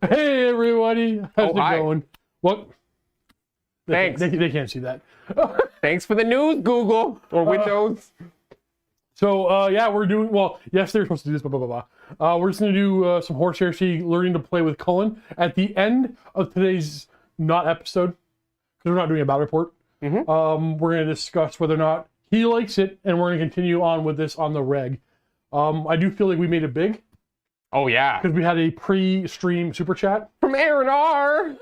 Hey everybody, how's it hi. going? What? Thanks. They can't see that. Thanks for the news, Google or Windows. So yeah, we're doing well. Yes, they're supposed to do this. Blah blah blah blah. We're just gonna do some Horus Heresy, learning to play with Cullen at the end of today's not episode because we're not doing a battle report. We're gonna discuss whether or not he likes it, and we're gonna continue on with this on the reg. I do feel like we made it big Oh yeah, because we had a pre-stream super chat. from Aaron R.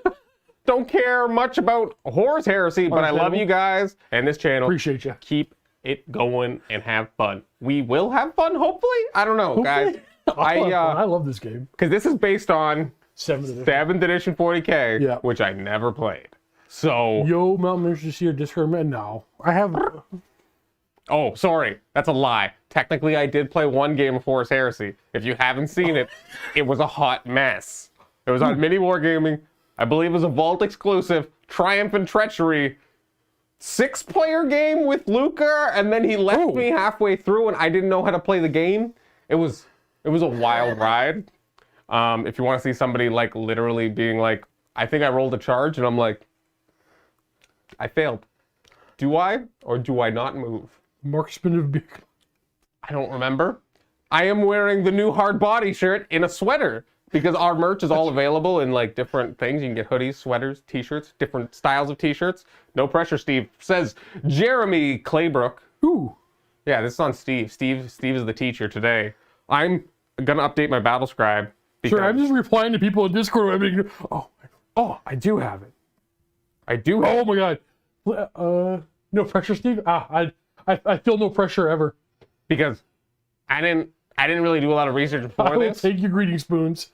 Don't care much about Horus Heresy, but I love you guys and this channel. Appreciate you. Keep it going and have fun. We will have fun, hopefully. I don't know, guys. I love this game. Because this is based on 7th edition. 7th edition 40K, Yeah. which I never played. So, Yo, Mountain Minister, see your Discord, man. No, I have. oh, sorry, that's a lie. Technically, I did play one game of Horus Heresy. If you haven't seen it, it was a hot mess. It was on Mini Wargaming. I believe it was a Vault exclusive, Triumph and Treachery, 6-player game with Luca, and then he left me halfway through, and I didn't know how to play the game. It was a wild ride. If you want to see somebody like literally being like, I think I rolled a charge, and I'm like, I failed. Do I or do I not move? Marksman of Big. I don't remember. I am wearing the new hard body shirt in a sweater because our merch is all available in like different things. You can get hoodies, sweaters, t-shirts, different styles of t-shirts. No pressure, Steve. Says Jeremy Claybrook. Ooh. Yeah, this is on Steve. Steve is the teacher today. I'm gonna update my battle scribe. Sure, I'm just replying to people in Discord. I mean, oh, I do have it. I do have Oh my god. No pressure, Steve. I feel no pressure ever. because I didn't really do a lot of research I before will this. take your greeting spoons.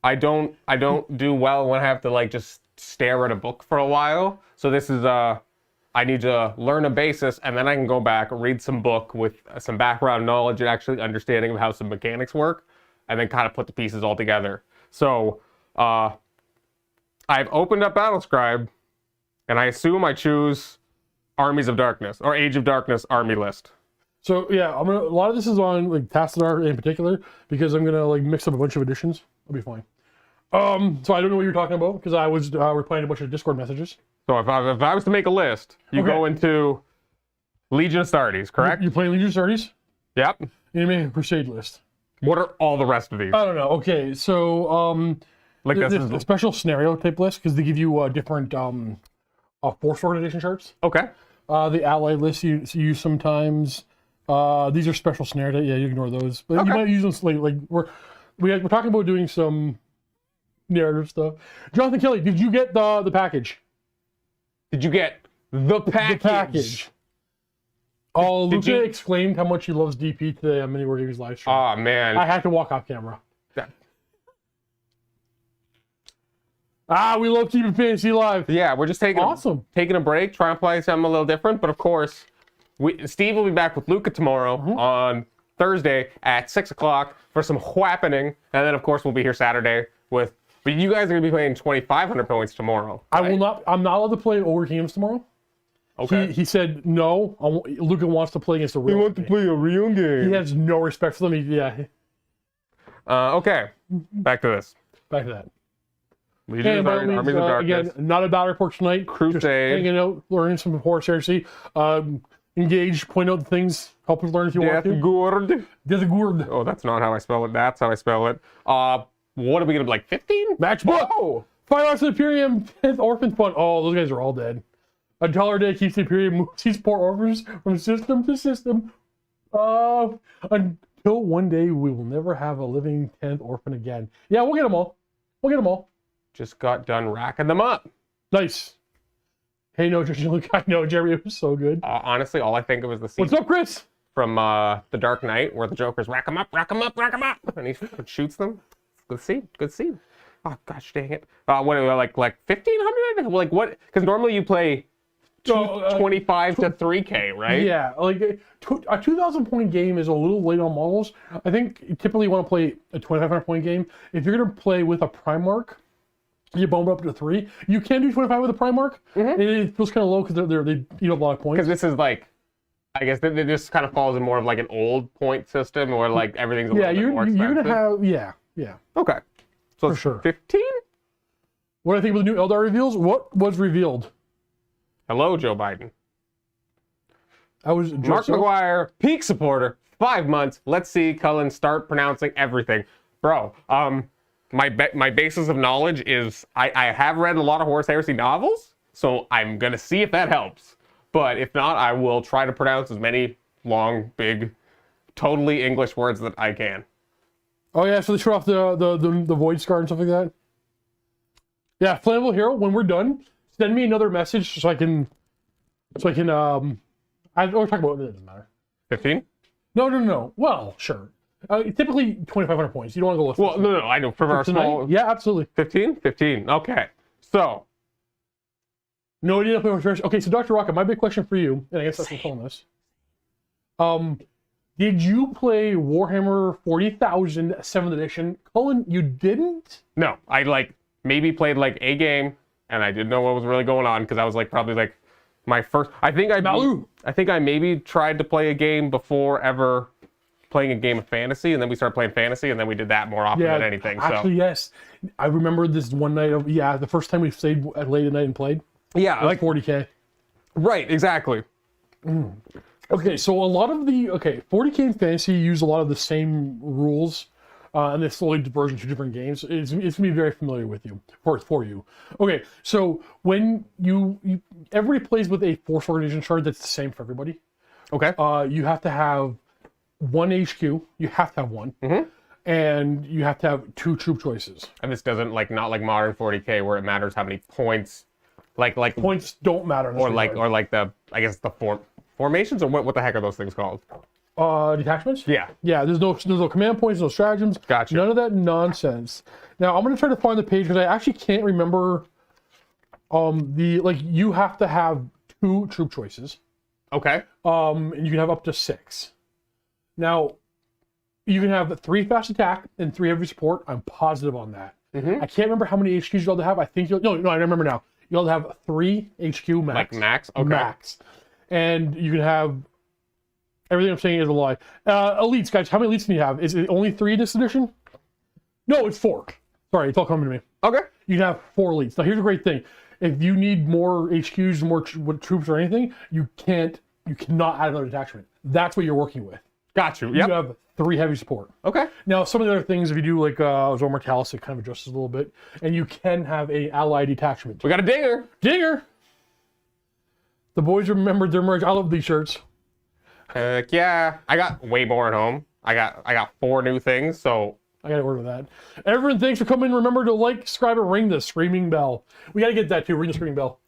I don't do well when I have to like just stare at a book for a while. So this is I need to learn a basis and then I can go back, read some book with some background knowledge and actually understanding of how some mechanics work, and then kind of put the pieces all together. So I've opened up Battlescribe, and I assume I choose Armies of Darkness or Age of Darkness army list. So yeah, a lot of this is on like Tassadar in particular because I'm gonna like mix up a bunch of editions. I'll be fine. So I don't know what you're talking about because I was replying to a bunch of Discord messages. So if I was to make a list, you go into Legion Astartes, correct? You playing Legion Astartes? Yep. Enemy Crusade list. What are all the rest of these? I don't know. Okay, so Like this there's is a special scenario type list because they give you different force organization charts. okay. The ally list you use sometimes. These are special scenario. Yeah, you ignore those, but Okay. you might use them like we're talking about doing some narrative stuff. Jonathan Kelly, did you get the package? Did you get the package? The package. Oh, Did Luca you- exclaimed how much he loves DP today on Mini Wargaming's live stream. Oh man. I had to walk off camera. Yeah. We love keeping fantasy live. Yeah, we're just taking a break, trying to play something a little different. But of course, Steve will be back with Luca tomorrow on Thursday at 6 o'clock for some whappening, and then of course we'll be here Saturday with. But you guys are gonna be playing 2,500 points tomorrow. I will not. I'm not allowed to play Ogre Kingdoms tomorrow. Okay. He said no. Luca wants to play against the real. play a real game. He has no respect for them. Okay. Back to this. Back to that. Legion of Darkness, Armies of Darkness. Again, not a battle report tonight. Crusade. Just hanging out, learning some Horus Heresy. Engage, point out the things, help us learn if you want to. Deathgourd. Deathgourd. Oh, that's not how I spell it. That's how I spell it. What are we gonna be like? 15? Matchbook. Whoa! 5 Arts of the Imperium, 10th Orphan Fund. Oh, those guys are all dead. $1 a day keeps the Imperium moves these poor orphans from system to system. Until one day we will never have a living 10th orphan again. Yeah, we'll get them all. We'll get them all. Just got done racking them up. Nice. Hey, no, Luke. I know, Jeremy, it was so good. Honestly, all I think of is the scene What's up, Chris? from The Dark Knight where the Joker's rack 'em up, rack 'em up, rack 'em up, and he shoots them. Good scene. Good scene. Oh gosh, dang it. What like 1,500? Like what? Because normally you play 25 to 3K, right? Yeah, like a 2,000 point game is a little late on models. I think you typically want to play a 2,500 point game. If you're going to play with a Primarch, you bump it up to 3. You can do 25 with a Primarch. It feels kind of low because they eat up a lot of points. Because this is like, I guess it just kind of falls in more of like an old point system where like everything's a little bit more expensive. you're going to have, yeah. Okay. So For it's sure. 15? What do I think of the new Eldar reveals? What was revealed? Hello, Joe Biden. I was Mark McGuire, peak supporter, 5 months. Let's see Cullen start pronouncing everything. Bro, my basis of knowledge is I have read a lot of Horus Heresy novels, so I'm going to see if that helps. But if not, I will try to pronounce as many long, big, totally English words that I can. Oh yeah, so they showed off the Void Scar and stuff like that. Yeah, Flammable Hero, when we're done, send me another message so I can I always talk about it, doesn't matter. 15? No. Well, sure. Typically 2,500 points. You don't want to go with. Well, no, I know. For our small. Yeah, absolutely. 15? 15. Okay. So. No idea. Okay, so Dr. Rocket, my big question for you, and I guess that's what's calling this. Did you play Warhammer 40,000 7th edition? Cullen, you didn't? No, I maybe played a game, and I didn't know what was really going on because I was probably my first. I think I maybe tried to play a game before ever playing a game of fantasy, and then we started playing fantasy, and then we did that more often than anything. Actually, yes. I remember this one night the first time we stayed at late at night and played. Yeah. 40K. Right, exactly. Okay, so a lot of 40K and fantasy use a lot of the same rules, and they slowly diverge into different games. It's going to be very familiar with you, for you. Okay, so when everybody plays with a force organization chart that's the same for everybody. Okay. You have to have one HQ. You have to have one. Mm-hmm. And you have to have 2 troop choices. And this doesn't not like modern 40K where it matters how many points. Points don't matter. Or the I guess the formations, or what the heck are those things called? Detachments? Yeah. Yeah, there's no command points, no stratagems. Gotcha. None of that nonsense. Now I'm gonna try to find the page because I actually can't remember you have to have 2 troop choices. Okay. And you can have up to 6. Now you can have 3 fast attack and 3 heavy support. I'm positive on that. Mm-hmm. I can't remember how many HQs you'll have. I think I remember now. You'll have 3 HQ max. Max? Okay. Max. And you can have everything I'm saying is a lie. Elites, guys, how many elites can you have? Is it only 3 in this edition? No, it's 4. Sorry, it's all coming to me. Okay. You can have 4 elites. Now here's a great thing. If you need more HQs, more troops or anything, you cannot add another detachment. That's what you're working with. Got you. Yep. You have 3 heavy support. Okay. Now, some of the other things, if you do Zor Mortalis, it kind of adjusts a little bit. And you can have a allied detachment. We got a dinger. Dinger! The boys remembered their merch. I love these shirts. Heck yeah. I got way more at home. I got 4 new things, so. I gotta order that. Everyone, thanks for coming. Remember to like, subscribe, and ring the screaming bell. We gotta get that too. Ring the screaming bell.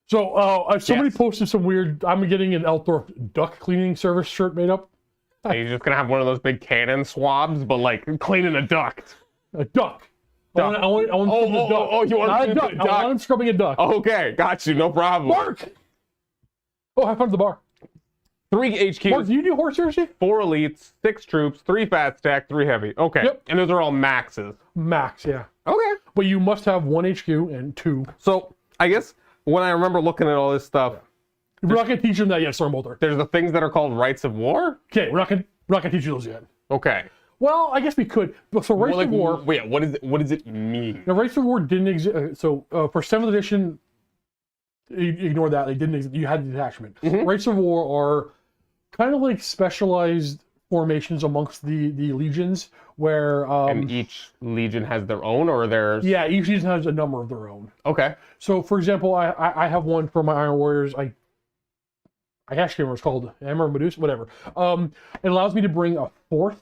So, somebody posted some weird. I'm getting an Elthorp duck cleaning service shirt made up. You're just gonna have one of those big cannon swabs, but cleaning a duck. A duck. I want a duck. Oh, you want Not to a duck. duck? I want him scrubbing a duck. Okay, got you. No problem. Mark! Oh, have fun at the bar. 3 HQs. Mark, do you do Horus Heresy? 4 elites, 6 troops, 3 fast attack, 3 heavy. Okay. Yep. And those are all maxes. Max, yeah. Okay. But you must have 1 HQ and 2. So I guess when I remember looking at all this stuff, We're not gonna teach them that yet, Stormbolter. there's the things that are called rights of war. Okay, we're not gonna teach you those yet. Okay. Well, I guess we could. So Rights of War. Wait, what does it mean? Now, Rights of War didn't exist. For 7th edition, ignore that. They didn't exist. You had the detachment. Mm-hmm. Rights of War are kind of like specialized formations amongst the legions, where And each legion has their own, or there's. yeah, each legion has a number of their own. Okay. So, for example, I have one for my Iron Warriors. I actually remember what it's called. Hammer Medusa, whatever. It allows me to bring a 4th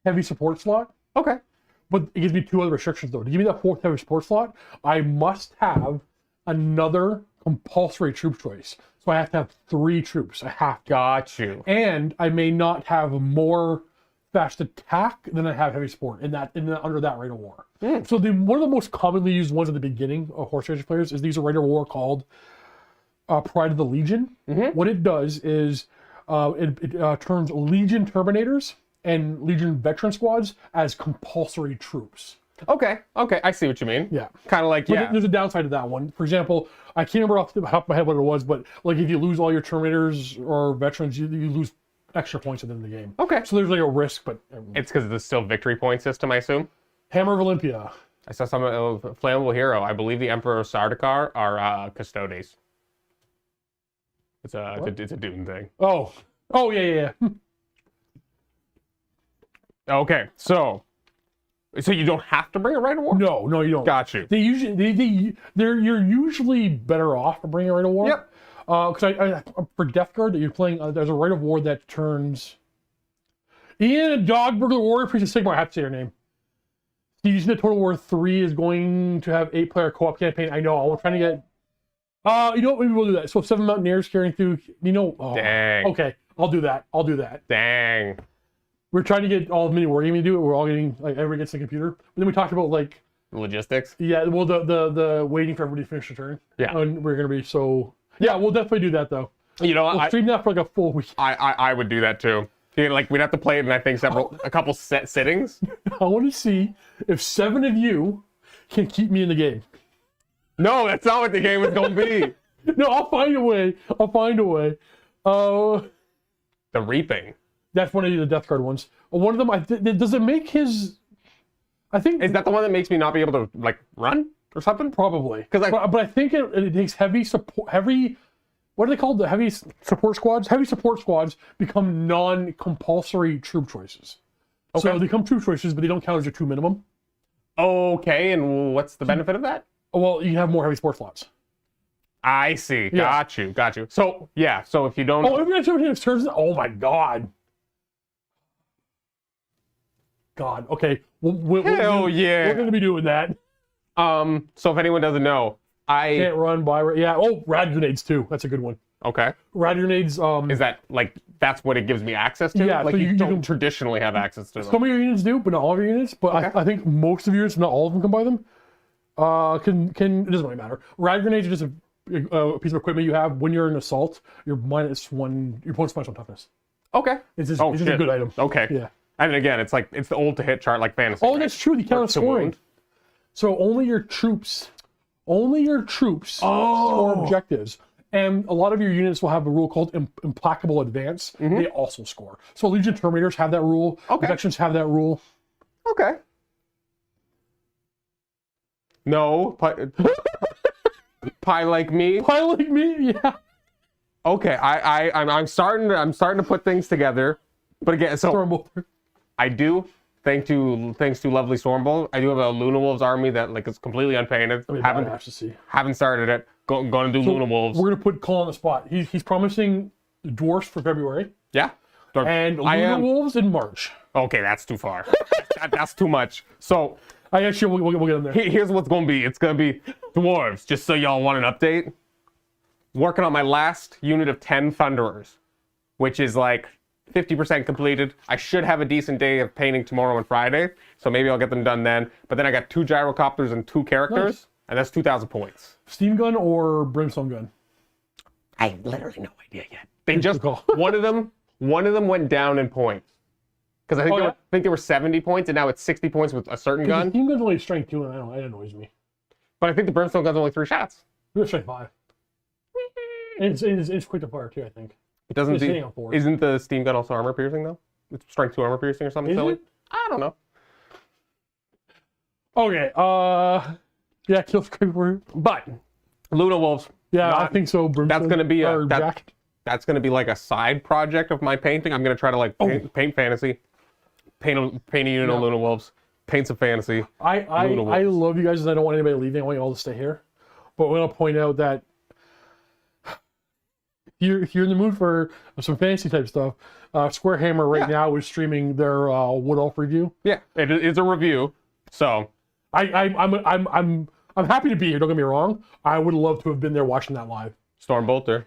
heavy support slot. Okay. But it gives me 2 other restrictions, though. To give me that 4th heavy support slot, I must have another compulsory troop choice. So I have to have 3 troops. I have to. Got you. And I may not have more fast attack than I have heavy support under that rite of war. So one of the most commonly used ones at the beginning of Horus Heresy players is these are rite of war called Pride of the Legion. What it does is it turns Legion Terminators and Legion Veteran Squads as compulsory troops. Okay. I see what you mean. Yeah. Kind of But there's a downside to that one. For example, I can't remember off the top of my head what it was, but if you lose all your Terminators or Veterans, you lose extra points at the end of the game. Okay. So there's a risk, but It's because it's still victory point system, I assume. Hammer of Olympia. I saw some of Flammable Hero. I believe the Emperor of Sardaukar are Custodes. It's a Dune thing. Oh, yeah. Okay, so you don't have to bring a Rite of War? No, you don't. Got you. You're usually better off for bringing a Rite of War. Yep. Because I for Death Guard that you're playing, there's a Rite of War that turns. Ian Dog Burglar Warrior Priest of Sigmar. I have to say her name. Using the Total War 3 is going to have 8-player co-op campaign. I know. I'm trying to get. You know what? Maybe we'll do that. So 7 Mountaineers carrying through. Dang. Okay, I'll do that. Dang. We're trying to get all of mini wargaming to do it. We're all getting everybody gets the computer. But then we talked about logistics. Yeah, well the waiting for everybody to finish the turn. Yeah. And we're gonna be so. Yeah, we'll definitely do that though. We'll stream that for a full week. I would do that too. We'd have to play it in I think a couple sittings. I want to see if 7 of you can keep me in the game. No, that's not what the game is going to be. No, I'll find a way. The Reaping. That's one of the Death Guard ones. One of them, does it make his... I think... Is that the one that makes me not be able to, run or something? Probably. But I think it takes heavy support... What are they called? The heavy support squads? Heavy support squads become non-compulsory troop choices. Okay. So they become troop choices, but they don't count as your 2 minimum. Okay, and what's the benefit of that? Well, you have more heavy support slots. I see. Yeah. Got you. So, yeah, so if you don't... Oh my God. Okay. Hell yeah. We're going to be doing that. So if anyone doesn't know, Can't run by... Yeah. Oh, rad grenades too. That's a good one. Okay. Rad grenades... Is that, that's what it gives me access to? Yeah. So you don't traditionally have access to them. Some of your units do, but not all of your units. But okay. I think most of your units, not all of them, can buy them. It doesn't really matter. Rad grenades are just a piece of equipment you have when you're in assault. You're -1. Your opponent's -1 toughness. Okay. It's just a good item. Okay. Yeah. And again, it's the old to hit chart like fantasy. Oh, right? that's true. The count of scoring. So only your troops score objectives. And a lot of your units will have a rule called Implacable Advance. Mm-hmm. They also score. So Legion Terminators have that rule. Okay. Infections have that rule. Okay. No. Pie like me? Pie like me, yeah. Okay, I'm starting to put things together. But again, so I do, thanks to lovely Stormbolt, I do have a Luna Wolves army that is completely unpainted. Haven't started it. Going to do Luna Wolves. We're gonna put Cullen on the spot. He's promising dwarfs for February. Yeah. And Luna Wolves in March. Okay, that's too far. That's too much. So we'll get them there. Here's what's gonna be. It's gonna be dwarves. Just so y'all want an update. Working on my last unit of 10 Thunderers, which is 50% completed. I should have a decent day of painting tomorrow and Friday, so maybe I'll get them done then. But then I got 2 gyrocopters and 2 characters, and that's 2,000 points. Steam gun or brimstone gun? I have literally no idea yet. They just one of them went down in points because I think they were 70 points, and now it's 60 points with a certain gun. The steam gun's only strength 2, and it annoys me. But I think the brimstone gun's only 3 shots. It's strength 5. And it's quick to fire too, I think. It doesn't. Isn't the steam gun also armor piercing though? It's strength 2 armor piercing or something silly. I don't know. Okay. Yeah, kill scraper. But Luna Wolves. Yeah, I think so. That's gonna be that's gonna be a side project of my painting. I'm gonna try to paint fantasy, paint a unit of Luna Wolves, paint some fantasy. I love you guys, and I don't want anybody leaving. I want you all to stay here. But I want to point out that if you're in the mood for some fantasy type stuff, Square Hammer now is streaming their Wood Elf review. Yeah, it is a review. So I'm happy to be here. Don't get me wrong. I would love to have been there watching that live. Stormbolter.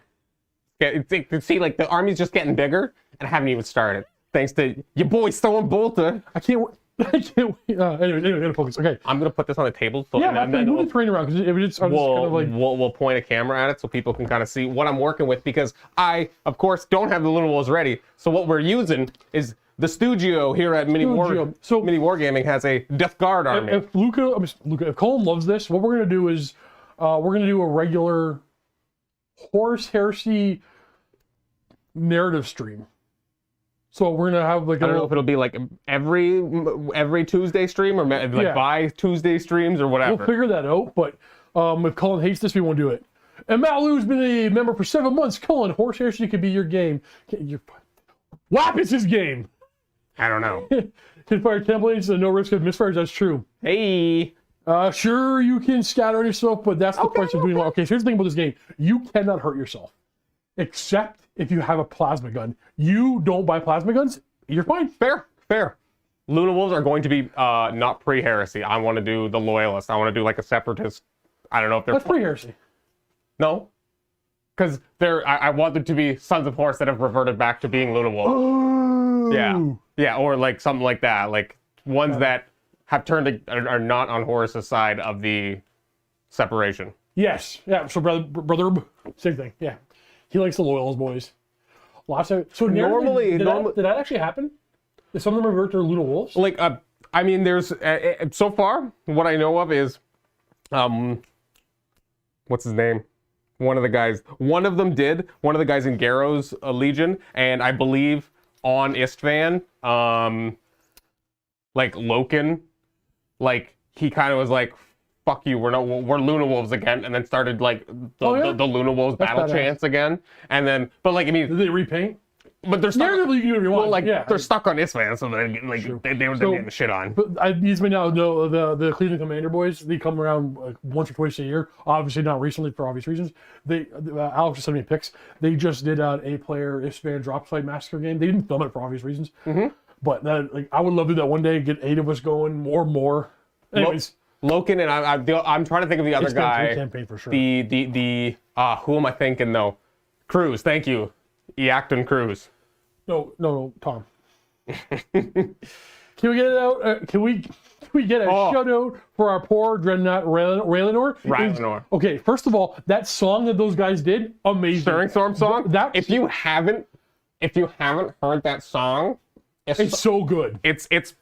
See, the army's just getting bigger, and I haven't even started. Thanks to your boy Stormbolter. I can't wait. Anyway, gonna focus. Okay, I'm gonna put this on the table. So move the terrain around because we'll point a camera at it so people can kind of see what I'm working with, because I, of course, don't have the Luna Wolves ready. So what we're using is the studio here at Mini Wargaming has a Death Guard army. If Cullen loves this, what we're gonna do is we're gonna do a regular Horus Heresy narrative stream. So we're gonna have like I don't know if it'll be like every Tuesday stream or like by Tuesday streams or whatever. We'll figure that out. But if Cullen hates this, we won't do it. And Matt Lou's been a member for 7 months. Cullen, Horse Heresy could be your game. WAP is his game. I don't know. Hit fire templates and no risk of misfires. That's true. Hey. Sure, you can scatter on yourself, but that's the price of doing well. Okay, so here's the thing about this game. You cannot hurt yourself. Except if you have a plasma gun. You don't buy plasma guns, you're fine. Fair. Luna Wolves are going to be not pre-heresy. I want to do the loyalist. I want to do like a separatist. I don't know if they're... That's pre-heresy. No. Because I want them to be Sons of Horus that have reverted back to being Luna Wolves. Oh. Yeah, or like something like that. Like ones that have turned are not on Horus' side of the separation. Yes. Yeah, so brother, same thing. Yeah. He likes the loyals, boys. So normally, did that actually happen? Did some of them revert to Luna Wolves? Like, I mean, there's so far what I know of is, what's his name? One of the guys. One of them did. One of the guys in Garrow's Legion, and I believe on Istvan, like Loken, like he kind of was like, fuck you, we're Luna Wolves again, and then started like the Luna Wolves battle chants again, and then, but like, I mean, did they repaint? But they're stuck. Narratively, you can do whatever you want. Well, like they're stuck on Istvan, so they were getting the shit on. But these may now know the Cleveland Commander boys. They come around like once or twice a year. Obviously, not recently for obvious reasons. Alex just sent me pics. They just did an 8-player Istvan drop site massacre game. They didn't film it for obvious reasons. But like, I would love to do that one day. Get 8 of us going, more. Anyways. Loken and I'm trying to think of the other guy. Campaign for sure. The who am I thinking though? Cruz, thank you, Eacton Cruz. No, Tom. Can we get it out? Can we get a shout out for our poor Dreadnought Raylanor? Okay, first of all, that song that those guys did, amazing. Stirring Storm song. If you haven't heard that song, it's so good. It's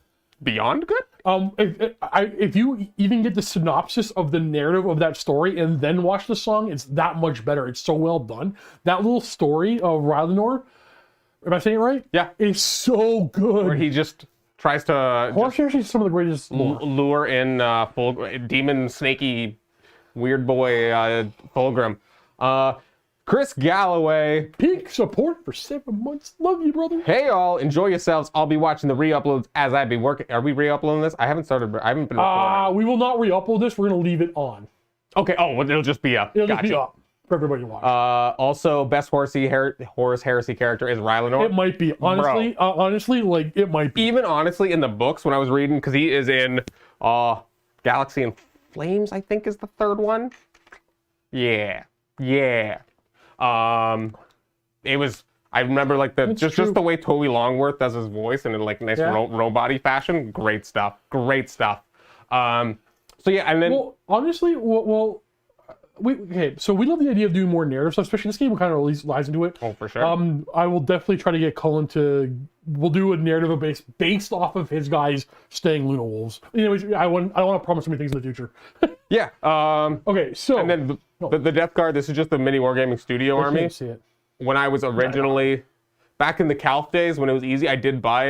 beyond good. If you even get the synopsis of the narrative of that story and then watch the song, it's that much better. It's so well done. That little story of Raylanor, am I saying it right? Yeah. It's so good. Where he just tries to Horus Heresy is some of the greatest lure in full demon snaky weird boy Fulgrim. Chris Galloway. Peak support for 7 months. Love you, brother. Hey, all. Enjoy yourselves. I'll be watching the re-uploads as I be working. Are we re-uploading this? I haven't been recording. We will not re-upload this. We're going to leave it on. Okay. Oh, well, it'll just be up. It'll just be up for everybody to watch. Also, best Horus Heresy character is Raylanor. It might be. Honestly, like, it might be. Even honestly, in the books, when I was reading, because he is in Galaxy in Flames, I think is the third one. Yeah. It was. I remember like just the way Toby Longworth does his voice and in like nice robot-y fashion. Great stuff. So yeah, and then honestly, so we love the idea of doing more narrative stuff, especially this game kind of lies into it. Oh, for sure. I will definitely try to get Cullen to. We'll do a narrative based off of his guys staying Luna Wolves. Anyways, I don't want to promise so many things in the future. Yeah. Okay, so and then the Death Guard. This is just the Mini Wargaming Studio Army. I can't see it. When I was originally back in the Calf days, when it was easy, I did buy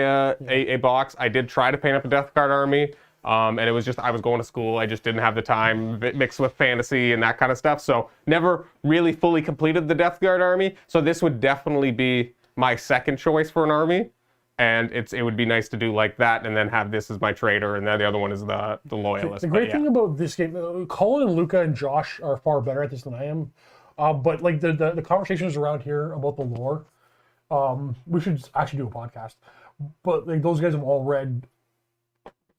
a box. I did try to paint up a Death Guard army, and it was just I was going to school. I just didn't have the time, mixed with fantasy and that kind of stuff. So never really fully completed the Death Guard army. So this would definitely be my second choice for an army. And it would be nice to do like that, and then have this as my trader, and then the other one is the loyalist. The great thing about this game, Cullen and Luca and Josh are far better at this than I am. But like the conversations around here about the lore, we should actually do a podcast. But like those guys have all read.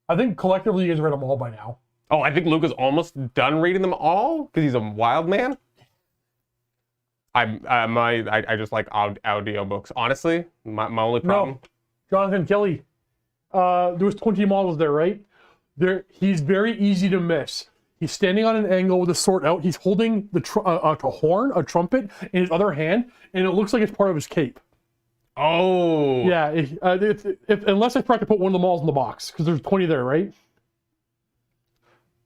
I think collectively you guys have read them all by now. Oh, I think Luca's almost done reading them all because he's a wild man. I just like audio books. Honestly, my only problem. No. Jonathan Kelly, there was 20 models there, right? He's very easy to miss. He's standing on an angle with a sword out. He's holding a horn, a trumpet, in his other hand, and it looks like it's part of his cape. Oh. Yeah, unless I forgot to put one of the models in the box, because there's 20 there, right?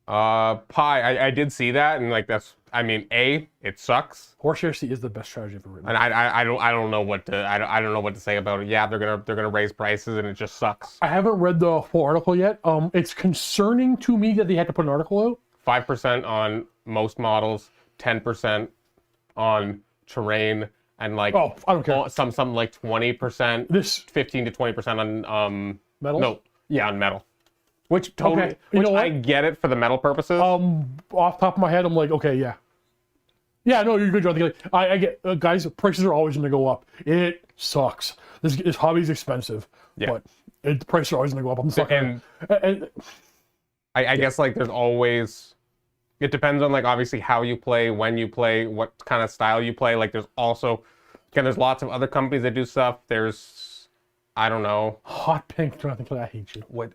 Pi. I did see that, and like that's. I mean, it sucks, Horse Heresy is the best strategy ever written. and I don't know what to I don't know what to say about it. Yeah, they're gonna raise prices, and it just sucks. I haven't read the full article yet. It's concerning to me that they had to put an article out. 5% on most models, 10% on terrain, and like Oh, I don't care. some like 20%, This 15 to 20% on metal. no, yeah, on metal. Which totally, Okay, you which know what? I get it for the metal purposes. Off the top of my head, I'm like, okay, yeah. Yeah, no, you're good, John. Like, I get, guys, prices are always going to go up. It sucks. This hobby's expensive. Yeah. But the prices are always going to go up. I'm stuck. And And I guess like there's always, it depends on like obviously how you play, when you play, what kind of style you play. Like there's also, again, there's lots of other companies that do stuff. There's, I don't know. hot pink, Jonathan, I hate you. Where?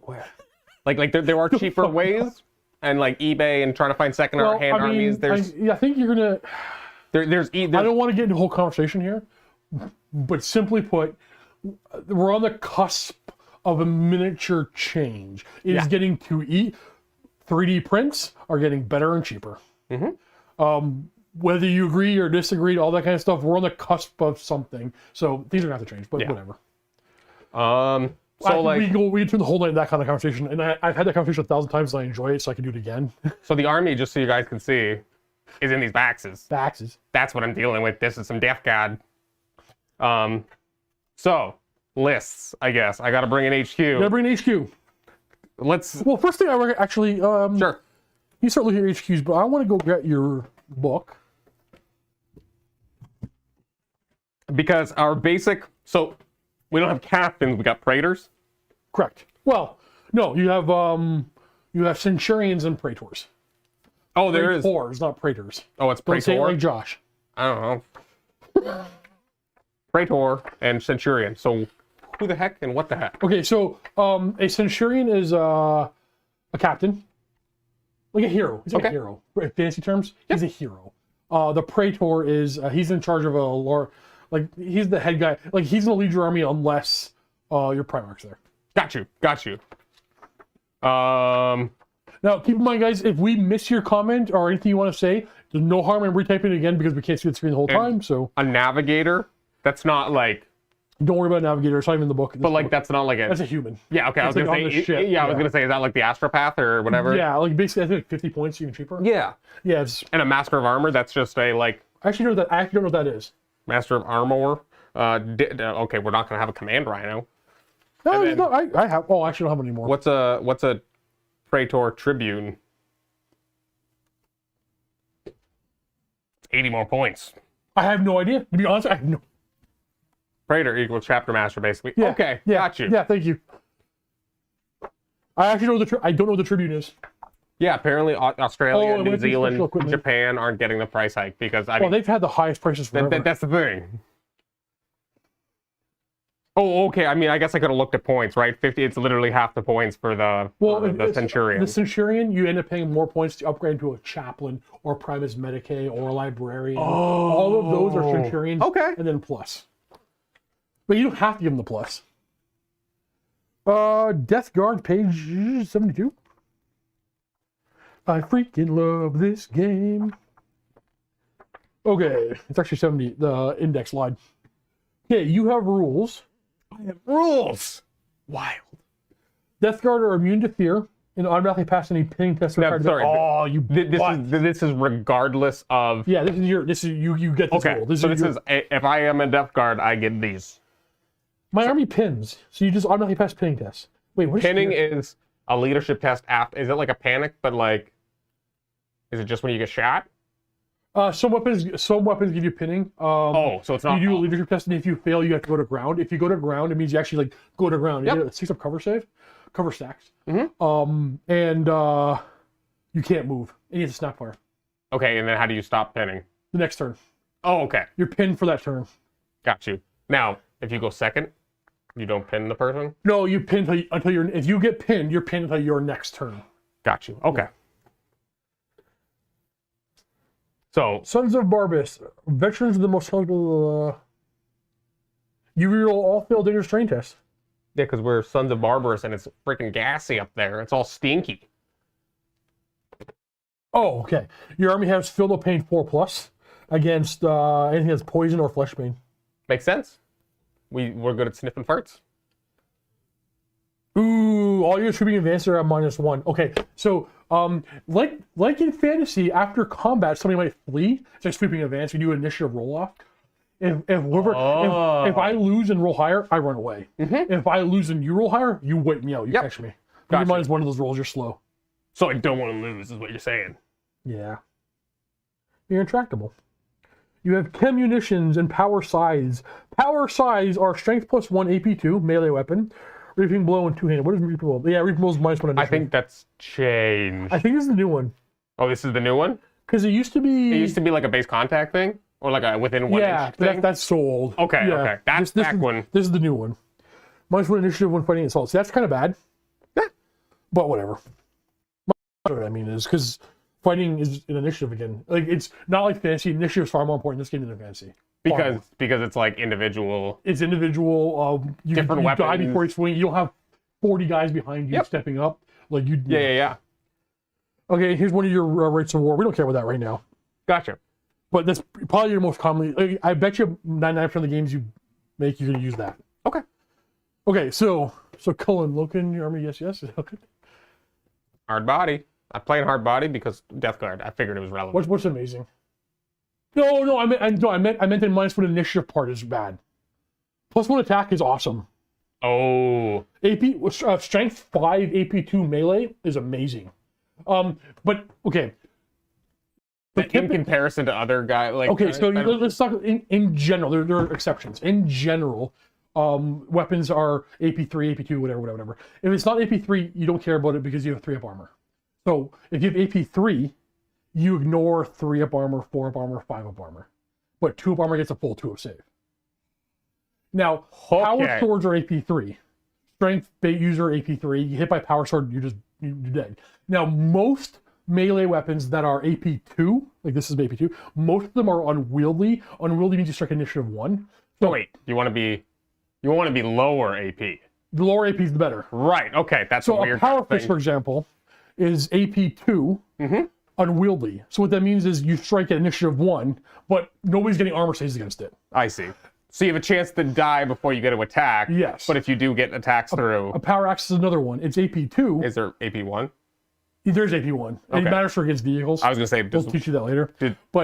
Like there are cheaper ways, and like eBay and trying to find second-hand armies. There's I think you're going to... there's I don't want to get into a whole conversation here, but simply put, we're on the cusp of a miniature change. It is getting to 3D prints are getting better and cheaper. Whether you agree or disagree, all that kind of stuff, we're on the cusp of something. So things are going to have to change, but whatever. So like we can turn the whole night into that kind of conversation, and I've had that conversation 1,000 times, and I enjoy it, so I can do it again. so the army, just so you guys can see, is in these boxes. Baxes. That's what I'm dealing with. This is some Death God. So lists, I guess. I got to bring an HQ. Gotta bring an HQ. Let's. Well, first thing I actually, Sure. you start looking at HQs, but I want to go get your book. Because our basic, so we don't have captains, we got praetors. Correct. Well, no, you have centurions and praetors. Oh, there is. Praetors, not praetors. Oh, it's Don't say it praetor. like Josh. I don't know. Praetor and centurion. So who the heck and what the heck? Okay, so a centurion is a captain, like a hero. He's like a hero. In fantasy terms, he's a hero. The praetor is he's in charge of like he's the head guy. Like he's gonna lead your army unless your Primarch's there. Got you. Now, keep in mind, guys, if we miss your comment or anything you want to say, there's no harm in retyping it again because we can't see the screen the whole time. So a navigator. That's not like. Don't worry about navigator. It's not even in the book. But like that's not like a. That's a human. Yeah. Okay. I was That's gonna like on say. the ship, I was gonna say, is that like the astropath or whatever? Yeah, like basically, I think 50 points even cheaper. Yeah. Yeah. It's, And a master of armor. That's just a like. I actually don't know what that is. Master of armor. Okay, we're not gonna have a command rhino. No, then- no, I have. Oh, I actually don't have any more. What's a praetor tribune? 80 more points. I have no idea. To be honest, I have no. Praetor equals chapter master, basically. Yeah, Okay, yeah, got you. Yeah, thank you. I actually know I don't know what the Tribune is. Yeah, apparently Australia, Oh, it New might be Zealand, special equipment. Japan aren't getting the price hike because I Well, mean, they've had the highest prices forever. that's the thing. Oh, okay. I mean, I guess I could have looked at points, right? 50. It's literally half the points for the centurion. The Centurion, you end up paying more points to upgrade to a chaplain or Primus Medicae or a librarian. All of those are Centurions. Okay. And then plus. But you don't have to give them the plus. Death Guard, page 72. I freaking love this game. Okay, it's actually 70. The index lied. Okay, you have rules. I have rules. Wild. Death Guard are immune to fear and automatically pass any pinning test. No, sorry. Oh, you. This is regardless of. Yeah, this is you get this Okay, rule. This so is this is if I am a Death Guard, I get these. my army pins, so you just automatically pass pinning tests. Wait, what's Pinning is a leadership test after. Is it like a panic? But like, is it just when you get shot? Some weapons give you pinning. So it's not. You do a leadership test, and if you fail, you have to go to ground. If you go to ground, it means you actually like go to ground. Yep. You get a 6-up cover stacks. Mm-hmm. And you can't move. And you have to snap fire. Okay, and then how do you stop pinning? The next turn, Oh, okay. you're pinned for that turn. Got you. Now, if you go second, you don't pin the person? No, you pin until you're. If you get pinned, you're pinned until your next turn. Got you. Okay. So, Sons of Barbus, veterans of the most helpful. You reroll all failed dangerous terrain tests. yeah, because we're Sons of Barbarous and it's freaking gassy up there. It's all stinky. Oh, okay. Your army has Feel No Pain 4+ against anything that's poison or flesh pain. Makes sense. We're good at sniffing farts. Ooh, all your trooping advances are at -1. Okay, so like in fantasy, after combat, somebody might flee. It's like sweeping advance. You do an initiative roll off. If I lose and roll higher, I run away. If I lose and you roll higher, you wipe me out. You catch me. Gotcha. Your mind is one of those rolls. You're slow. So I don't want to lose, is what you're saying. Yeah. You're intractable. You have chem munitions and power size. Power size are strength +1 AP2 melee weapon. Reaping blow and two-handed. What is reaping blow? Yeah, reaping blow is -1 initiative. I think that's changed. I think this is the new one. Oh, this is the new one? Because it used to be... It used to be like a base contact thing? Or like a within 1 inch thing? Yeah, that's so old. Okay, yeah. okay. That's this back one. This is the new one. -1 initiative when fighting assault. See, that's kind of bad. Yeah. But whatever. What I mean is, because fighting is an initiative again. Like, it's not like fantasy. Initiative is far more important in this game than in fantasy. Because it's like individual. It's individual. You different weapons. Die before you swing. You don't have 40 guys behind you stepping up. Like you. Yeah. Okay, here's one of your rates of war. We don't care about that right now. Gotcha. But that's probably your most commonly. Like, I bet you 99% of the games you make, you're gonna use that. Okay. Okay, so Cullen, Loken, your army, yes. Okay. Hard body. I'm playing hard body because Death Guard. I figured it was relevant. What's amazing? No, I meant the -1 initiative part is bad. +1 attack is awesome. Oh. AP strength 5 AP2 melee is amazing. But okay. But in comparison to other guys, like okay, so let's talk in general. There are exceptions. In general, weapons are AP3, AP2, whatever. If it's not AP3, you don't care about it because you have 3-up armor. So if you have AP3, you ignore 3-up armor, 4-up armor, 5-up armor. But 2-up armor gets a full 2-up save. Now, power swords are AP3. Strength user AP3. You hit by power sword, you're dead. Now, most melee weapons that are AP2, like this is AP2, most of them are unwieldy. Unwieldy means you strike initiative 1. So wait, you want to be lower AP. The lower AP is the better. Right. Okay, that's a weird a power thing. fist, for example, is AP2. Unwieldy. So what that means is you strike at initiative 1, but nobody's getting armor saves against it. I see. So you have a chance to die before you get to attack. Yes. But if you do get attacks through... A power axe is another one. It's AP2. Is there AP1? There's AP1. Okay. It matters for against vehicles. I was going to say... We'll teach you that later.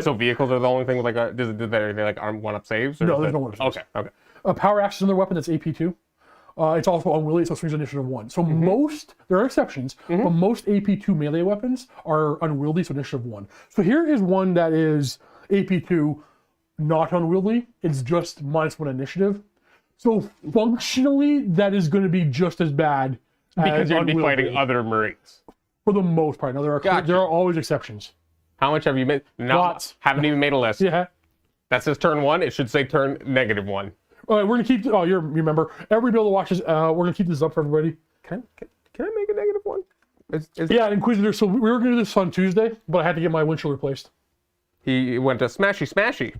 So vehicles are the only thing with like a... Are they like arm 1-up saves? Or no, there's no 1-up saves. Okay. A power axe is another weapon that's AP2. It's also unwieldy, so it swings initiative 1. So there are exceptions, but most AP2 melee weapons are unwieldy, so initiative 1. So here is one that is AP2, not unwieldy. It's just -1 initiative. So functionally, that is going to be just as bad. Because you're going to be fighting other Marines. For the most part. Now, there are always exceptions. How much have you made? No, lots. Haven't even made a list. Yeah. That says turn 1. It should say turn -1. All right, we're gonna keep. Oh, you remember? Everybody be able to watch this. We're gonna keep this up for everybody. Can I make a -1? Yeah, Inquisitor. So we were gonna do this on Tuesday, but I had to get my windshield replaced. He went to smashy.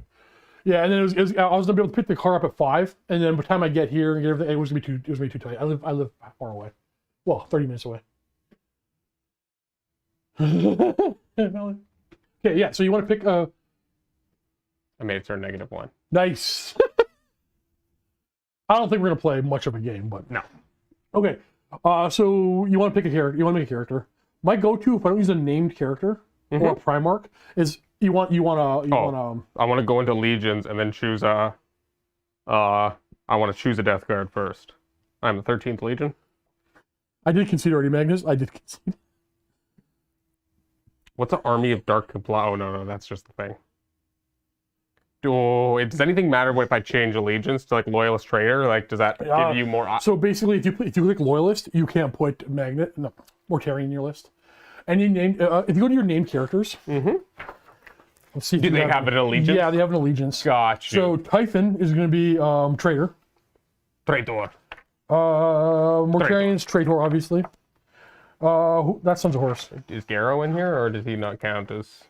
Yeah, and then I was gonna be able to pick the car up at 5, and then by the time I get here and get everything, it was gonna be too tight. I live far away. Well, 30 minutes away. Okay, yeah. So you want to pick? I made it turn -1. Nice. I don't think we're gonna play much of a game, but no. Okay, so you want to pick a character? You want to make a character? My go-to, if I don't use a named character or a Primarch, is I want to go into Legions and then choose I want to choose a Death Guard first. I'm the 13th Legion. I did concede already, Magnus. I did concede. What's an army of dark comply? Oh no, that's just the thing. Does anything matter if I change allegiance to like loyalist traitor? Like, does that give you more? So basically, if you click loyalist, you can't put Mortarian in your list. Any name, if you go to your named characters, let's see. Do they have an allegiance? Yeah, they have an allegiance. Gotcha. So Typhon is going to be traitor. Traitor. Mortarian's traitor, obviously. That Sons of Horus. Is Garrow in here, or does he not count as?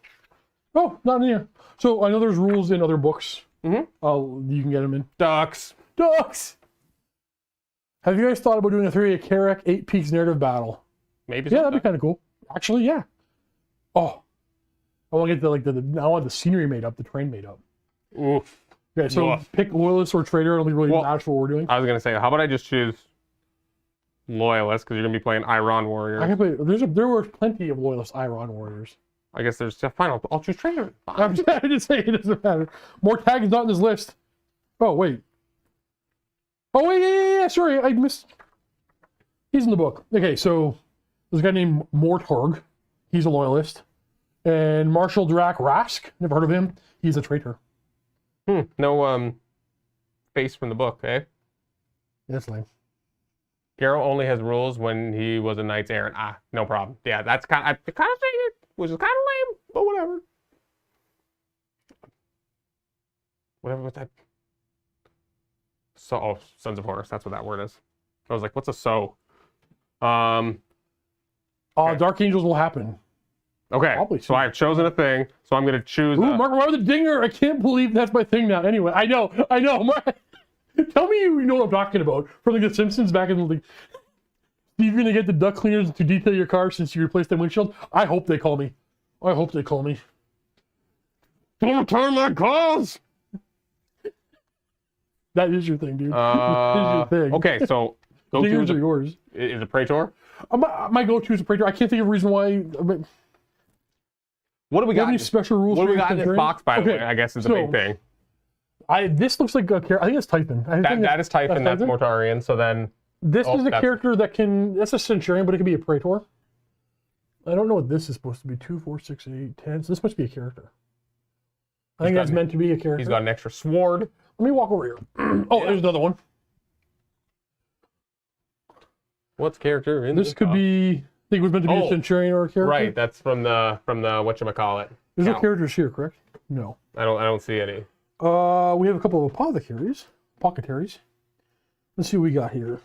Oh, not in here. So I know there's rules in other books. You can get them in. Ducks. Have you guys thought about doing a 3 Carrack 8 Peaks narrative battle? Maybe. Yeah, that'd be kind of cool. Actually, yeah. Oh, I want to get I want the scenery made up, the terrain made up. Oof. Okay, so Woof. pick loyalist or traitor. I don't think really Well, matters what we're doing. I was gonna say, how about I just choose loyalist because you're gonna be playing Iron Warrior. I can play. There were plenty of loyalist Iron warriors. I guess there's fine. I'll choose traitor. I'm just saying it doesn't matter. Mortag is not in this list. Oh wait. Oh wait, yeah. Sorry, I missed. He's in the book. Okay, so there's a guy named Mortorg. He's a loyalist. And Marshal Drac Rask. Never heard of him. He's a traitor. No face from the book, eh? That's lame. Garrow only has rules when he was a Knight's Errant. Ah, no problem. Yeah, that's I kind of figured, which is kind of lame, but whatever. Whatever with that. Sons of Horus. That's what that word is. I was like, what's a so? Okay. Dark Angels will happen. Okay, Probably so soon. I've chosen a thing, so I'm going to choose... Ooh, Mark Roy the Dinger. I can't believe that's my thing now. Anyway, I know. Tell me you know what I'm talking about. From like The Simpsons back in the... You're going to get the duct cleaners to detail your car since you replaced the windshield. I hope they call me. Don't return my calls! That is your thing, dude. That is your thing. Okay, so... Dingers are yours. Is a Praetor? My go-to is a Praetor. I can't think of a reason why... What do we got? Any special rules? What do for we got in this Centurion? box, by the Okay, way? I guess is a big thing. This looks like a character. I think it's Typhon. That is Typhon. That's Mortarion. So then this is a character that can. That's a Centurion, but it could be a Praetor. I don't know what this is supposed to be. 2, 4, 6, 8, 10. So this must be a character. I think that's meant to be a character. He's got an extra sword. Let me walk over here. There's another one. What's character in this? Could be. I think it was meant to be a Centurion or a character. Right. That's from the whatchamacallit. There's no characters here, correct? No. I don't see any. We have a couple of apothecaries. Let's see what we got here.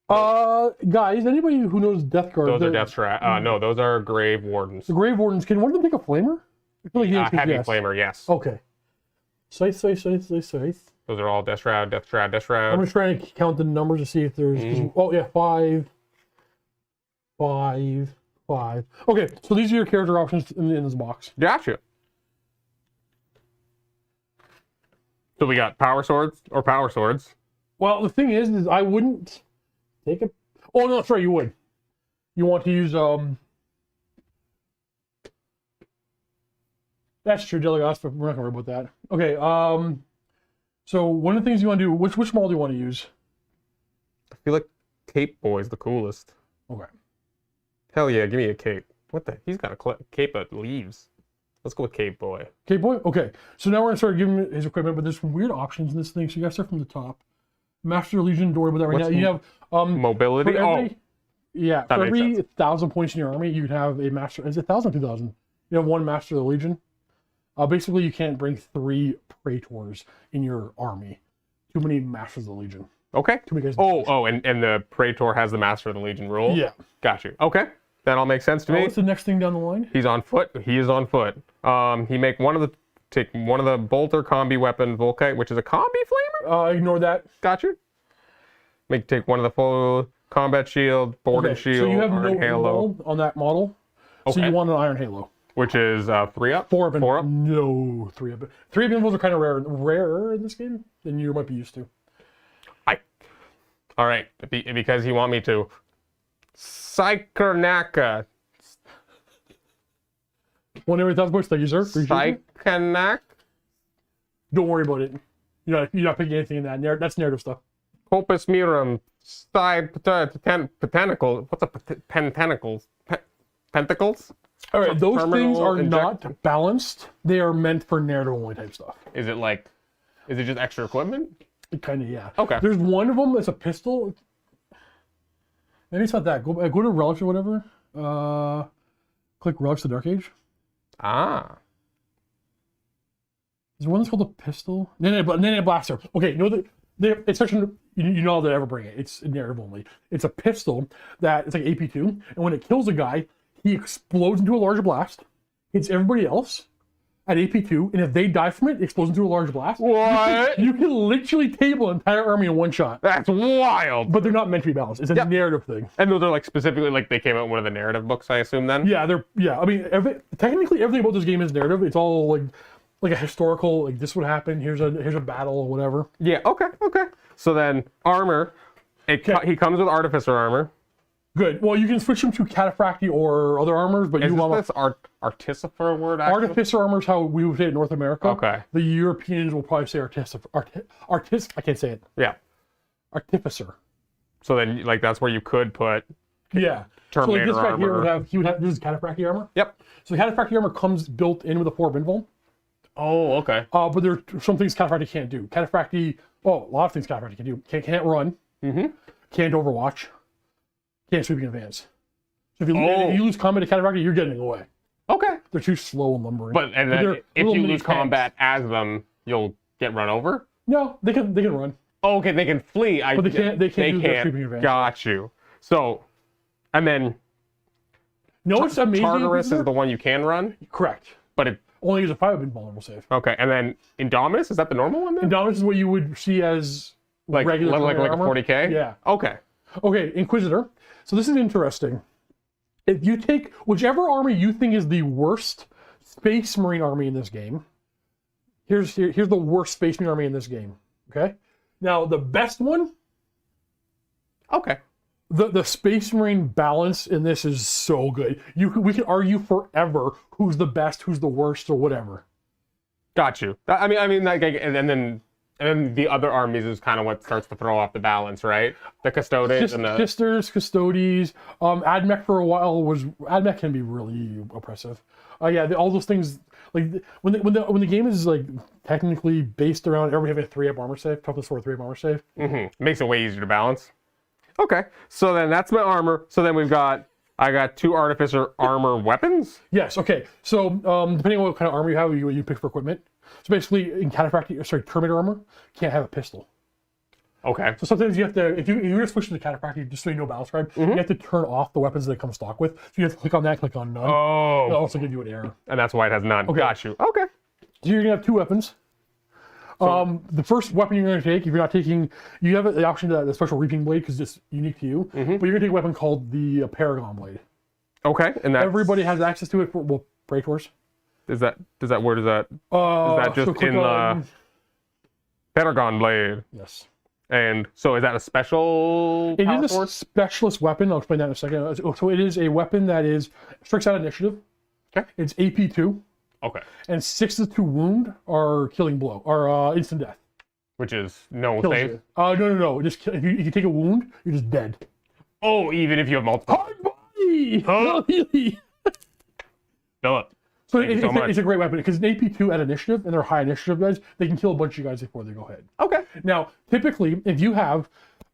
Guys, anybody who knows Death Guard? Those are Death Strat. No, those are Grave Wardens. The Grave Wardens. Can one of them take a flamer? I feel like he Heavy yes. Flamer, yes. Okay. Scythe. Those are all Death Shroud. I'm gonna try to count the numbers to see if there's. Oh yeah, 5, 5, 5. Okay, so these are your character options in this box. Gotcha. So we got power swords. Well, the thing is I wouldn't take it. Oh no, sorry, you would. You want to use That's true, Delegas, but we're not gonna worry about that. Okay, so one of the things you want to do, which model do you want to use? I feel like Cape Boy's the coolest. Okay. Hell yeah, give me a cape. What the? He's got a cape of leaves. Let's go with Cape Boy. Cape Boy? Okay. So now we're going to start giving him his equipment, but there's some weird options in this thing. So you got to start from the top. Master Legion, don't worry about that right now. You have... mobility? Yeah, for every 1,000 points in your army, you can have a Master... Is it 1,000 or 2,000? You have one Master of the Legion. Basically, you can't bring 3 Praetors in your army. Too many Masters of the Legion. Okay. Too many guys. And the Praetor has the Master of the Legion rule? Yeah. Got you. Okay. That all makes sense to me. What's the next thing down the line? He's on foot. He is on foot. Take one of the bolter combi weapon Volkite, which is a combi flamer? Ignore that. Got you. Take one of the full combat shield, boarding shield, so you have Iron no Halo. on that model. Okay. So you want an Iron Halo. Which is 3 up? 4 up. 4 up? No, 3 up. 3 up invuls are kind of rarer in this game than you might be used to. All right. Because you want me to. Psychernaka. One every 1,000 points, thank you, sir. Psychonac? Don't worry about it. You're not picking anything in that. That's narrative stuff. Corpus Murum. Pentacles. What's a pentacles? Pentacles? All right, those things are inject- not balanced. They are meant for narrative only type stuff. Is it just extra equipment? Kind of, yeah. Okay. There's one of them that's a pistol. Maybe it's not that. Go to Relics or whatever. Click Relics to Dark Age. Ah. Is there one that's called a pistol? Nene Blaster. Okay, it's such an... You know how they ever bring it. It's narrative only. It's a pistol that... It's like AP2. And when it kills a guy, he explodes into a large blast, hits everybody else, at AP2, and if they die from it, it explodes into a large blast. What? You can literally table an entire army in one shot. That's wild. But they're not meant to be balanced. It's a narrative thing. And those are like specifically like they came out in one of the narrative books, I assume then? Yeah, I mean, technically everything about this game is narrative. It's all like a historical, like this would happen. Here's a battle or whatever. Yeah. Okay. So then armor, he comes with artificer armor. Good. Well, you can switch them to cataphracti or other armors, but Is you want this artificer word? Actually? artificer armor is how we would say it in North America. Okay. The Europeans will probably say I can't say it. Yeah. Artificer. So then, like, that's where you could put. Yeah. Terminator so like this guy armor. here would have this is cataphracti armor. Yep. So the cataphracti armor comes built in with a 4 invul. Oh, okay. But there are some things cataphracti can't do. Cataphracti, a lot of things cataphracti can do. Can't run. Mm-hmm. Can't overwatch. Can't sweep in advance. So if you lose combat to cataphracti, you're getting away. Okay. They're too slow and lumbering. But and then if you lose combat as them, you'll get run over? No, they can run. Oh, okay, they can flee. But they can't do their sweeping advance. Got you. So, and then it's amazing. Tartarus is the one you can run? Correct. But it only use a 5 invulnerable save. Okay, and then Indominus, is that the normal one then? Indominus is what you would see as regular like a armor. 40k? Yeah. Okay. Okay, Inquisitor. So this is interesting. If you take whichever army you think is the worst Space Marine army in this game, here's the worst Space Marine army in this game. Okay? Now, the best one, okay. The Space Marine balance in this is so good. We can argue forever who's the best, who's the worst, or whatever. Got you. I mean, like, and then the other armies is kind of what starts to throw off the balance, right? The Custodes and the Sisters, Custodes. Admech for a while Admech can be really oppressive. All those things. Like when the game is like technically based around everybody having a 3-up armor save, toughness 4 3-up armor save. Mm-hmm. Makes it way easier to balance. Okay, so then that's my armor. So then I got 2 artificer armor weapons. Yes. Okay. So depending on what kind of armor you have, you pick for equipment. So basically, in Terminator armor, can't have a pistol. Okay. So sometimes you have to, if you're switch to the cataphracti, just so you know battle scribe, you have to turn off the weapons that come stock with. So you have to click on that, click on none. Oh. It'll also give you an error. And that's why it has none. Okay. Got you. Okay. So you're gonna have 2 weapons. The first weapon you're going to take, if you're not taking, you have the option to the special reaping blade because it's unique to you. But you're going to take a weapon called the Paragon blade. Okay, and that's... everybody has access to it for Praetors. Is that just in the Paragon blade? Yes. And so is that a special? It is a specialist weapon. I'll explain that in a second. So it is a weapon that is strikes out initiative. Okay. It's AP2. Okay. And 6 to wound are killing blow, or instant death. Which is no Kills save? you. No. Just if you take a wound, you're just dead. Oh, even if you have multiple. Hard body! Huh? Philip. So it's a great weapon because an AP2 at initiative, and they're high initiative guys, they can kill a bunch of you guys before they go ahead. Okay. Now, typically, if you have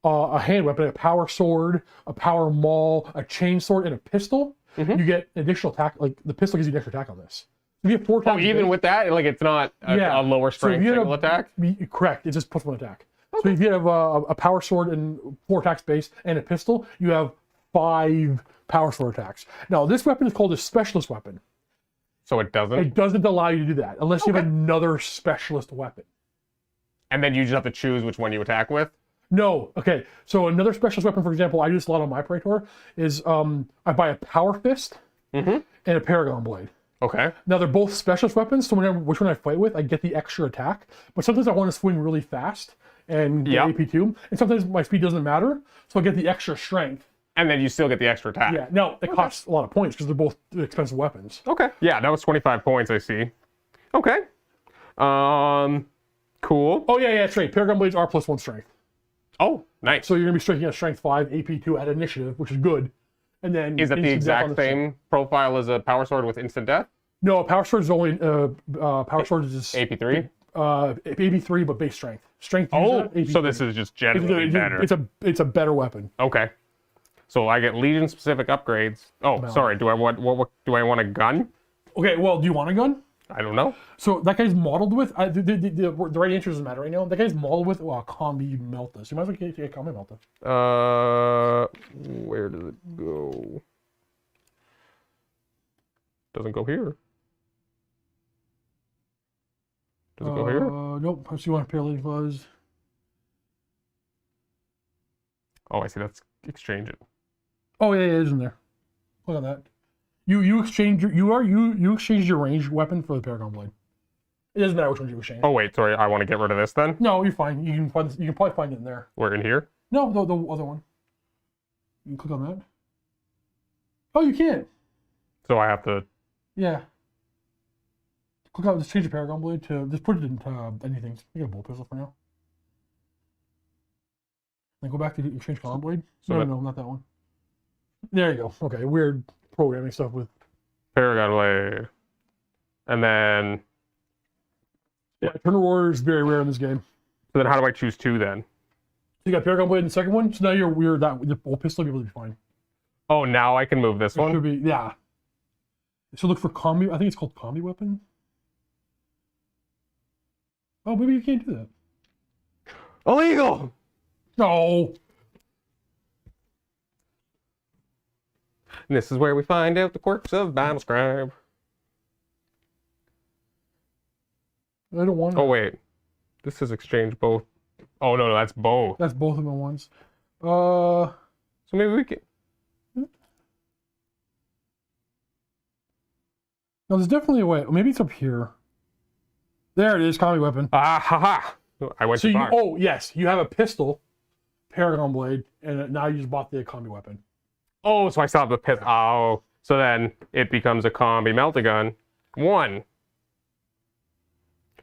a hand weapon, a power sword, a power maul, a chain sword, and a pistol, you get additional attack. Like the pistol gives you an extra attack on this. If you have 4 attacks. Oh, even with that, like it's not a lower strength single attack. Correct. It's just +1 attack. Okay. So if you have a power sword and 4 attack space and a pistol, you have 5 power sword attacks. Now, this weapon is called a specialist weapon. So it doesn't? It doesn't allow you to do that unless you have another specialist weapon. And then you just have to choose which one you attack with? No. Okay. So another specialist weapon, for example, I do this a lot on my Praetor, is I buy a power fist and a Paragon blade. Okay. Now they're both specialist weapons, so whenever which one I fight with, I get the extra attack. But sometimes I want to swing really fast and get AP2, and sometimes my speed doesn't matter, so I get the extra strength. And then you still get the extra attack. Yeah. Now it costs a lot of points because they're both expensive weapons. Okay. Yeah, that was 25 points. I see. Okay. Cool. Oh yeah, that's right. Paragon blades are +1 strength. Oh, nice. So you're gonna be striking at strength 5, AP2 at initiative, which is good. And then is that the exact same profile as a power sword with instant death? No, power sword is only power sword is just AP3. AP3, but base strength. Strength. So this is just generally better. It's a better weapon. Okay. So I get Legion specific upgrades. Oh, sorry. Do I want what do I want a gun? Okay. Well, do you want a gun? I don't know. So that guy's modeled with the right answer doesn't matter right now. That guy's modeled with combi Melta. So you might as well get combi Melta. Where does it go? Doesn't go here. Does it go here? Nope. Let's see what parallel was. Oh, I see. That's exchange it. Oh yeah, it is in there. Look at that. You exchange you exchange your ranged weapon for the Paragon Blade. It doesn't matter which one you exchange. Oh wait, sorry. I want to get rid of this then. No, you're fine. You can probably find it in there. We're in here. No, the other one. You can click on that. Oh, you can't. So I have to. Yeah. Click on. Just change the Paragon Blade to. Just put it into anything. You get a bolt pistol for now. Then go back to exchange Column Blade. So No, not that one. There you go. Okay, weird programming stuff with Paragon Blade. And then. Yeah, Turner Warrior is very rare in this game. So then how do I choose two then? So you got Paragon Blade in the second one, so now you're that the bolt pistol will be fine. Oh, now I can move this It one? should be, yeah. So look for combi, I think it's called combi weapon. Oh, maybe you can't do that. Illegal! No. And this is where we find out the quirks of Battle Scribe. I don't want it. Oh, wait. This is exchange both. Oh, no, that's both. That's both of them at once. So maybe we can. No, there's definitely a way. Maybe it's up here. There it is, combi weapon. Ah, ha, ha. I went too far. Oh, yes, you have a pistol, Paragon Blade, and now you just bought the combi weapon. Oh, so I still have the pit. Oh, so then it becomes a combi Melta gun. 1.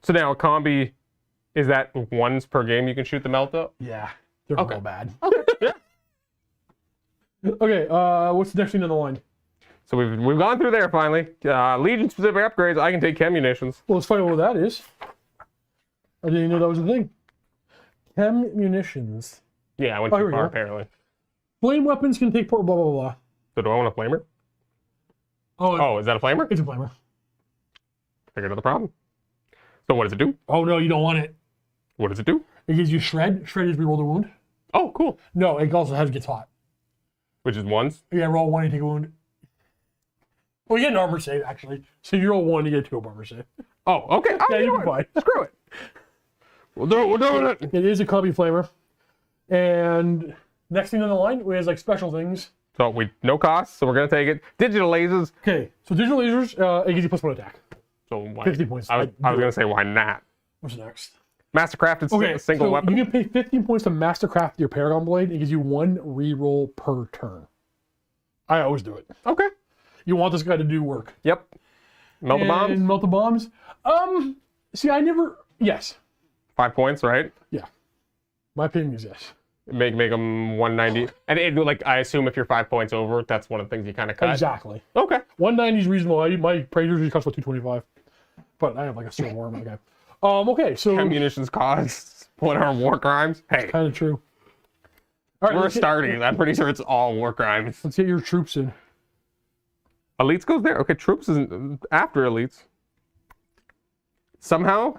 So now a combi, is that once per game you can shoot the Melta? Yeah, they're Okay. all bad. Okay. Yeah. Okay, what's the next thing on the line? So we've gone through there finally. Legion specific upgrades. I can take chem munitions. Well, let's find out what that is. I didn't even know that was a thing. Chem munitions. Yeah, I went Oh, too here we far go. apparently. Flame weapons can take blah blah blah blah. So do I want a flamer? Oh, Oh, is that a flamer? it's a flamer. Figured out the problem. So what does it do? Oh no, you don't want it. What does it do? It gives you shred. Shred is reroll the wound. Oh, cool. No, it also has gets hot. Which is ones. Yeah, roll 1, you take a wound. Well, you get an armor save actually. So if you roll 1, you get 2 armor save. Oh, okay. Oh, Yeah, you you're know what? fine. Screw it. We're doing it. It is a combi flamer. And next thing on the line, we have like special things. So no cost, so we're gonna take it. Digital lasers. Okay, so digital lasers, it gives you +1 attack. So why? 50 points. I was gonna say why not? What's next? Mastercrafted Okay, single so weapon. you can pay 15 points to Mastercraft your Paragon Blade. It gives you 1 reroll per turn. I always do it. Okay. You want this guy to do work. Yep. Melt the bombs. And melt the bombs. See, I never. Yes. 5 points, right? Yeah. My opinion is yes. Make them 190. And like I assume if you're 5 points over, that's one of the things you kind of cut. Exactly. Okay. 190 is reasonable. My praise usually costs about 225, but I have like a silver armor. Okay. Okay. So Chem munitions costs one of our war crimes. Hey, kind of true. All right. we're starting. I'm pretty sure it's all war crimes. Let's get your troops in. Elites goes there. Okay, troops isn't after elites. Somehow.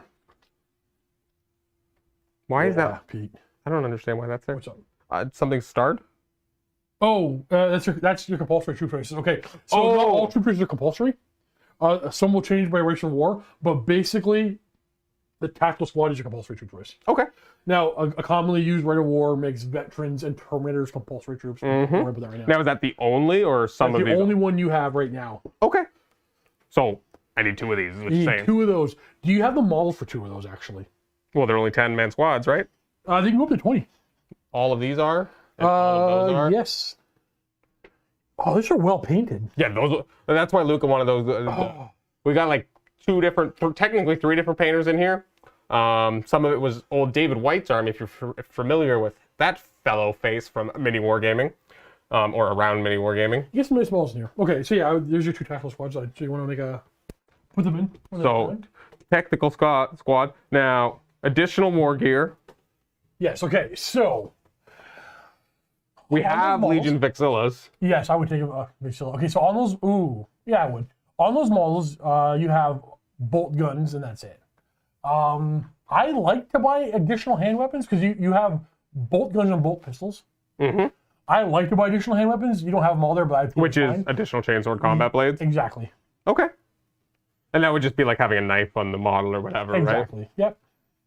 Why is that? Pete? I don't understand why that's there. What's up? Something starred? Oh, that's your compulsory troop races. Okay, so not Oh. all troop races are compulsory. Some will change by race of war, but basically, the tactical squad is your compulsory troop race. Okay. Now, a commonly used rite of war makes veterans and terminators compulsory troops. Mhm. Don't worry about that right now. Now, is that the only or some That's of the these? only one you have right now. Okay. So, I need 2 of these, is what You you're need saying. 2 of those. Do you have the models for 2 of those, actually? Well, they're only 10-man squads, right? They can go up to 20. All of these are? And all of those are? Yes. Oh, these are well painted. Yeah, those. That's why Luca wanted those. We got like 2 different, technically 3 different painters in here. Some of it was old David White's army, if you're familiar with that fellow face from Mini Wargaming, or around Mini Wargaming. You get some nice models in here. Okay, so yeah, there's your 2 tactical squads. So you want to put them in? So, technical squad. Now, additional war gear. Yes, okay, so. We On those have models- Legion Vixillas. Yes, I would take a Vixilla. Okay, so on those, yeah, I would. On those models, you have bolt guns, and that's it. I like to buy additional hand weapons because you have bolt guns and bolt pistols. Mm-hmm. I like to buy additional hand weapons. You don't have them all there, but I think Which it's is fine. additional chainsword combat blades. Exactly. Okay. And that would just be like having a knife on the model or whatever, Exactly. Yep.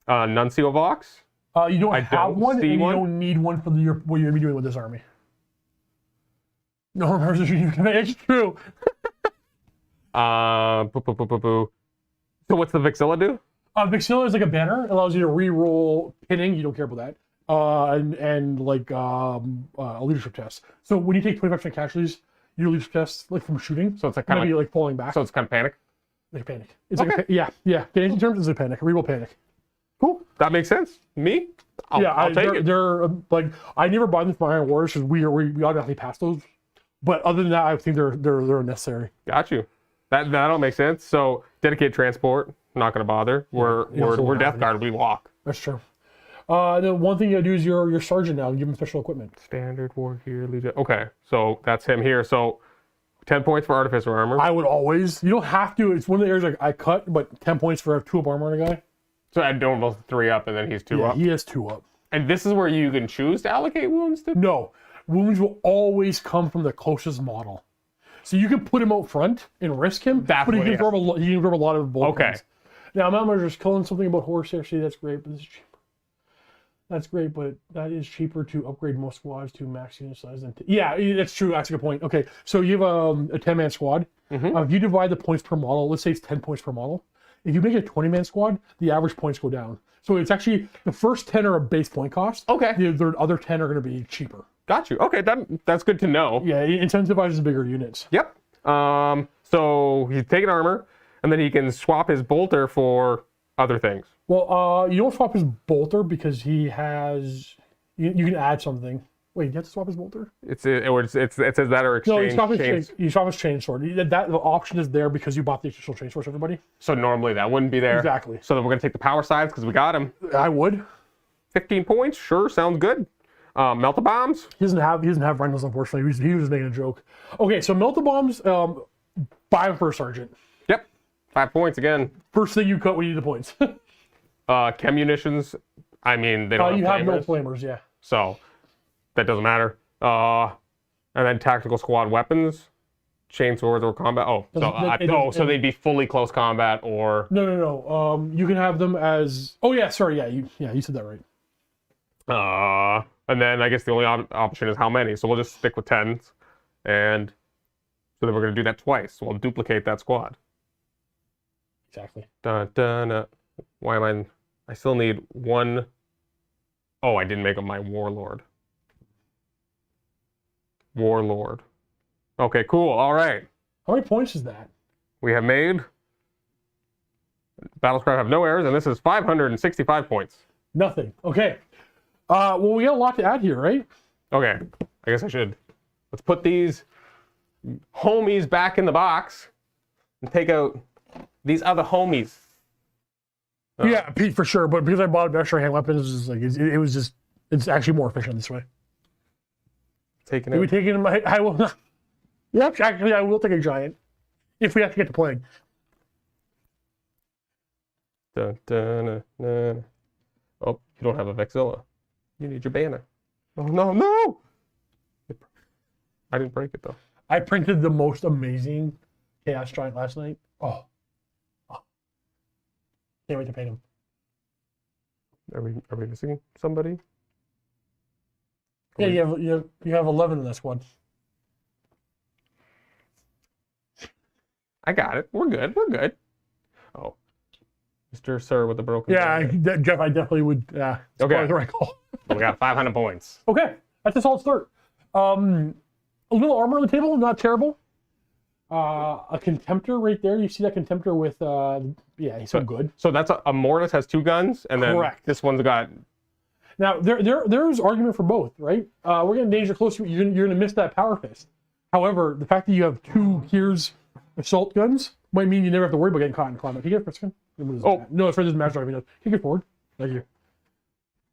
right? Nuncio Vox. You don't I have don't one, and see you one. don't need one for what you're gonna be doing with this army. No, it's true. Boo. So what's the Vixilla do? Vixilla is like a banner. It allows you to re-roll pinning. You don't care about that. And like a leadership test. So when you take 25% casualties, your leadership test, like from shooting, So it's like might kind be of like falling back. so it's kind of panic. Like a panic. It's like yeah. In terms, it's a panic. A re-roll panic. Cool. That makes sense. Me? I'll take it. They're like I never buy them from Iron Wars because we automatically pass those. But other than that, I think they're necessary. Got you. That'll make sense. So dedicated transport, not gonna bother. We're Death Guard. We walk. That's true. The one thing you gotta do is your sergeant now. Give him special equipment. Standard war gear, legion. Okay, so that's him here. So 10 points for artificer armor. I would always. You don't have to. It's one of the areas I cut, but 10 points for 2 up armor on a guy. So I don't almost 3 up, and then he's 2 up. He has 2 up. And this is where you can choose to allocate wounds to. No, wounds will always come from the closest model. So you can put him out front and risk him, That's but he what can he absorb a lot of bullet Okay. points. Now, Mount Murder's killing something about Horus Heresy. That's great, but this is cheaper. That's great, but that is cheaper to upgrade most squads to max unit size than. Yeah, that's true. That's a good point. Okay, so you have a 10-man squad. If you divide the points per model, let's say it's 10 points per model. If you make a 20-man squad, the average points go down. So it's actually the first 10 are a base point cost. Okay. The other 10 are going to be cheaper. Got you. Okay, that's good to know. Yeah, it incentivizes bigger units. Yep. So he's taking armor, and then he can swap his bolter for other things. Well, you don't swap his bolter because he has. You can add something. Wait, you have to swap his bolter? It says that or exchange. No, you swap his chains. you swap his chainsword. The option is there because you bought the additional chainsword, everybody. So normally that wouldn't be there. Exactly. So then we're gonna take the power sides because we got him. I would. 15 points, sure, sounds good. Melta bombs. He doesn't have rhinos, unfortunately. He was making a joke. Okay, so Melta bombs. Buy them for a sergeant. Yep. 5 points again. First thing you cut when you need the points. Chem munitions. I mean, they don't You have have no flamers, flamers, yeah. so that doesn't matter. And then tactical squad weapons, chainswords or combat. So they'd be fully close combat or. No. You can have them as. Oh yeah, sorry, yeah. You said that right. And then I guess the only option is how many. So we'll just stick with 10s, and so then we're gonna do that twice. So we'll duplicate that squad. Exactly. Why am I? I still need one. Oh, I didn't make him my warlord. Okay, cool. All right. How many points is that? We have made. Battlescraft have no errors, and this is 565 points. Nothing. Okay. Well, we got a lot to add here, right? Okay. I guess I should. Let's put these homies back in the box and take out these other homies. Yeah, Pete, for sure. But because I bought extra hand weapons, it's actually more efficient this way. Taking Maybe out. taking them. I will not. Yeah, actually, I will take a giant if we have to get to playing. Oh, you don't have a Vexilla. You need your banner. Oh, no! I didn't break it, though. I printed the most amazing Chaos Giant last night. Oh. Can't wait to paint him. Are we missing somebody? Yeah, you have 11 in that squad. I got it. We're good. Oh. Mr. Sir with the broken Yeah, banner. Jeff, I definitely would. Yeah, it's Okay. probably the right call. We got 500 points. Okay, that's a solid start. A little armor on the table, not terrible. A Contemptor right there. You see that Contemptor with, he's so good. So that's a Mortis has 2 guns, and then Correct. this one's got. Now, there's argument for both, right? We're getting danger close. You're gonna miss that power fist. However, the fact that you have 2 Here's assault guns might mean you never have to worry about getting caught in combat. Can you get it for a second? Oh. No, it's for this match driving. Kick it forward. Thank you.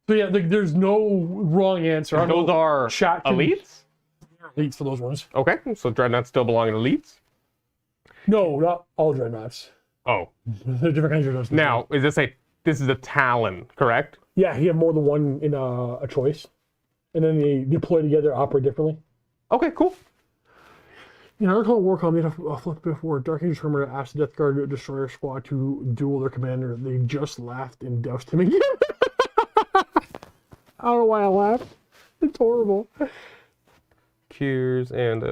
So yeah, there's no wrong answer. Those are elites? Elites for those ones. Okay, so Dreadnoughts still belong in elites? No, not all dreadnoughts. Oh. They're different kinds of dreadnoughts. Now, this is a Talon, correct? Yeah, you have more than one in a choice. And then they deploy together, operate differently. Okay, cool. In our Call Warcom, they have flipped before Dark Age Hermit asked the Death Guard Destroyer Squad to duel their commander. They just laughed and doused him again. I don't know why I laughed. It's horrible. Cures and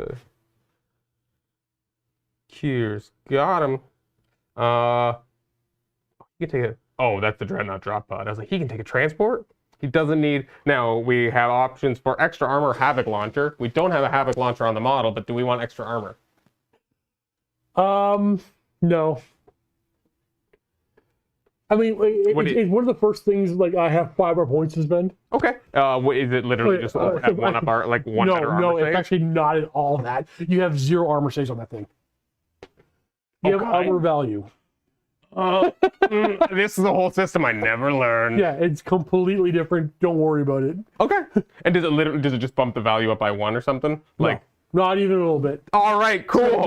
Cures. Got him. He can take it. Oh, that's the Dreadnought drop pod. I was like, he can take a transport? He doesn't need... Now, we have options for extra armor, Havoc Launcher. We don't have a Havoc Launcher on the model, but do we want extra armor? No. I mean, it's one of the first things, like, I have 5 more points to spend. Okay. Is it literally just have one up our, like, one better armor No, save? it's actually not at all that. You have 0 armor saves on that thing. You have armor value. This is a whole system I never learned. Yeah, it's completely different. Don't worry about it. Okay. And does it just bump the value up by 1 or something? Like, no, not even a little bit. All right, cool.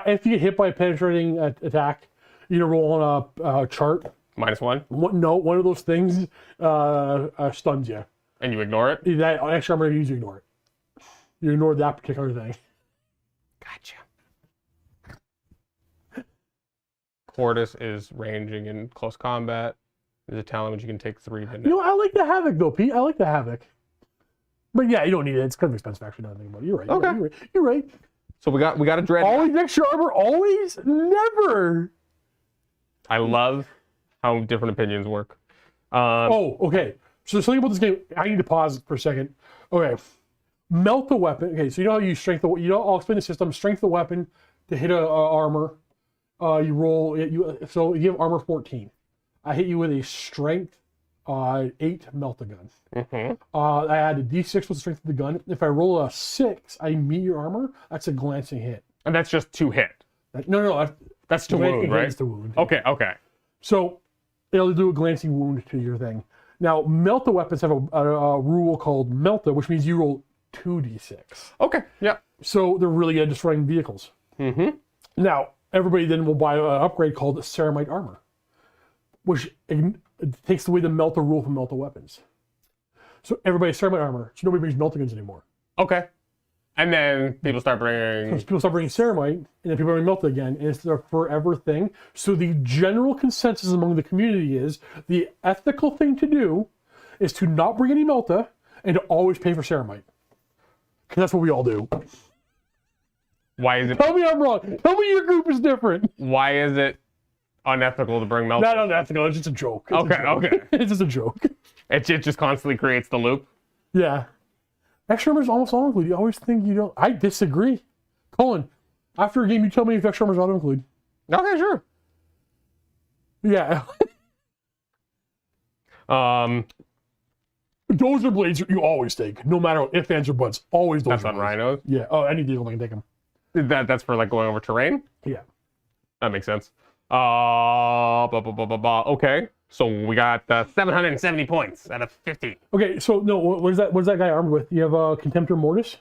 If you get hit by a penetrating attack, you know, roll on a chart. -1? No, one of those things stuns you. And you ignore it? That extra armor, you ignore it. You ignore that particular thing. Gotcha. Horus is ranging in close combat. There's a talent which you can take 3 minutes. You know, I like the Havoc though, Pete. I like the Havoc. But yeah, you don't need it. It's kind of expensive actually. Now that I think about it. You're right. Okay. You're right. So we got a Dreadnought. Always extra armor. Always. Never. I love how different opinions work. Okay. So something about this game. I need to pause for a second. Okay. Melta weapon. Okay, so you know how you strength the. You know, I'll explain the system. Strength the weapon to hit a armor. You roll it. So you have armor 14. I hit you with a strength 8 Melta gun. Mm-hmm. I add a D6 with the strength of the gun. If I roll a 6, I meet your armor. That's a glancing hit. And that's just 2 hit. No. That's to wound, right? It's the wound. Okay. So it'll do a glancing wound to your thing. Now, Melta weapons have a rule called Melta, which means you roll 2d6. Okay. Yeah. So they're really good at destroying vehicles. Mm-hmm. Now, everybody then will buy an upgrade called Ceramite Armor, which takes away the Melta rule from Melta weapons. So everybody has Ceramite Armor, so nobody brings Melta guns anymore. Okay. And then people start bringing... So people start bringing Ceramite, and then people bring Melta again, and it's their forever thing. So the general consensus among the community is the ethical thing to do is to not bring any Melta and to always pay for Ceramite. Because that's what we all do. Why is it... Tell me I'm wrong. Tell me your group is different. Why is it unethical to bring Melta? Not unethical. It's just a joke. Okay. It's just a joke. It just constantly creates the loop? Yeah. Extra armor is almost all included. You always think you don't. I disagree. Colin, after a game, you tell me if extra armor is auto include. Okay, sure. Yeah. Dozer blades you always take, no matter if, ands, or buts. Always those. That's on rhinos? Yeah. Oh, any vehicle can take them. That's for like going over terrain? Yeah. That makes sense. Okay. So we got 770 points out of 50. Okay, so no, what is that guy armed with? You have a Contemptor Mortis?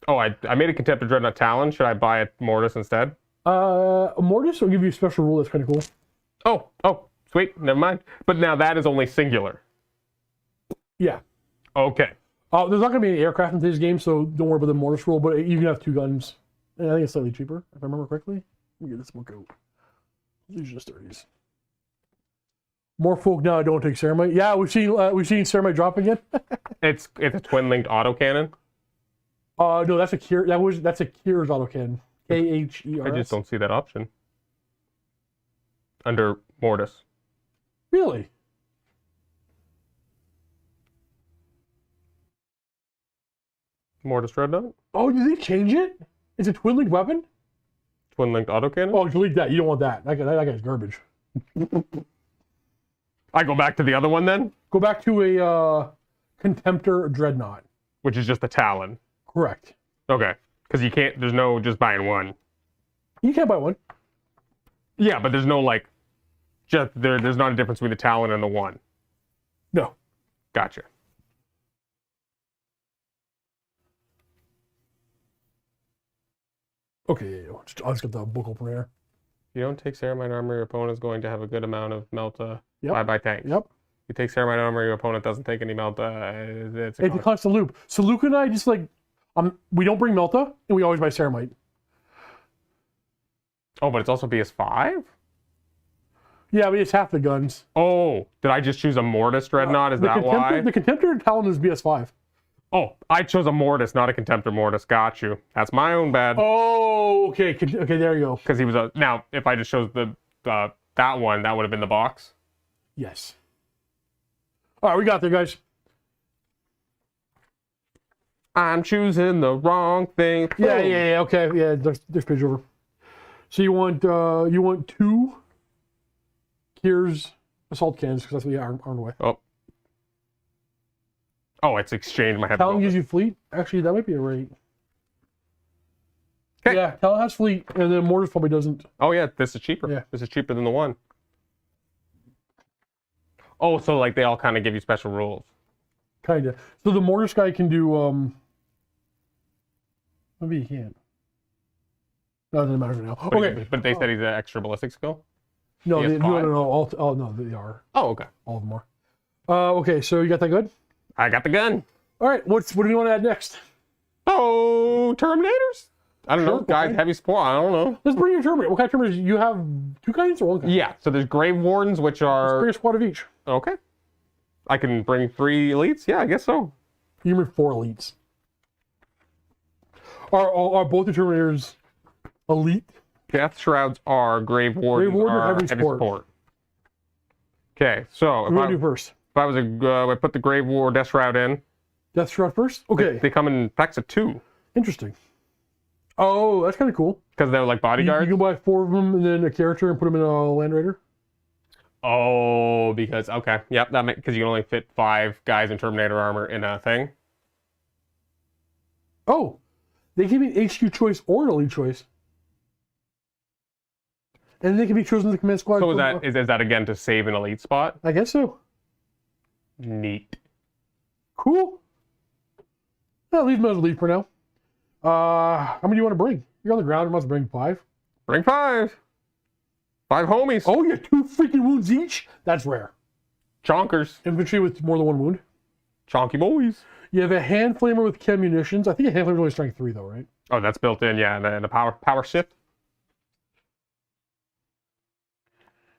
Oh, I made a Contemptor Dreadnought Talon. Should I buy a Mortis instead? A Mortis will give you a special rule that's kind of cool. Oh, sweet. Never mind. But now that is only singular. Yeah. Okay. There's not going to be any aircraft in today's game, so don't worry about the Mortis rule, but you can have 2 guns. And I think it's slightly cheaper, if I remember correctly. Let me get this book out. These are just 30s. More folk now don't take Ceramite. Yeah, we've seen Ceramite drop again. It's a twin-linked autocannon. No, that's a Kier. That's a Kier's autocannon. Khers. I just don't see that option under Mortis. Really? Mortis Dreadnought? Oh, did they change it? It's a twin-linked weapon? Twin-linked autocannon? Oh, delete that. You don't want that. That guy's garbage. I go back to the other one then? Go back to a Contemptor Dreadnought. Which is just a Talon. Correct. Okay. Because you can't, there's no just buying one. You can't buy one. Yeah, but there's no like, there's not a difference between the Talon and the one. No. Gotcha. Okay, I'll just get the book open here. If you don't take Ceramite Armor, your opponent is going to have a good amount of Melta. Yep. Bye-bye tanks. Yep. You take Ceramite Armor, your opponent doesn't take any Melta. It's a constant loop. So Luke and I just like, We don't bring Melta, and we always buy Ceramite. Oh, but it's also BS5? Yeah, but it's half the guns. Oh, did I just choose a Mortis Dreadnought? Is that why? The Contemptor Talon is BS5. Oh, I chose a Mortis, not a Contemptor Mortis. Got you. That's my own bad. Oh, okay. Okay, there you go. Because he was a... Now, if I just chose that one, that would have been the box. Yes. All right, we got there, guys. I'm choosing the wrong thing. Yeah. Okay, yeah. There's page over. So you want 2 Kier's assault cannons because that's what you armed away. Oh, it's exchanged. My head. Talon gives you fleet. Actually, that might be a rate. Okay. Yeah, Talon has fleet, and then Mortis probably doesn't. Oh yeah, this is cheaper. Yeah. This is cheaper than the one. Oh, so like they all kind of give you special rules. Kinda. So the Mortis guy can do. Maybe he can't. No, it doesn't matter now. Okay. But they said he's an extra ballistic skill. No, He has no. 5? Oh no, they are. Oh, okay. All of them are. Okay, so you got that good? I got the gun. All right, what do you want to add next? Oh, Terminators? I don't know. Guys, okay. heavy support. I don't know. Let's bring your Terminator. What kind of Terminators? You have 2 kinds or 1 kind? Yeah, so there's Grave Wardens, which Let's are... bring a squad of each. Okay. I can bring 3 elites? Yeah, I guess so. You can bring 4 elites. Are both the Terminators elite? Death Shrouds are, Grave Wardens are heavy support. Okay, so What do you want to do first? if I was I put the Grave Ward Death Shroud in. Death Shroud first? Okay. They come in packs of 2. Interesting. Oh, that's kind of cool. Because they're like You bodyguards? can buy 4 of them and then a character and put them in a Land Raider. Oh, because, okay. Yep, because you can only fit 5 guys in Terminator armor in a thing. Oh, they can be an HQ choice or an elite choice. And they can be chosen to the command squad. So is that again to save an elite spot? I guess so. Neat. Cool. I'll leave them as elite for now. How many do you want to bring? You're on the ground. You must bring 5. Bring 5. 5 homies. Oh, you have 2 freaking wounds each? That's rare. Chonkers. Infantry with more than 1 wound. Chonky boys. You have a hand flamer with chem munitions. I think a hand flamer is only strength 3 though, right? Oh, that's built in, yeah, and a power shift.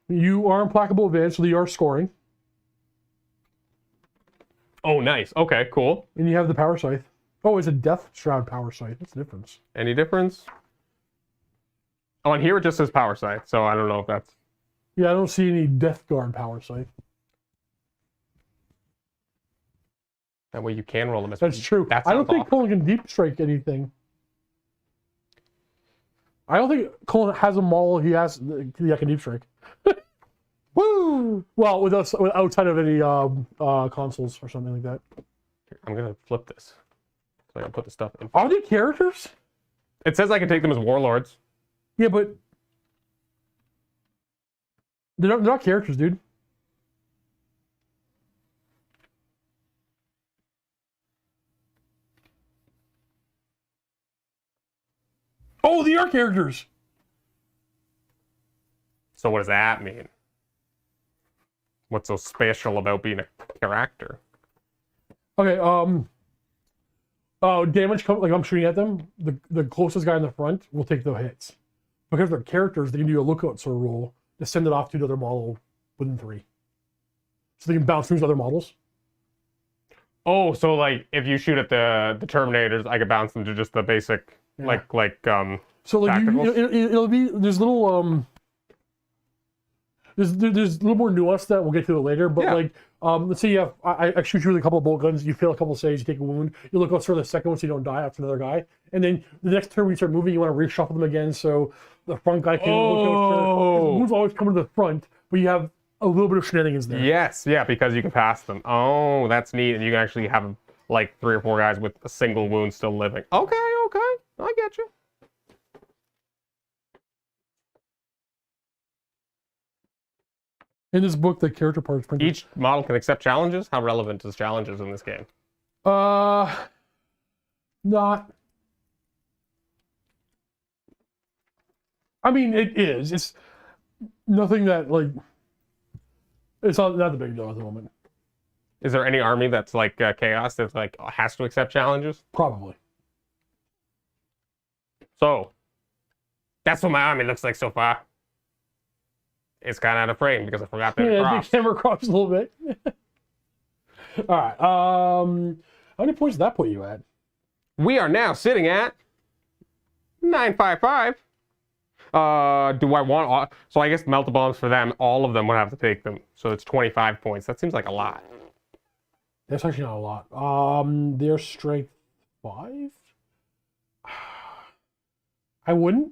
You are implacable advance, so you are scoring. Oh, nice. Okay, cool. And you have the power scythe. Oh, it's a Death Shroud power scythe. What's the difference? Any difference? Oh, and here it just says power scythe, so I don't know if that's... Yeah, I don't see any Death Guard power scythe. That way you can roll them as... That's true. I don't think Cullen can deep strike anything. I don't think Cullen has a model he has that can deep strike. Woo! Well, with us outside of any consoles or something like that. I'm gonna flip this. So I can put the stuff in. Are they characters? It says I can take them as warlords. Yeah, but they're not characters, dude. Oh, they are characters. So what does that mean? What's so special about being a character? Okay, damage like I'm shooting at them, the closest guy in the front will take the hits. Because they're characters, they can do a lookout sort of roll to send it off to another model within 3. So they can bounce through other models. Oh, so like if you shoot at the Terminators, I could bounce them to just the basic Yeah. So like tacticals? it'll be there's little there's a little more nuance that we'll get to it later, but Yeah. like let's say you have I shoot you with a couple of bolt guns, you fail a couple of saves, you take a wound, you look out for the second one so you don't die after another guy, and then the next turn when you start moving, you want to reshuffle them again so the front guy can look out for. The wounds always come to the front, but you have a little bit of shenanigans there. Yes, yeah, because you can pass them. Oh, that's neat, and you can actually have like 3 or 4 guys with a single wound still living. Okay, I get you. In this book, the character part is printed. Each model can accept challenges. How relevant is challenges in this game? Not. I mean, it is. It's nothing that like. It's not the big deal at the moment. Is there any army that's like chaos that like has to accept challenges? Probably. So, that's what my army looks like so far. It's kind of out of frame because I forgot that it Yeah, crops. the camera crops a little bit. All right. How many points did that put you at? We are now sitting at 955. Do I want all, so I guess Melta bombs for them, all of them would have to take them. So it's 25 points. That seems like a lot. That's actually not a lot. Their strength 5? I wouldn't.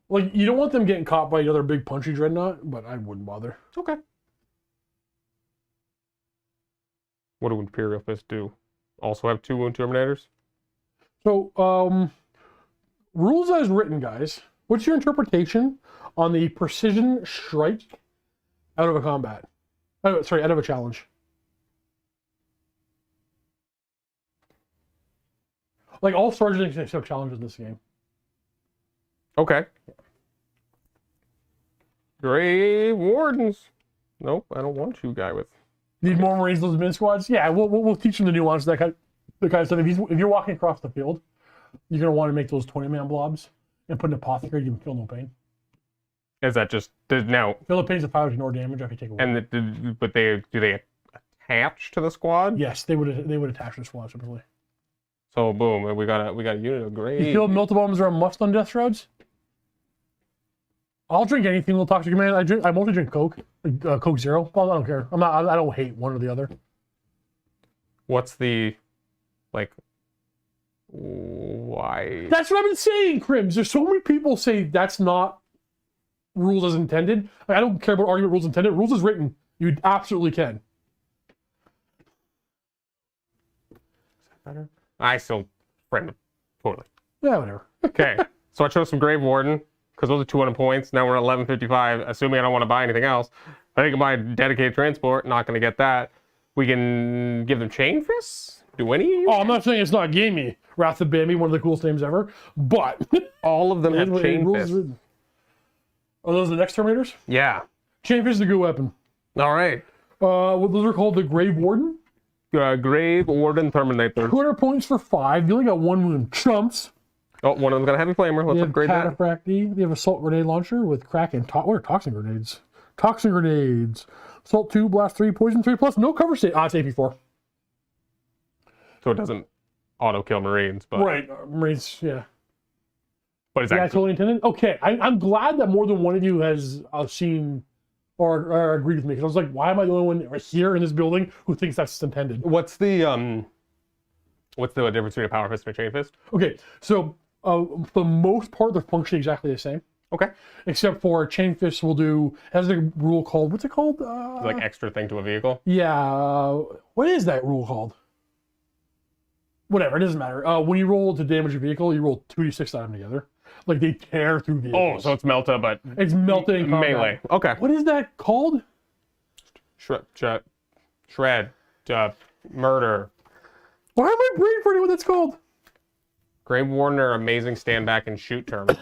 Like, you don't want them getting caught by another big punchy dreadnought, but I wouldn't bother. Okay. What do Imperial Fist do? Also have 2 wound terminators? So, rules as written, guys. What's your interpretation on the precision strike out of a combat? Oh, sorry, out of a challenge. Like, all sergeants accept challenges in this game. Okay. Grave Wardens. Nope, I don't want you, guy with. Need more Marines, those min squads? Yeah, we'll teach them the nuance, that kind of stuff. If you're walking across the field, you're going to want to make those 20-man blobs and put an apothecary, give them feel no pain. Is that just now? Feel no pain is a 5 ignore damage after you take away. And but do they attach to the squad? Yes, they would attach to the squad typically. So boom, we got a unit of grave. You feel Melta bombs are a must on death shrouds? I'll drink anything, little toxic command. I mostly drink Coke, Coke Zero. Well, I don't care. I don't hate one or the other. What's the, like, why? That's what I've been saying, Crims. There's so many people say that's not rules as intended. Like, I don't care about argument rules intended. Rules as written, you absolutely can. Is that better? I still frame it poorly. Yeah, whatever. Okay, so I chose some Grave Warden because those are 200 points. Now we're at 1155. Assuming I don't want to buy anything else, I think I can buy dedicated transport. Not going to get that. We can give them Chain Fists. Do any of you? Oh, I'm not saying it's not gamey. Wrath of Bambi, one of the coolest names ever. But all of them have Chain rules Fists. written. Are those the next Terminators? Yeah. Chain Fist is a good weapon. All right. Those are called the Grave Warden. Grave Warden Terminator. 200 points for 5. You only got 1 wound. Chumps. Oh, one of them's got a heavy flamer. Let's upgrade that. Cataphracty. They have assault grenade launcher with Kraken. What are toxin grenades? Toxin grenades. Assault 2, blast 3, poison 3 plus no cover state. It's AP4. So it doesn't auto kill Marines, but Right, Marines. Yeah. But it's Yeah, actually totally intended. Okay, I'm glad that more than one of you has seen or agreed with me, because I was like, why am I the only one here in this building who thinks that's intended? what's the difference between a power fist and a chain fist? Okay, so for the most part, they're functioning exactly the same, Okay. except for chain fists will do has a rule called what's it called? Like extra thing to a vehicle. Yeah, what is that rule called? Whatever, it doesn't matter. When you roll to damage a vehicle, you roll 2d6 of them together. Like they tear through Oh, vehicles. so it's Melta, but It's melting melee. Okay. What is that called? Shred. Murder. Why am I brain farting what that's called? Grave Warden are amazing stand back and shoot terms.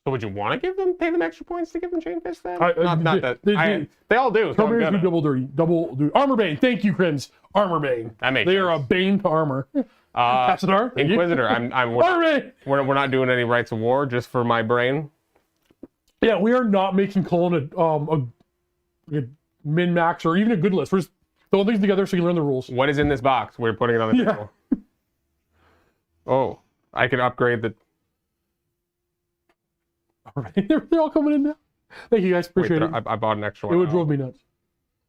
So would you want to pay them extra points to give them chain fist then? They all do. So Terminators do double duty. Armor Bane. Thank you, Crims. Armor Bane. That makes They are a sense. bane to armor. Cassinar. thank you. Inquisitor. Armor Bane. We're not doing any rights of war just for my brain. Yeah, we are not making Cullen a min max or even a good list. We're just throwing things together so you can learn the rules. What is in this box? We're putting it on the Yeah. table. Oh, I can upgrade the. All right, they're all coming in now. Thank you guys, appreciate it. I bought an extra It one. would drove me nuts.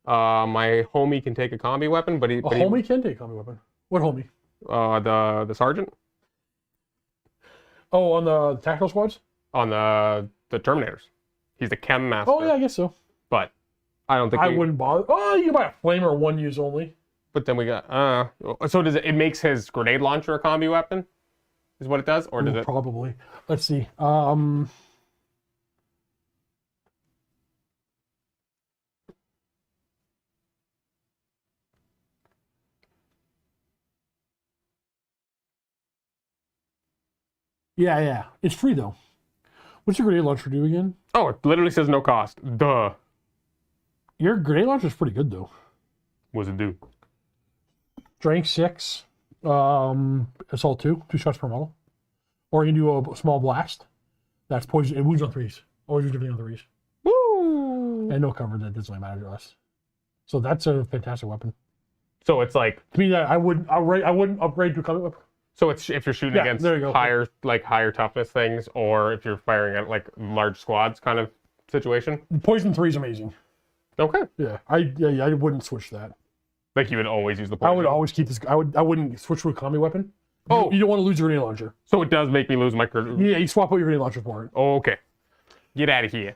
My homie can take a combi weapon, but Homie can take a combi weapon. What homie? the sergeant Oh, on the tactical squads? on the Terminators. He's the chem master. Oh yeah, I guess so. But I don't think I wouldn't bother. Oh, you can buy a flamer, one use only. But then we got so does it makes his grenade launcher a combi weapon? Is what it does, or does Ooh, it? probably. Let's see. Yeah. It's free though. What's your grenade launcher do again? Oh, it literally says no cost. Duh. Your grenade launcher is pretty good though. What does it do? Strength 6. Assault 2. 2 shots per model. Or you can do a small blast. That's poison. It wounds on 3s. Always use everything on 3s. Woo! And no cover, that doesn't really matter to us. So that's a fantastic weapon. So it's like, To me, I wouldn't upgrade to a combat weapon. so it's if you're shooting Yeah, against there you go. higher toughness things, or if you're firing at like large squads kind of situation. Poison 3 is amazing. Okay. Yeah, I wouldn't switch that. Like you would always use the I poison. would always keep this. I wouldn't switch to a combi weapon. Oh. You don't want to lose your grenade launcher. So it does make me lose my. Yeah, you swap out your grenade launcher for it. Okay. Get out of here.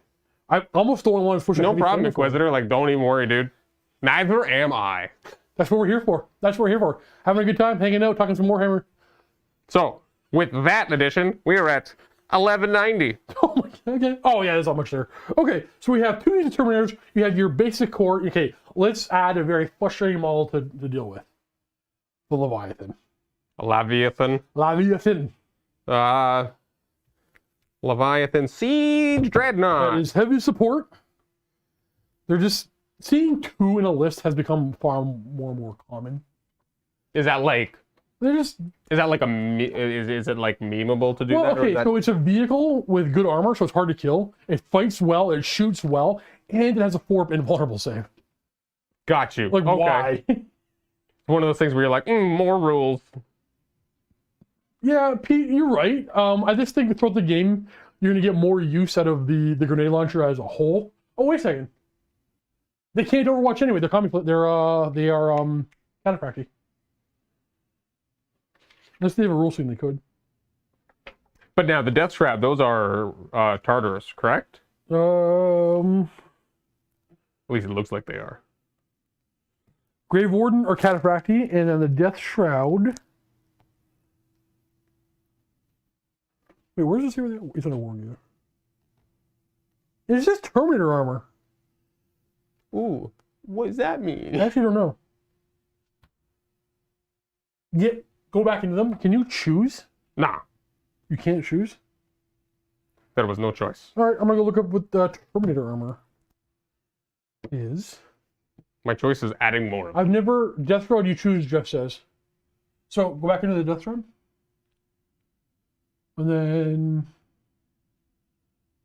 I almost don't want to switch. No problem, Inquisitor. Like, don't even worry, dude. Neither am I. That's what we're here for. That's what we're here for. Having a good time, hanging out, talking some Warhammer. So, with that addition, we are at 1190. Oh my god. Okay. Oh yeah, there's not much there. Okay, so we have 2 units of Terminators. You have your basic core. Okay, let's add a very frustrating model to deal with. The Leviathan. Leviathan. Leviathan. Leviathan Siege Dreadnought. That is heavy support. They're just seeing 2 in a list has become far more and more common. Is that like They're just is that like is it like memeable to do well, that? Or okay. is that... So it's a vehicle with good armor, so it's hard to kill. It fights well, it shoots well, and it has a 4-up invulnerable save. Got you. Like Okay. why? One of those things where you're like, more rules. Yeah, Pete, you're right. I just think throughout the game, you're gonna get more use out of the grenade launcher as a whole. Oh, wait a second. They can't Overwatch anyway. They're they are cataphracty. Unless they have a rule scene, they could. But now the Death Shroud, those are Tartarus, correct? At At least it looks like they are. Grave Warden or cataphracty, and then the Death Shroud. Wait, where's this here? It's on a war gear. It's just Terminator armor. Ooh, what does that mean? I actually don't know. Go back into them. Can you choose? Nah, You can't choose? there was no choice. Alright, I'm gonna go look up what the Terminator armor is. My choice is adding more. I've never... Death Road you choose, Jeff says. So, go back into the Death Road. And then...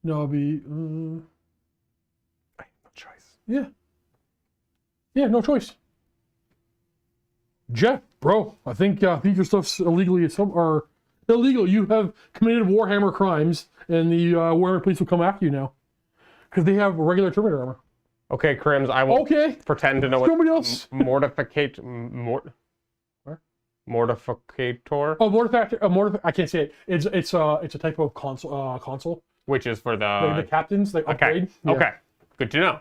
No, it'll be... I have no choice. Yeah. Yeah, no choice. Jeff, bro, I think your stuff's illegally or illegal. You have committed Warhammer crimes, and the Warhammer police will come after you now because they have regular Terminator armor. Okay, Crims, I will Okay. pretend to know what Somebody else. Mortificator. Oh, I can't say it. It's a type of console. Which is for The captains, like upgrade. okay. Yeah. Okay. Good to know.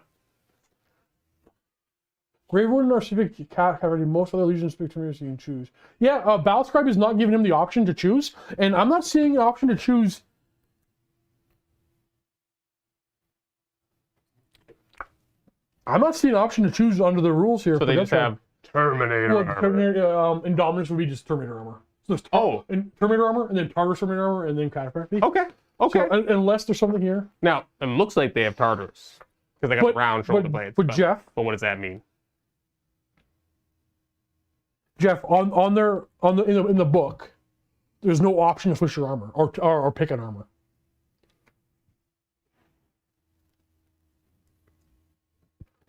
Grave Warden or Civic Cat have already most other Legion Civic Terminators you can choose. Yeah, Battlescribe is not giving him the option to choose, and I'm not seeing an option to choose. I'm not seeing an option to choose under the rules here. So they just have Terminator well, armor. Terminator, Indominus would be just Terminator armor. So it's Terminator armor, and then Tartarus Terminator armor, and then cataphracty. Okay. Okay. So, unless there's something here. Now, it looks like they have Tartarus. Because they got round shoulder blades. But Jeff, but what does that mean? Jeff, in the book, there's no option to switch your armor or pick an armor.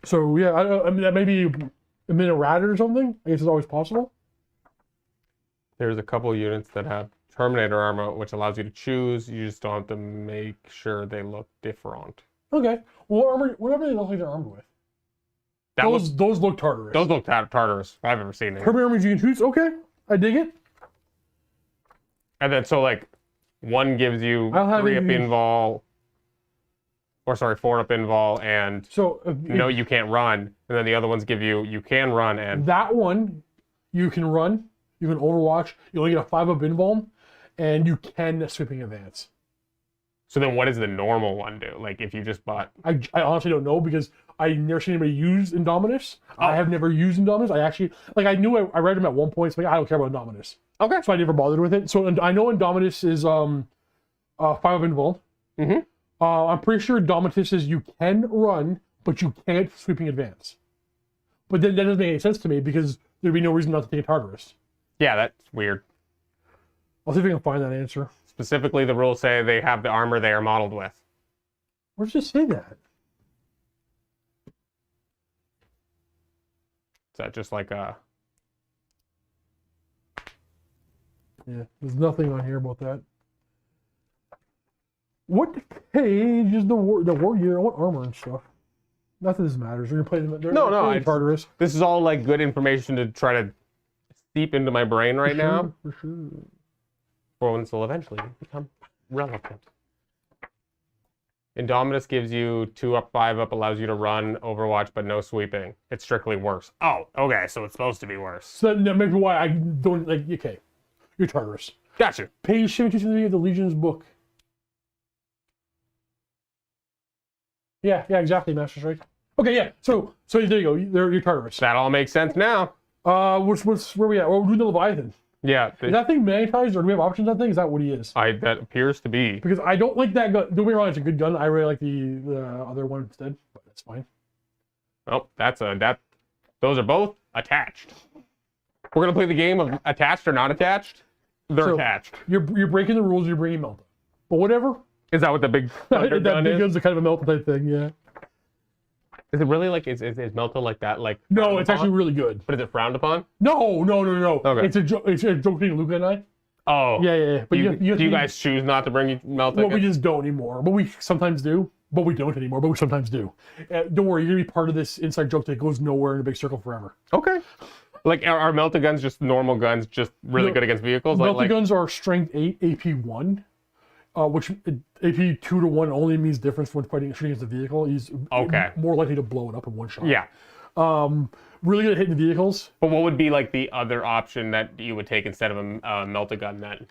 So yeah, I mean that may be a minute ratted or something. I guess it's always possible. There's a couple units that have Terminator armor, which allows you to choose. You just don't have to make sure they look different. Okay. Well, whatever they look like they're armed with. Those look Tartarus. Those look Tartarus. I've ever seen it. Terminator armor you can choose. Okay, I dig it. And then so like one gives you 3-up invul, or sorry, 4-up invul, and so no, you can't run. And then the other ones give you can run, and that one you can run. You can Overwatch. You only get a 5-up invul, and you can sweeping advance. So then what does the normal one do? Like if you just bought... I honestly don't know because I've never seen anybody use Indominus. Oh. I have never used Indominus. I actually, I knew I read him at one point, so I don't care about Indominus. Okay. So I never bothered with it. So I know Indominus is 5-up invul. Mm-hmm. I'm pretty sure Indominus is you can run, but you can't sweeping advance. But then that doesn't make any sense to me because there'd be no reason not to take a Tartarus. Yeah, that's weird. I'll see if I can find that answer. Specifically, the rules say they have the armor they are modeled with. Where does it say that? Is that just like a... Yeah, there's nothing on here about that. What page is the war gear? What armor and stuff? Not that this matters. We're gonna play them. No, Tartarus. this is all like good information to try to seep into my brain right now. For sure. For this will eventually become relevant. Indomitus gives you 2 up, 5 up, allows you to run Overwatch, but no sweeping. It's strictly worse. Oh, okay, so it's supposed to be worse. So that may be why I don't like. Okay, you're Tartarus. Gotcha. Page 72 of the Legion's book. Yeah, exactly, Master Strike. Okay, yeah. So there you go. You're Tartarus. That all makes sense now. Where we at? We're doing the Leviathan. Yeah. Is that thing magnetized, or do we have options on that thing? Is that what he is? That appears to be. Because I don't like that gun. Don't get me wrong, it's a good gun. I really like the other one instead, but that's fine. Oh, those are both attached. We're gonna play the game of attached or not attached. They're attached. You're breaking the rules. You're bringing Melta, but whatever. Is that what the big thunder that gun big is? gun's a kind of a Melta type thing, yeah. Is it really like is Melta like that? Like no, it's actually really good. But is it frowned upon? No. Okay. It's a joke between Luca and I. Oh. Yeah. But do you guys choose not to bring Melta? Well, we just don't anymore. But we sometimes do. But we don't anymore. But we sometimes do. Don't worry, you're gonna be part of this inside joke that goes nowhere in a big circle forever. Okay. Like are Melta guns just normal guns, just really good against vehicles? Melta guns are strength 8, AP 1. Which AP 2 to 1 only means difference when shooting against the vehicle. He's more likely to blow it up in one shot. Yeah. Really good at hitting vehicles. But what would be like the other option that you would take instead of a Melta gun then?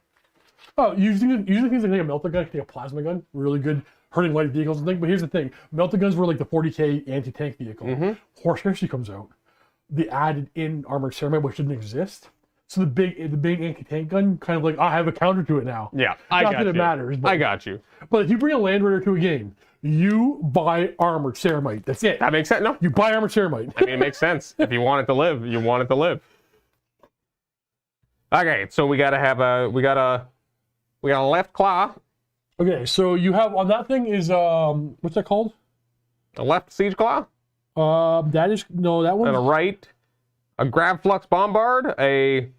Oh, usually things like a Melta gun, take a plasma gun. Really good hurting light vehicles and things. But here's the thing: Melta guns were like the 40K anti-tank vehicle. Horus Heresy comes out. They added in armored ceramic, which didn't exist. So the big anti-tank gun, kind of like, I have a counter to it now. Yeah, Not that it matters. But, I got you. But if you bring a Land Raider to a game, you buy armored ceramite. That's it. That makes sense. No, You buy armored ceramite. I mean it makes sense. If you want it to live, you want it to live. Okay, so we got a left claw. Okay, so you have on that thing is what's that called? A left siege claw. That one. And a right, a grab flux bombard, a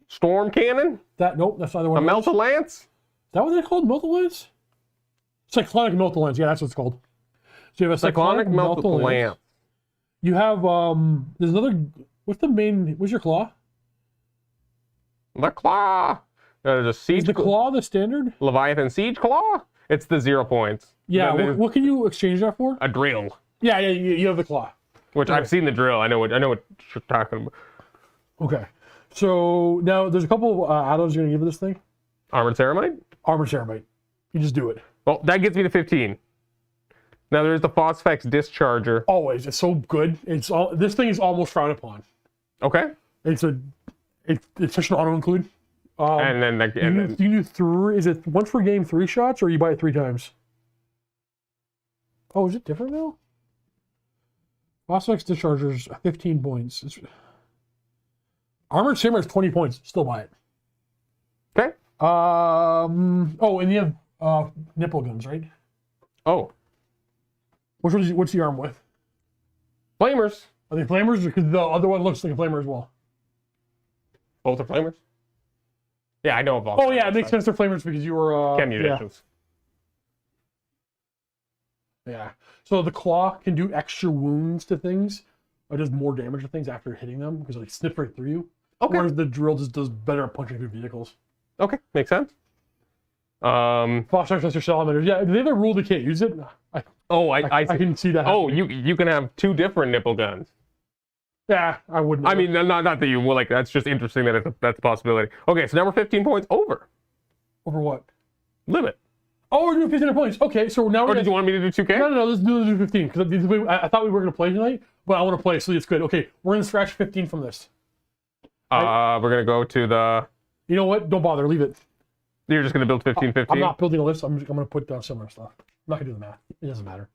storm cannon. Nope, that's not the A one. Melta lance. Is that what they're called? Melta lance? Cyclonic Melta lance. Yeah, that's what it's called. So you have a Cyclonic Melta lance. You have there's another. What's your claw? The claw. There's a siege. Is the claw the standard? Leviathan siege claw. It's the 0 points. Yeah. What can you exchange that for? A drill. Yeah. You have the claw. Which I've seen the drill. I know what you're talking about. Okay. So now there's a couple of add-ons you're gonna give this thing. Armored ceramite. Armored ceramite. You just do it. Well, that gets me to 15. Now there's the Phosphex discharger. Always. It's so good. This thing is almost frowned upon. Okay. It's such an auto include. And then you do 3. Is it once per game 3 shots, or you buy it 3 times? Oh, is it different now? Phosphex dischargers 15 points. Armored Samurai is 20 points. Still buy it. Okay. Oh, and you have nipple guns, right? Oh. What's the arm with? Flamers. Are they flamers? Because the other one looks like a flamer as well. Both are flamers? Yeah, I know of all. Oh, yeah, it makes sense they're flamers because you were... Chem munitions. Yeah. So the claw can do extra wounds to things. It does more damage to things after hitting them because it snips right through you. Okay. Whereas the drill just does better at punching through vehicles. Okay, makes sense. Phosphex salamanders. Yeah, they have a rule they can't use it. I can see that. Oh, happening. you can have 2 different nipple guns. Yeah, I wouldn't. I mean, not that you will like. That's just interesting that that's a possibility. Okay, so now we're 15 points over. Over what? Limit. Oh, we're doing 15 points. Okay, so now we're. Or did you want me to do 2K? No, let's do 15 because I thought we were going to play tonight, but I want to play, so it's good. Okay, we're going to scratch 15 from this. We're gonna go to the. You know what? Don't bother. Leave it. You're just gonna build 15. I'm not building a list. I'm going to put down similar stuff. I'm not going to do the math. It doesn't matter.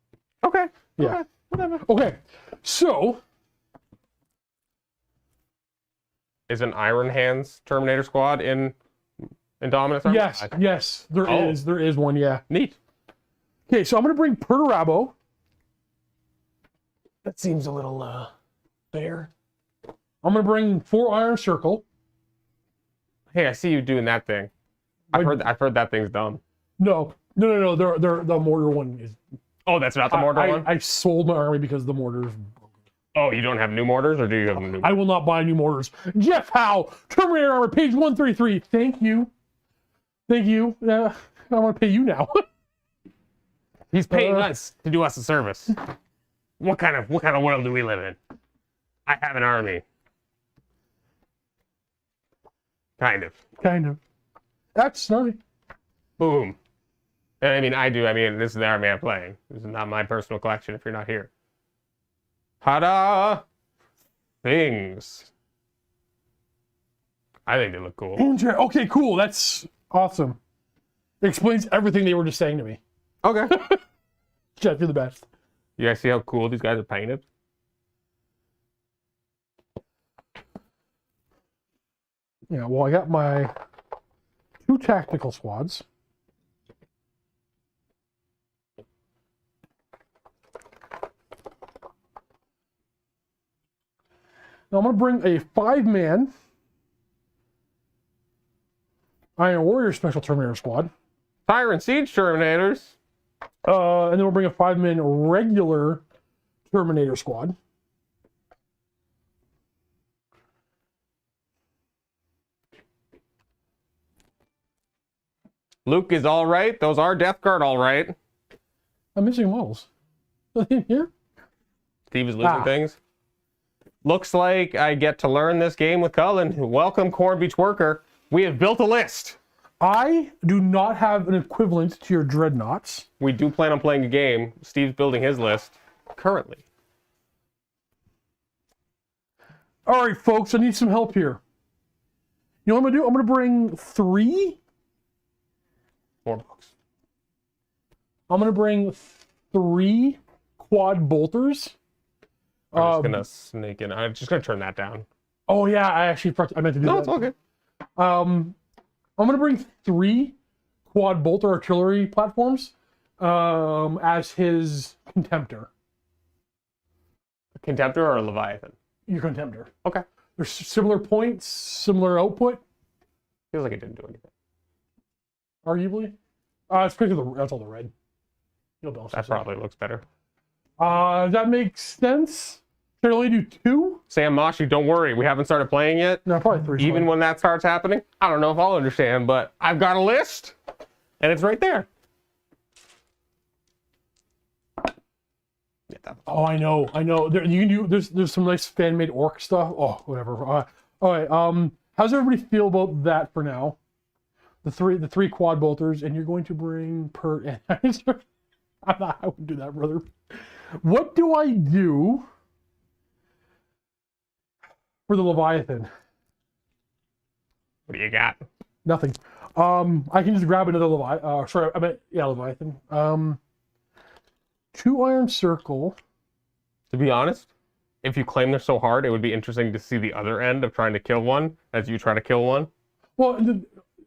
Okay. Yeah. Okay. Whatever. Okay. So. Is an Iron Hands Terminator Squad in Indominus army? Yes, there Oh. is. There is one, yeah. Neat. Okay, so I'm gonna bring Perturabo. That seems a little fair. I'm gonna bring 4 Iron Circle. Hey, I see you doing that thing. I've heard that thing's dumb. No. The mortar one is. Oh, that's not the mortar one? I sold my army because the mortars. Oh, you don't have new mortars, or do you have new? I will not buy new mortars. Jeff Howe, Terminator Armor, page 133. Thank you. I want to pay you now. He's paying us to do us a service. What kind of world do we live in? I have an army. Kind of. That's snarky. Boom. And I mean, I do. I mean, this is the army I'm playing. This is not my personal collection if you're not here. Ta-da! Things. I think they look cool. Okay, cool. That's awesome. It explains everything they were just saying to me. Okay. Jeff, you're the best. You guys see how cool these guys are painted? Yeah, well, I got my 2 tactical squads. Now I'm going to bring a 5-man Iron Warrior Special Terminator squad. Tyrant Siege Terminators. And then we'll bring a 5-man regular Terminator squad. Luke is all right. Those are Death Guard all right. I'm missing models. Are they in here? Steve is losing things. Looks like I get to learn this game with Cullen. Welcome, Corn Beach Worker. We have built a list. I do not have an equivalent to your dreadnoughts. We do plan on playing a game. Steve's building his list currently. All right, folks, I need some help here. You know what I'm going to do? I'm going to bring 3. 4 books. I'm going to bring 3 quad bolters. I'm just going to sneak in. I'm just going to turn that down. Oh, yeah, I meant to do that. No, it's all good. I'm going to bring 3 quad bolter artillery platforms as his contemptor. A Contemptor or a Leviathan? Your contemptor. Okay. There's similar points, similar output, Feels like it didn't do anything. arguably. It's because that's all the red. You'll balance That probably looks better. Does that make sense? Should I only do 2? Sam Moshi, don't worry. We haven't started playing yet. No, probably 3. Even when that starts happening, I don't know if I'll understand, but I've got a list, and it's right there. Oh, I know. There, you can do. There's some nice fan-made orc stuff. Oh, whatever. All right. How's everybody feel about that for now? The three quad bolters, and you're going to bring I wouldn't do that, brother. What do I do for the Leviathan? What do you got? Nothing. I can just grab another Leviathan. 2 Iron Circle. To be honest, if you claim they're so hard, it would be interesting to see the other end of trying to kill one as you try to kill one. Well,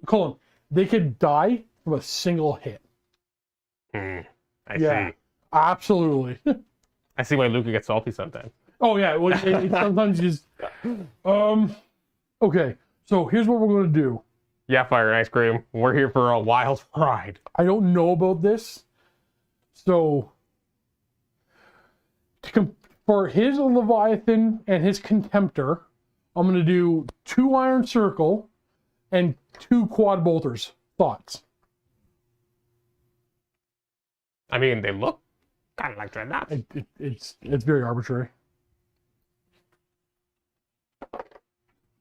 Cullen, they could die from a single hit. I Yeah. see. Absolutely. I see why Luca gets salty sometimes. Oh yeah. Well, sometimes you just. Okay. So here's what we're going to do. Yeah, fire and ice cream. We're here for a wild ride. I don't know about this, so for his Leviathan and his Contemptor, I'm going to do 2 Iron Circle and 2 quad bolters. Thoughts? I mean, they look kind of like dreadnoughts. It's very arbitrary.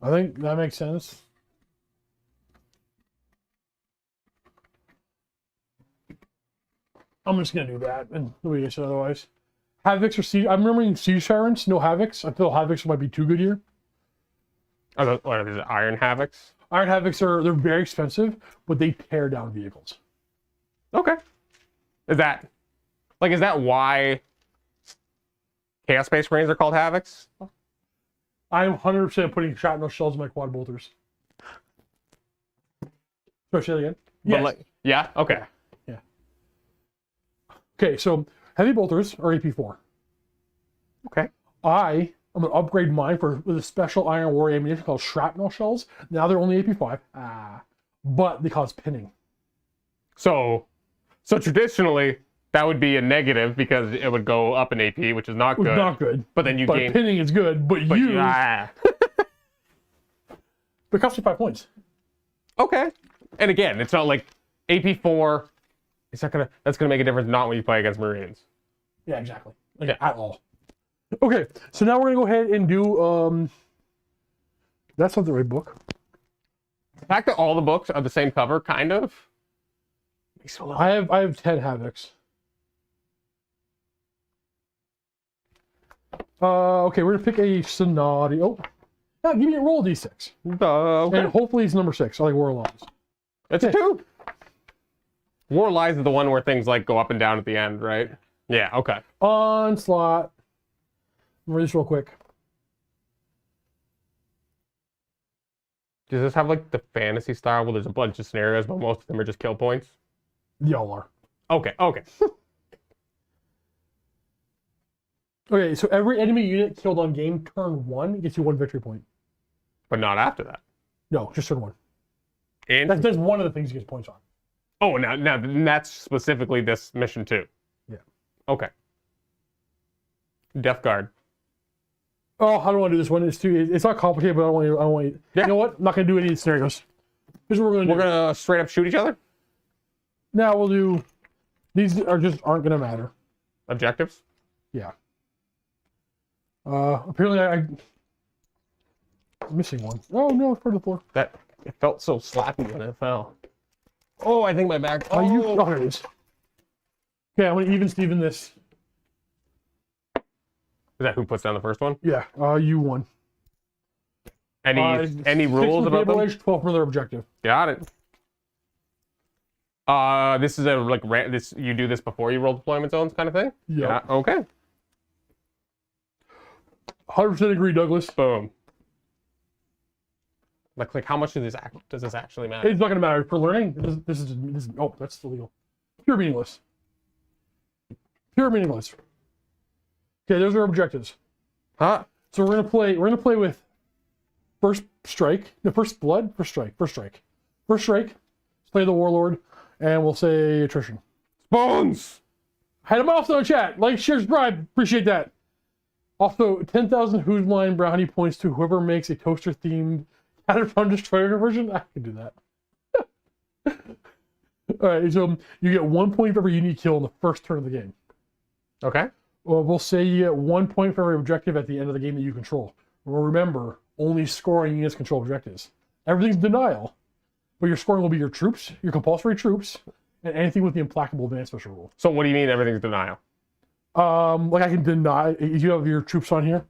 I think that makes sense. I'm just gonna do that, and nobody gets it otherwise. Havocs or Siege? I'm remembering Siege Tyrants, no Havocs. I feel Havocs might be too good here. What are these, Iron Havocs? Iron Havocs they're very expensive, but they tear down vehicles. Okay. Is that why Chaos Space Marines are called Havocs? I'm 100% putting shrapnel shells in my quad bolters. Sorry, say that again. But Yes. like, yeah. Okay. Yeah. Okay, so heavy bolters are AP4. Okay. I'm gonna upgrade mine with a special Iron Warrior ammunition called shrapnel shells. Now they're only AP5. But they cause pinning. So traditionally that would be a negative because it would go up in AP, which is not It's good. not good. But then you But gain. pinning is good. But But you, ah. but it costs you 5 points. Okay. And again, it's not like AP4. It's not gonna. That's gonna make a difference not when you play against Marines. Yeah, exactly. Like, at all. Okay, so now we're gonna go ahead and do that's not the right book. The fact that all the books are the same cover, kind of. Makes it a little. I have 10 Havocs. Okay, we're gonna pick a Sonati. Oh, yeah, give me a roll D6. Okay. And hopefully it's number 6. I like War Lies. It's a 2. War Lies is the one where things like go up and down at the end, right? Yeah. Okay. Onslaught. I'm gonna read this real quick. Does this have like the fantasy style where there's a bunch of scenarios, but most of them are just kill points? Y'all are. Okay. Okay. Okay, so every enemy unit killed on game turn 1 gets you 1 victory point. But not after that. No, just turn 1. And That's one of the things you get points on. oh, now that's specifically this mission too. Yeah. Okay. Death Guard. Oh, how do I want to do this one? It's not complicated, but I don't want you. Yeah. You know what? I'm not gonna do any of these scenarios. Here's what we're gonna do. We're gonna straight up shoot each other. Now we'll do. These aren't gonna matter. Objectives. Yeah. Apparently I'm missing one. Oh no, it's part of the floor. That it felt so slappy when it fell. Oh, I think my back. Oh, Oh, there it is. Okay, I'm gonna even Steven this. Is that who puts down the first one? Yeah. You won. Any 6 rules with about them? edge, 12 for their objective. Got it. This is a like this. You do this before you roll deployment zones, kind of thing. Yep. Yeah. Okay. 100% agree, Douglas. Boom. Like how much does this actually matter? It's not gonna matter for learning. This is oh, that's illegal. Pure meaningless. Pure meaningless. Okay, those are our objectives. Huh? So we're gonna play with first strike, no, first blood, first strike. Let's play the warlord, and we'll say attrition. Bones. Had a milestone chat. Like, share, subscribe. Appreciate that. Also, 10,000 Who's Line brownie points to whoever makes a toaster themed Caterpillar Destroyer version. I can do that. All right, so you get 1 point for every unique kill in the first turn of the game. Okay. Well, we'll say you get 1 point for every objective at the end of the game that you control. Well, remember, only scoring units control objectives. Everything's denial, but your scoring will be your troops, your compulsory troops, and anything with the implacable advanced special rule. So what do you mean everything's denial? Like I can deny if you have your troops on here.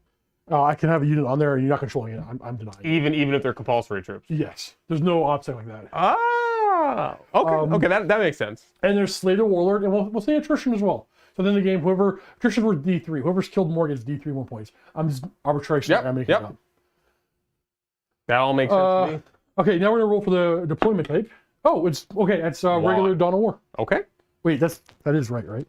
I can have a unit on there and you're not controlling it. I'm denying it. Even if they're compulsory troops. Yes, there's no option like that. Ah. Okay. Okay. That makes sense. And there's Slay the Warlord, and we'll say attrition as well. So then the game, attrition was D3. Whoever's killed more gets D3 1 points. I'm just arbitrary. I'm making it up. That all makes sense to me. Okay, now we're gonna roll for the deployment type. Oh, it's okay. That's regular Dawn of War. Okay. Wait, that is right?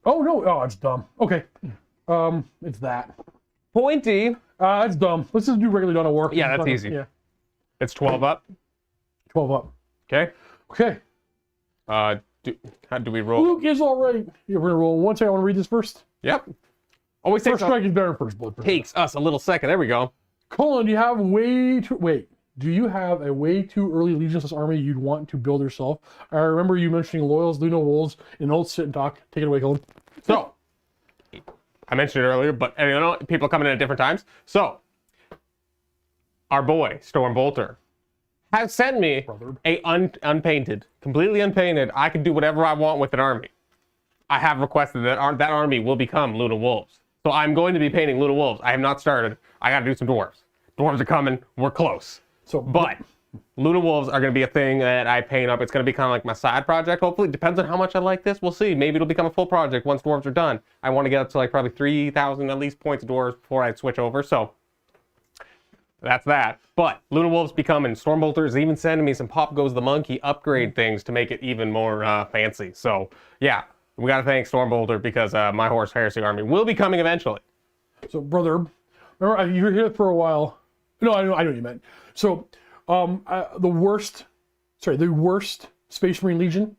Oh no, it's dumb. Okay, it's that. Pointy. It's dumb. Let's just do regular Dawn of War. Yeah, that's easy. Yeah, It's 12 up. 12 up. Okay. Okay. How do we roll? Luke is all right. Yeah, we're gonna roll one second. I want to read this first. Yep. Always First strike is better than first blood. takes us a little second. There we go. Cullen, do you have do you have a way too early legionless army you'd want to build yourself? I remember you mentioning Loyals, Luna Wolves, and old sit and talk. Take it away, Cullen. So, I mentioned it earlier, but people are coming in at different times. So, our boy, Storm Bolter, has sent me a unpainted, completely unpainted, I can do whatever I want with an army. I have requested that that army will become Luna Wolves. So I'm going to be painting Luna Wolves. I have not started. I got to do some dwarves. Dwarves are coming. We're close. So, But Luna Wolves are going to be a thing that I paint up. It's going to be kind of like my side project. Hopefully, it depends on how much I like this. We'll see. Maybe it'll become a full project once dwarves are done. I want to get up to like probably 3,000 at least points of dwarves before I switch over. So that's that. But Luna Wolves becoming Stormbolter is even sending me some Pop Goes the Monkey upgrade things to make it even more fancy. So yeah, we got to thank Stormbolter because my Horus Heresy army will be coming eventually. So, brother, remember you were here for a while. No, I know what you meant. So, the worst Space Marine Legion,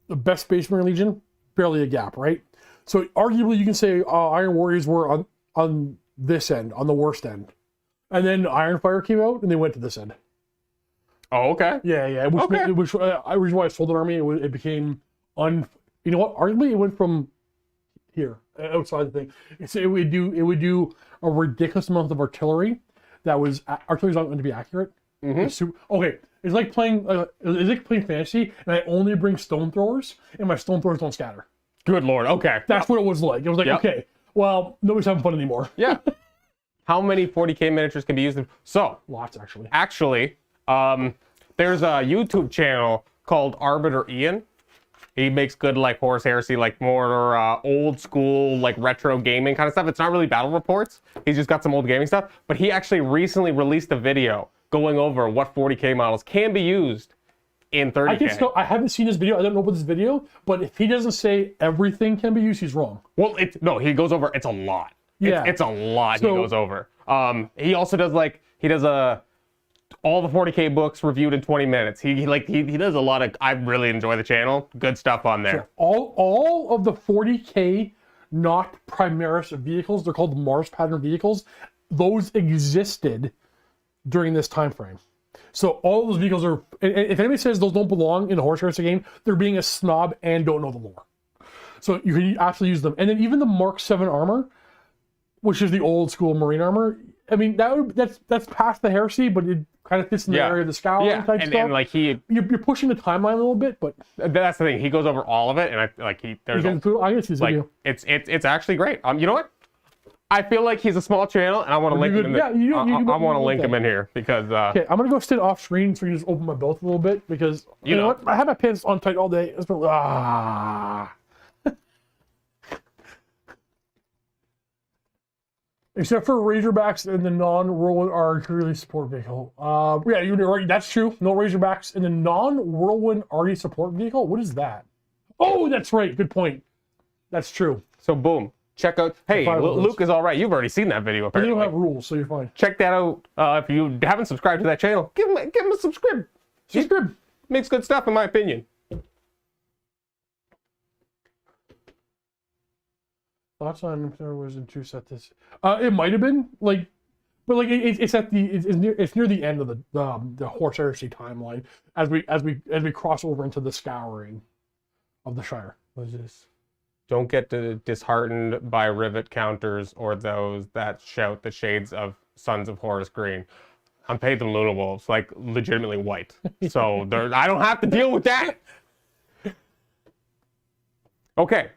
the best Space Marine Legion, barely a gap, right? So, arguably, you can say Iron Warriors were on this end, on the worst end, and then Iron Fire came out, and they went to this end. Oh, okay. Yeah. Which reason why I sold an army, it became You know what? Arguably, it went from here outside the thing. It would do a ridiculous amount of artillery. Artillery's not going to be accurate. Okay, it's like playing fantasy, and I only bring stone throwers, and my stone throwers don't scatter. Good lord. Okay. That's what it was like. It was like, okay, well, nobody's having fun anymore. Yeah. How many 40k miniatures can be used? So Lots, actually. There's a YouTube channel called Arbiter Ian. He makes good like Horus Heresy, like more old school, like retro gaming kind of stuff. It's not really battle reports. He's just got some old gaming stuff. But he actually recently released a video going over what 40k models can be used in 30k. I haven't seen this video. I don't know about this video, but if he doesn't say everything can be used, he's wrong. Well, he goes over. It's a lot. Yeah, it's a lot. He goes over. He also does all the 40k books reviewed in 20 minutes. He does a lot of. I really enjoy the channel. Good stuff on there. So all of the 40k not Primaris vehicles, they're called Mars pattern vehicles. Those existed during this time frame. So all those vehicles are. If anybody says those don't belong in a Horus Heresy game, they're being a snob and don't know the lore. So you can absolutely use them. And then even the Mark 7 armor, which is the old school Marine armor. I mean, that's past the Heresy, but it kind of fits in the area of the Scouring type stuff. And like you're pushing the timeline a little bit, but that's the thing. He goes over all of it, and I can see this video. It's actually great. You know what? I feel like he's a small channel, and I want to link him. I want to link him in here because. Okay, I'm gonna go sit off screen so you can just open my belt a little bit because you know what? I have my pants on tight all day. It's been, Except for Razorbacks and the non-Whirlwind Artillery support vehicle. Yeah, you're right. That's true. No Razorbacks in the non-Whirlwind Artillery support vehicle. What is that? Oh, that's right. Good point. That's true. So boom. Check out. Hey, Luke is all right. You've already seen that video. Apparently. They don't have rules, so you're fine. Check that out. If you haven't subscribed to that channel, give him a subscribe. Subscribe. Makes good stuff, in my opinion. Thoughts on if there was in two set this? It might have been but it's near the end of the Horus Heresy timeline as we cross over into the Scouring of the Shire. What is this? Don't get disheartened by rivet counters or those that shout the shades of Sons of Horus Green. I'm paid them Luna Wolves, like legitimately white. So I don't have to deal with that. Okay.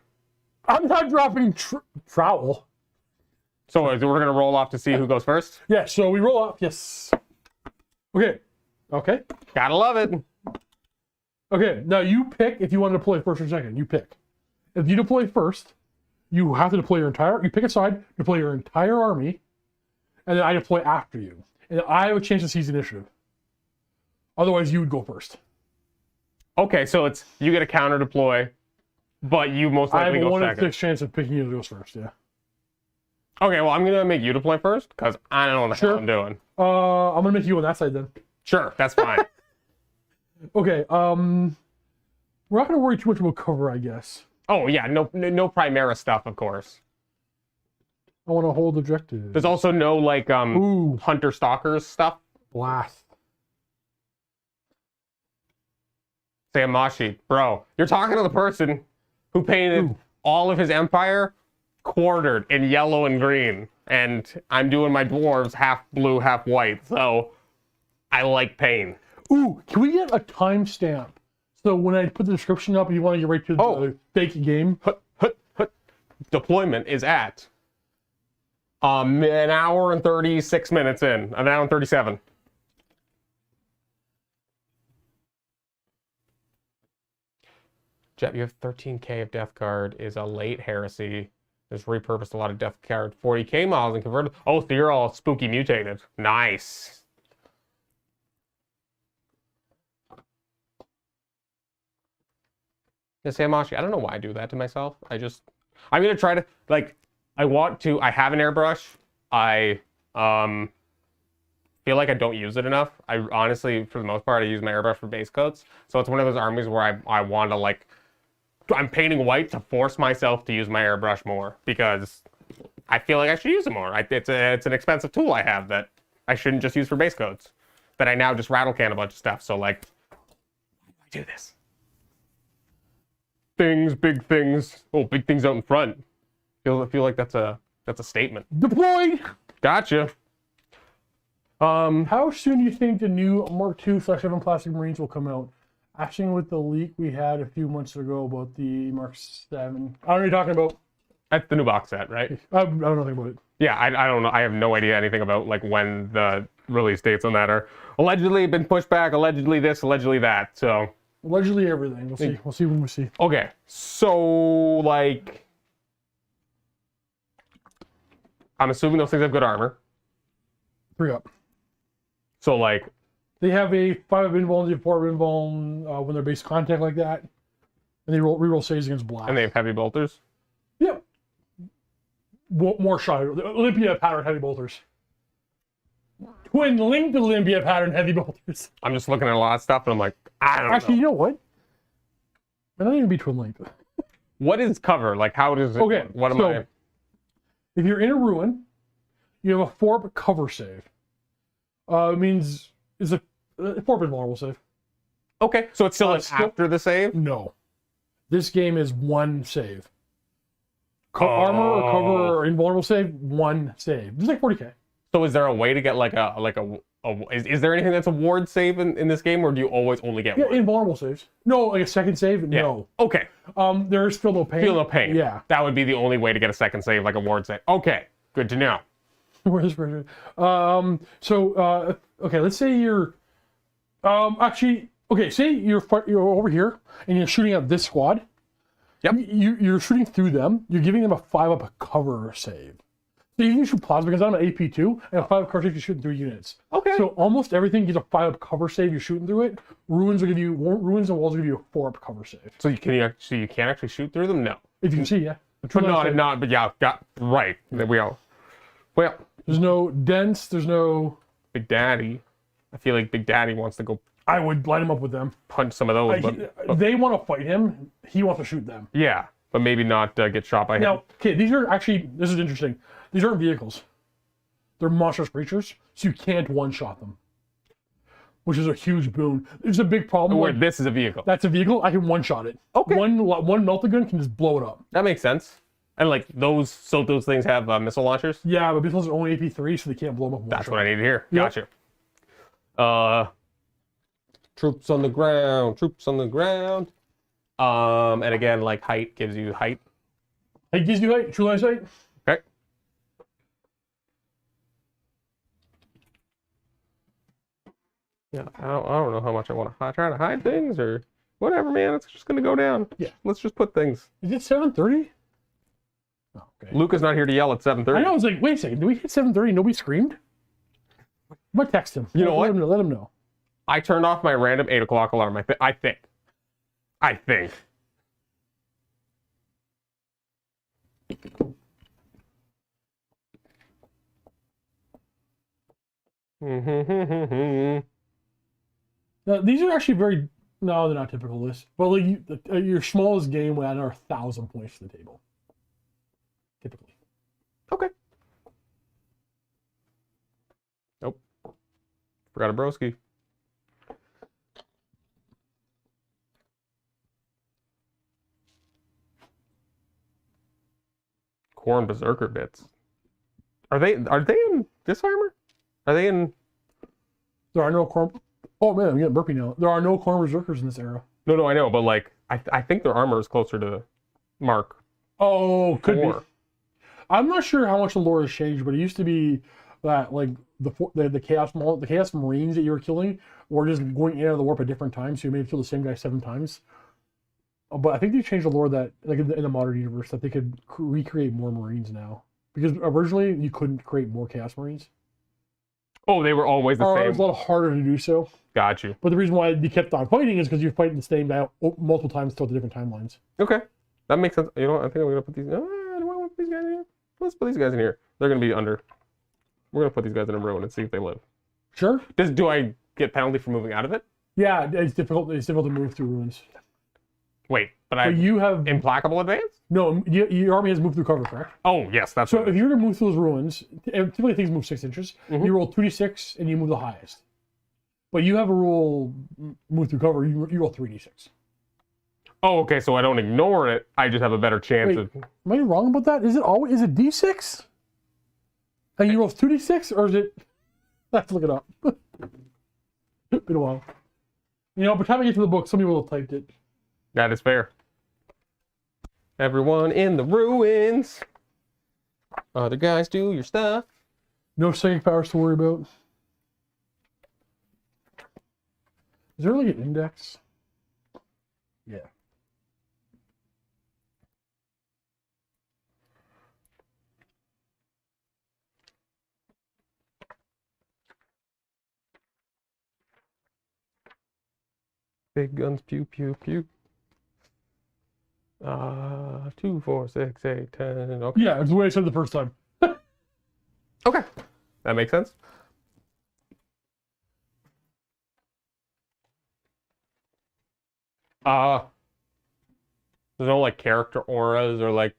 I'm not dropping trowel. So we're going to roll off to see who goes first? Yeah, so we roll off. Yes. Okay. Gotta love it. Okay, now you pick if you want to deploy first or second. You pick. If you deploy first, you have to deploy you pick a side, deploy your entire army, and then I deploy after you. And I have a chance to seize initiative. Otherwise, you would go first. Okay, so you get a counter deploy. But you most likely go second. I have a 1 in 6 chance of picking you to go first, yeah. Okay, well, I'm going to make you deploy first, because I don't know what the hell I'm doing. I'm going to make you on that side, then. Sure, that's fine. Okay, we're not going to worry too much about cover, I guess. Oh, yeah, no Primera stuff, of course. I want to hold objectives. There's also no, Hunter-Stalkers stuff. Blast. Samashi, bro, you're talking to the person who painted all of his empire quartered in yellow and green. And I'm doing my dwarves half blue, half white. So I like pain. Ooh, can we get a timestamp? So when I put the description up, you want to get right to the fake game? Deployment is at an hour and 36 minutes in. An hour and 37. Jet, you have 13k of death card, is a late Heresy. There's repurposed a lot of death card, 40k miles and converted. Oh, so you're all spooky mutated. Nice. Yeah, Samashi, I don't know why I do that to myself. I'm gonna try to, like, I have an airbrush. I feel like I don't use it enough. I honestly, for the most part, I use my airbrush for base coats. So it's one of those armies where I want to, like, I'm painting white to force myself to use my airbrush more because I feel like I should use it more. It's an expensive tool I have that I shouldn't just use for base coats. That I now just rattle can a bunch of stuff. So, like, why do I do this? Things, big things. Oh, big things out in front. I feel like that's a statement. Deploy! Gotcha. How soon do you think the new Mark II/7 Plastic Marines will come out? Actually, with the leak we had a few months ago about the Mark 7. I don't know what you're talking about. That's the new box set, right? I don't know anything about it. Yeah, I don't know. I have no idea anything about, like, when the release dates on that are. Allegedly been pushed back, allegedly this, allegedly that, so. Allegedly everything. We'll see. We'll see when we see. Okay, so, like, I'm assuming those things have good armor. 3 up. So, like, they have a 5 invuln, 4 invuln when they're base contact like that, and they reroll saves against blast. And they have heavy bolters. Yep. More shot. Olympia pattern heavy bolters. Twin linked Olympia pattern heavy bolters. I'm just looking at a lot of stuff and I'm like, I don't know. Actually, you know what? They're not even be twin linked. What is cover? Like, how does it? Okay. What am I? If you're in a ruin, you have a 4 cover save. It means it's a 4 invulnerable save. Okay, so it's still after the save? No. This game is 1 save. Armor or cover or invulnerable save, 1 save. Just like 40k. So is there a way to get like is there anything that's a ward save in this game, or do you always only get Yeah, ward? invulnerable saves. No, like a second save? Yeah. No. Okay. There's Feel No Pain. Feel No Pain. Yeah. That would be the only way to get a second save, like a ward save. Okay, good to know. Where's version? Okay, let's say you're say you're over here and you're shooting at this squad. Yep. You're shooting through them. You're giving them a 5 up cover save. So you can shoot plasma guns on an AP2 and a 5 up cover save. You're shooting through units. Okay. So almost everything gets a 5 up cover save. You're shooting through it. Ruins and walls will give you a 4 up cover save. So you can't actually shoot through them? No. If you can see, yeah. But yeah, right. We all. Well, there's no dents. There's no Big Daddy. I feel like Big Daddy wants to go. I would line him up with them. Punch some of those, but they want to fight him. He wants to shoot them. Yeah, but maybe not get shot by him. Now, okay, these are actually, this is interesting. These aren't vehicles. They're monstrous creatures, so you can't one-shot them, which is a huge boon. There's a big problem. Where this is a vehicle. That's a vehicle. I can one-shot it. Okay. One Melta gun can just blow it up. That makes sense. And like those things have missile launchers. Yeah, but missiles are only AP3, so they can't blow them up. That's what I need to hear. Yep. Gotcha. Troops on the ground. Troops on the ground. And again, like height gives you height. Height gives you height. True line sight. Okay. Yeah, I don't know how much I want to try to hide things or whatever, man. It's just gonna go down. Yeah. Let's just put things. Is it 7:30? Oh, okay. Luca's not here to yell at 7:30. I know. I was like, wait a second. Did we hit 7:30? Nobody screamed. I'm gonna text him. You know what? Let him know. I turned off my random 8 o'clock alarm. I think. Now, these are actually very. No, they're not typical lists. But like your smallest game will add 1,000 points to the table. Typically. Okay. Nope. Forgot a broski. Corn Berserker bits. Are they in this armor? Are they in? There are no corn. Oh man, I'm getting burpy now. There are no corn berserkers in this era. No, I know, but like I think their armor is closer to Mark. Oh, could 4. be. I'm not sure how much the lore has changed, but it used to be that like the chaos marines that you were killing were just going in and out of the warp at different times, so you may have killed the same guy 7 times. But I think they changed the lore that, like in the modern universe, that they could recreate more Marines now. Because originally you couldn't create more Chaos Marines. Oh, they were always the Or it same. was a lot harder to do so. Got you. But the reason why you kept on fighting is because you're fighting the same guy multiple times throughout the different timelines. Okay, that makes sense. You know what? I think I'm gonna put these. Do I want to put these guys in here? Let's put these guys in here. They're gonna be under. We're gonna put these guys in a ruin and see if they live. Sure. Do I get penalty for moving out of it? Yeah, it's difficult. It's difficult to move through ruins. Wait, but I But you have implacable advance? no. Your army has moved through cover, correct? Oh yes, that's So what it if is. you were to move through those ruins, typically things move 6 inches. Mhm. You roll 2d6 and you move the highest. But you have a rule: move through cover. You roll 3d6. Oh, okay. So I don't ignore it. I just have a better chance Wait, of. am I wrong about that? Is it always d6? And you roll 2d6, or is it? I have to look it up. Been a while. You know, by the time I get to the book, some people have typed it. That is fair. Everyone in the ruins. Other guys, do your stuff. No psychic powers to worry about. Is there like an index? Yeah. Big guns, pew pew pew. 2, 4, 6, 8, 10. Okay. Yeah, it's the way I said the first time. Okay. That makes sense. There's no like character auras or like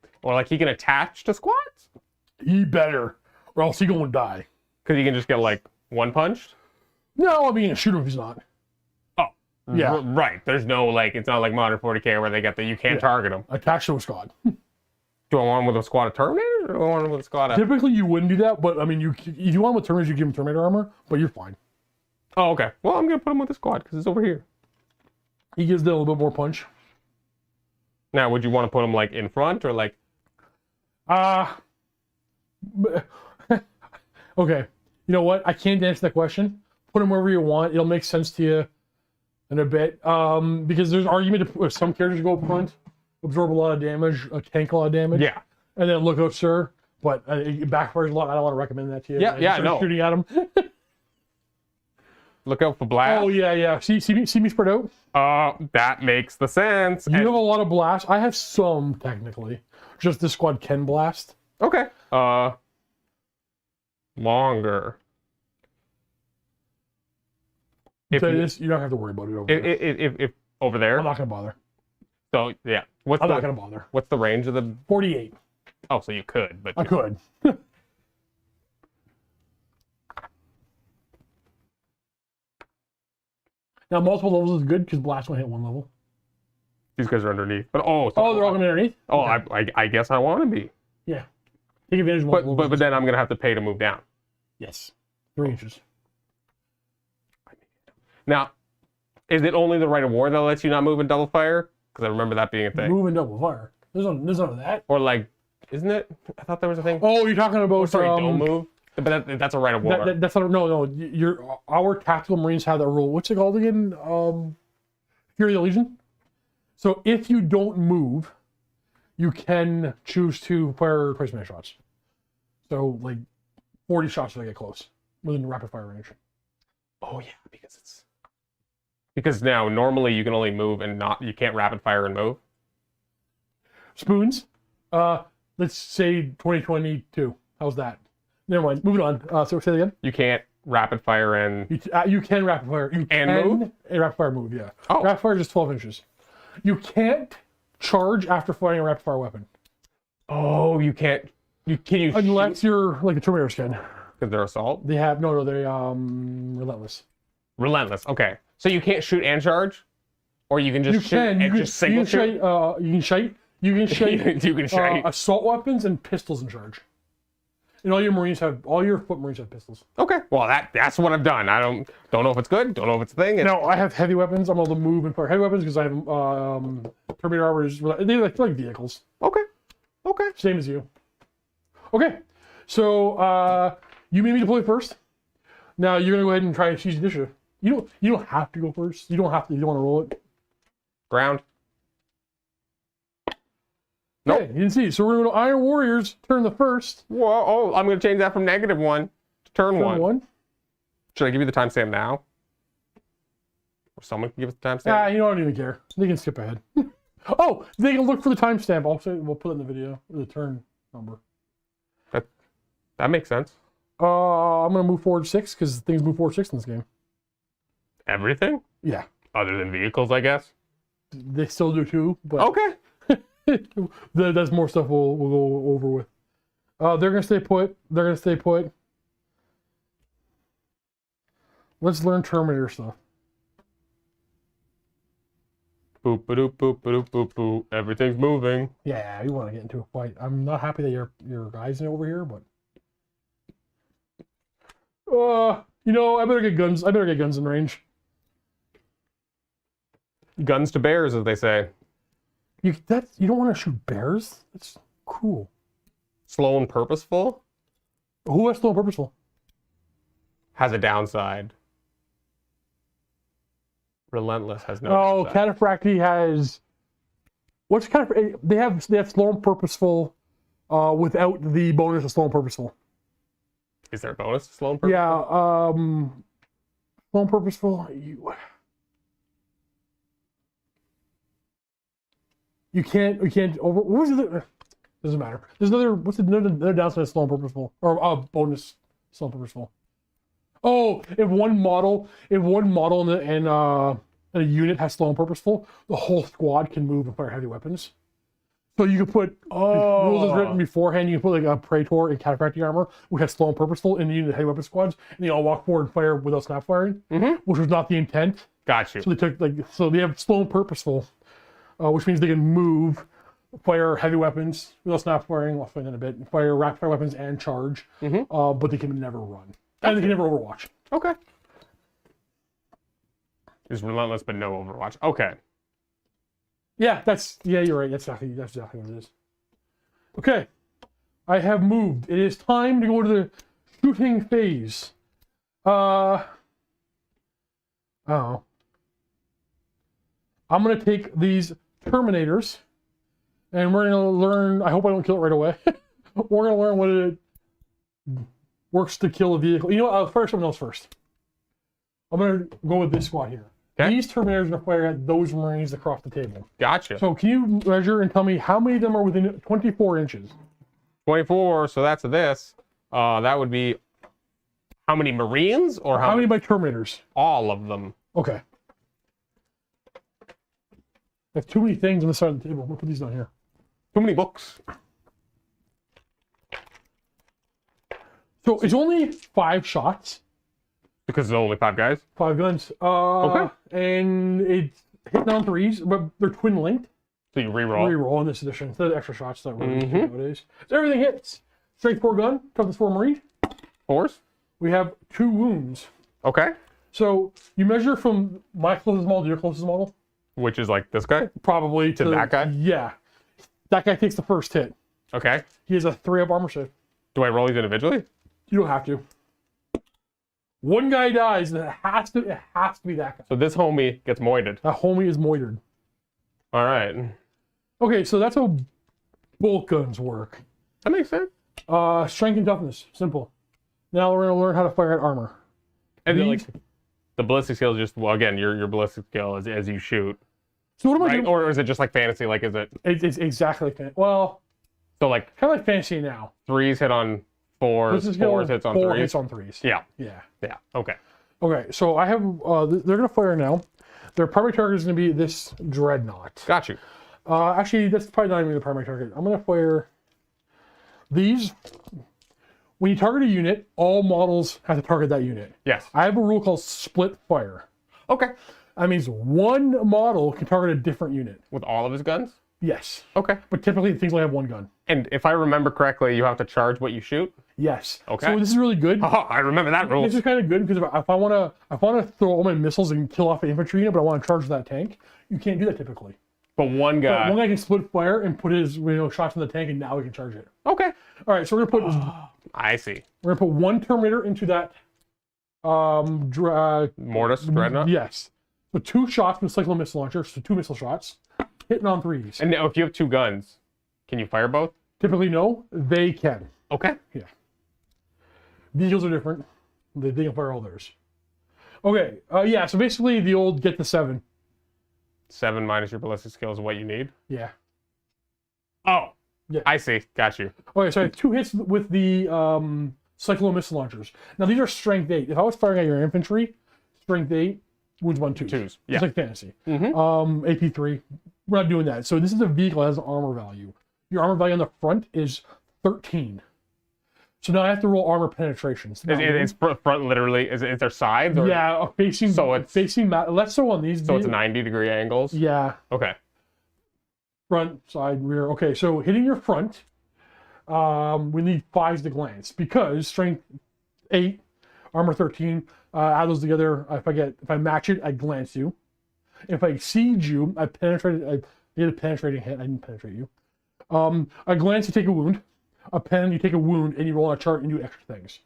he can attach to squads? He better, or else he gonna die. Because he can just get like one punched? No, I mean shoot him if he's not. Oh. Yeah. Right. There's no like it's not like modern 40k where they get that you can't target them. Attach to a squad. Do I want him with a squad of Terminators or do I want him with a squad of Typically you wouldn't do that, but I mean if you want him with Terminators, you give him Terminator armor, but you're fine. Oh, okay. Well, I'm gonna put him with a squad because it's over here. He gives them a little bit more punch. Now, would you want to put him like in front or like? Okay. You know what? I can't answer that question. Put him wherever you want. It'll make sense to you in a bit. Because there's an argument if some characters go up front, absorb a lot of damage, tank a lot of damage. Yeah. And then look out, sir. But it backfires a lot. I don't want to recommend that to you. Yeah, yeah, no. Shooting at him. Look out for blast. Oh yeah, yeah. See me spread out. That makes the sense. You have a lot of blast. I have some technically. Just this squad can blast. Okay. Longer. If So you- this, you don't have to worry about it over there. if over there. I'm not gonna bother. So yeah. What's I'm the not gonna bother. what's the range of the? 48. Oh, so you could, but I could. Now multiple levels is good because blast won't hit one level. these guys are underneath. But so, Oh, they're all gonna be underneath. Oh, Okay. I guess I want to be. Yeah. Take advantage of But multiple but levels. then I'm gonna have to pay to move down. Yes. 3 inches. Now, is it only the right of war that lets you not move in double fire? Because I remember that being a thing. Move and double fire. There's none of that. Or like, isn't it? I thought there was a thing. Oh, you're talking about Oh, sorry, don't move. But that's a right of war. that's not no. Our tactical marines have that rule. What's it called again? Fury of the Legion. So if you don't move, you can choose to fire twice as many shots. So like 40 shots if I get close within the rapid fire range. Oh yeah, because now normally you can only move and you can't rapid fire and move. Spoons. Let's say 2022. How's that? Never mind. Moving on. So say that again. You can't rapid fire and You can rapid fire. You And can move? A rapid fire move. Yeah. Oh. Rapid fire is just 12 inches. You can't charge after firing a rapid fire weapon oh you can't can you unless you're like a Terminator skin. because they're assault They have no. They relentless. relentless. Okay, so you can't shoot and charge, or you can just You shoot can. and just single shoot. You can shite. You can shite. You can shite. Assault weapons and pistols in charge. And all your foot marines have pistols. Okay, well that's what I've done. I don't know if it's good. Don't know if it's a thing. Now I have heavy weapons. I'm able to move and fire heavy weapons because I have Terminator armor. They're like vehicles. Okay. Same as you. Okay, so you made me deploy first. Now you're gonna go ahead and try and choose initiative. You don't have to go first. You don't have to. You don't want to roll it. Ground. Nope. Okay, you didn't see. So we're going to go to Iron Warriors, turn the first. Whoa, oh, I'm going to change that from -1 to turn Turn 1. Should I give you the timestamp now? Or someone can give us the timestamp? Ah, you don't even care. They can skip ahead. Oh, they can look for the timestamp. Also, we'll put it in the video, the turn number. That makes sense. I'm going to move forward 6 because things move forward 6 in this game. Everything? Yeah. Other than vehicles, I guess? They still do too, but Okay. that's more stuff we'll go over with. They're going to stay put. They're going to stay put. Let's learn Terminator stuff. Boop, ba-doop, boop, ba-doop, boop, boop. Everything's moving. Yeah, you want to get into a fight. I'm not happy that your guys over here, but you know, I better get guns. I better get guns in range. Guns to bears, as they say. You don't want to shoot bears. That's cool. Slow and purposeful Who has slow and purposeful? has a downside. Relentless has no Oh, downside. Cataphracti has. What's Cataphracti? They have slow and purposeful, without the bonus of slow and purposeful. Is there a bonus to slow and purposeful? Yeah, slow and purposeful. You can't over. What was it? Doesn't matter. There's another downside of slow and purposeful, or bonus slow and purposeful. Oh, if one model in a unit has slow and purposeful, the whole squad can move and fire heavy weapons. So you could put rules as written beforehand. You can put like a Praetor in Cataphracti armor, which has slow and purposeful, in the unit of heavy weapon squads, and they all walk forward and fire without snap firing, which was not the intent. Got you. So they took they have slow and purposeful, which means they can move, fire heavy weapons without snap firing. I'll find that in a bit. Fire rapid fire weapons and charge, but they can never run, and they can never overwatch. Okay. Is relentless, but no overwatch. Okay. Yeah, you're right. That's exactly what it is. Okay, I have moved. It is time to go to the shooting phase. I'm gonna take these Terminators, and we're gonna learn. I hope I don't kill it right away. We're gonna learn what it works to kill a vehicle. You know what? I'll fire something else first. I'm gonna go with this squad here. Okay. These Terminators are gonna fire at those Marines across the table. Gotcha. So can you measure and tell me how many of them are within 24 inches? 24, so that's this. That would be how many Marines or How many by Terminators? all of them? Okay. There's too many things on the side of the table. We'll put these down here. Too many books. So it's only 5 shots. Because there's only 5 guys? 5 guns. Okay. And it's hitting on 3s, but they're twin linked. So you reroll. Reroll in this edition instead of extra shots that we're using nowadays. So everything hits. Strength 4 gun, toughness 4 Marine. Horus? We have 2 wounds. Okay. So you measure from my closest model to your closest model. Which is like this guy? Probably To that guy? Yeah. That guy takes the first hit. Okay. He has a 3-up armor save. Do I roll these individually? You don't have to. One guy dies, and it has to be that guy. So this homie gets moited. That homie is moitered. All right. Okay, so that's how bolt guns work. That makes sense. Strength and toughness, simple. Now we're gonna learn how to fire at armor. And then, These- like, the ballistic skill is just, well, again, your ballistic skill is as you shoot. So what am I Right? doing? Or is it just like fantasy? Like, is it? It's exactly like well, So, like, kind of like fantasy now. 3s hit on 4s, This is 4s hits on 4 3s? hits on 3s. Yeah. Yeah. Yeah. Okay. Okay, so I have. They're gonna fire now. Their primary target is gonna be this dreadnought. Got you. Actually, that's probably not even the primary target. I'm gonna fire these. When you target a unit, all models have to target that unit. Yes. I have a rule called split fire. Okay. That means one model can target a different unit. With all of his guns? Yes. Okay. But typically things only have one gun. And if I remember correctly, you have to charge what you shoot? Yes. Okay. So this is really good. Oh, I remember that rule. This is kind of good because if I want to throw all my missiles and kill off an infantry unit, but I want to charge that tank, you can't do that typically. But one guy. One guy can split fire and put his shots in the tank, and now we can charge it. Okay. All right, so we're gonna put I see. one Terminator into that. Mortis, Dreadnought? Yes. So 2 shots with cyclone missile launcher, so 2 missile shots, hitting on 3s. And now, if you have 2 guns, Can you fire both? Typically, no. They can. Okay. Yeah. Vehicles are different. They can fire all theirs. Okay. Yeah. So basically, the old get to 7. 7 minus your ballistic skill is what you need. Yeah. Oh. Yeah. I see. Got you. Okay. So I have 2 hits with the cyclone missile launchers. Now these are strength 8. If I was firing at your infantry, strength 8, wounds 1, 2. 2s. Yeah. It's like fantasy. Mm-hmm. AP 3. We're not doing that. So this is a vehicle that has an armor value. Your armor value on the front is 13. So now I have to roll armor penetration. It's front literally. Is there sides? Or? Yeah, facing. So it's facing. Less so on these. So it's 90-degree angles. Yeah. Okay. Front, side, rear. Okay, so hitting your front, we need 5s to glance because strength 8, armor 13. Add those together. If I match it, I glance you. If I exceed you, I penetrate. I get a penetrating hit. I didn't penetrate you. A glance, you take a wound. A pen, you take a wound, and you roll on a chart and do extra things.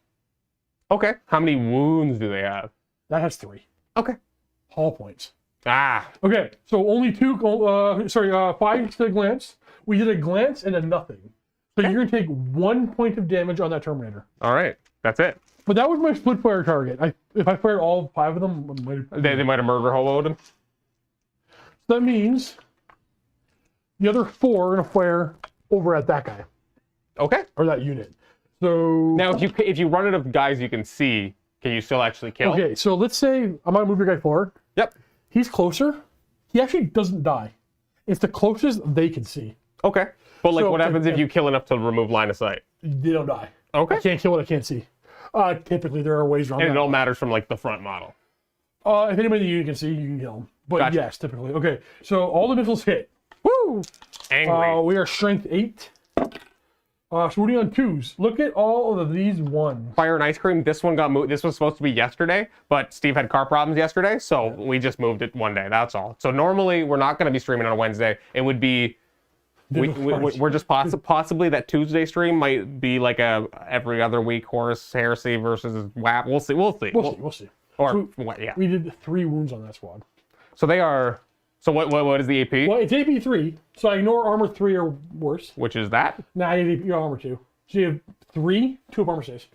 Okay. How many wounds do they have? That has 3. Okay. Hull points. Ah. Okay, so only 2. 5 to glance. We did a glance and a nothing. So you're gonna take 1 point of damage on that Terminator. All right. That's it. But that was my split fire target. If I fired all 5 of them, They might have murder hoboed him. that means the other 4 are gonna fire over at that guy Okay. or that unit. So Now, if you run it of guys you can see, can you still actually kill? okay, so let's say I'm gonna move your guy forward. Yep. He's closer. He actually doesn't die. It's the closest they can see. Okay. But like, So, what happens if you kill enough to remove line of sight? They don't die. Okay. I can't kill what I can't see. Typically, there are ways around And that. it all matters from like the front model. If anybody in the unit can see, you can kill them. But Gotcha. yes, typically. Okay, so all the missiles hit. Woo! Angry. We are strength 8. So we're doing on 2s. Look at all of these 1s. Fire and ice cream. This one got moved. This was supposed to be yesterday, but Steve had car problems yesterday, so we just moved it one day. That's all. So normally we're not going to be streaming on a Wednesday. It would be. We're just possibly that Tuesday stream might be like a every other week Horus Heresy versus WAP. We'll see. We'll see. We'll see. Or So yeah. we did 3 wounds on that squad. So they are. So what is the AP? Well, it's AP 3, so I ignore armor 3 or worse. Which is that? Nah, I need your armor 2. So you have 3, 2 of armor saves.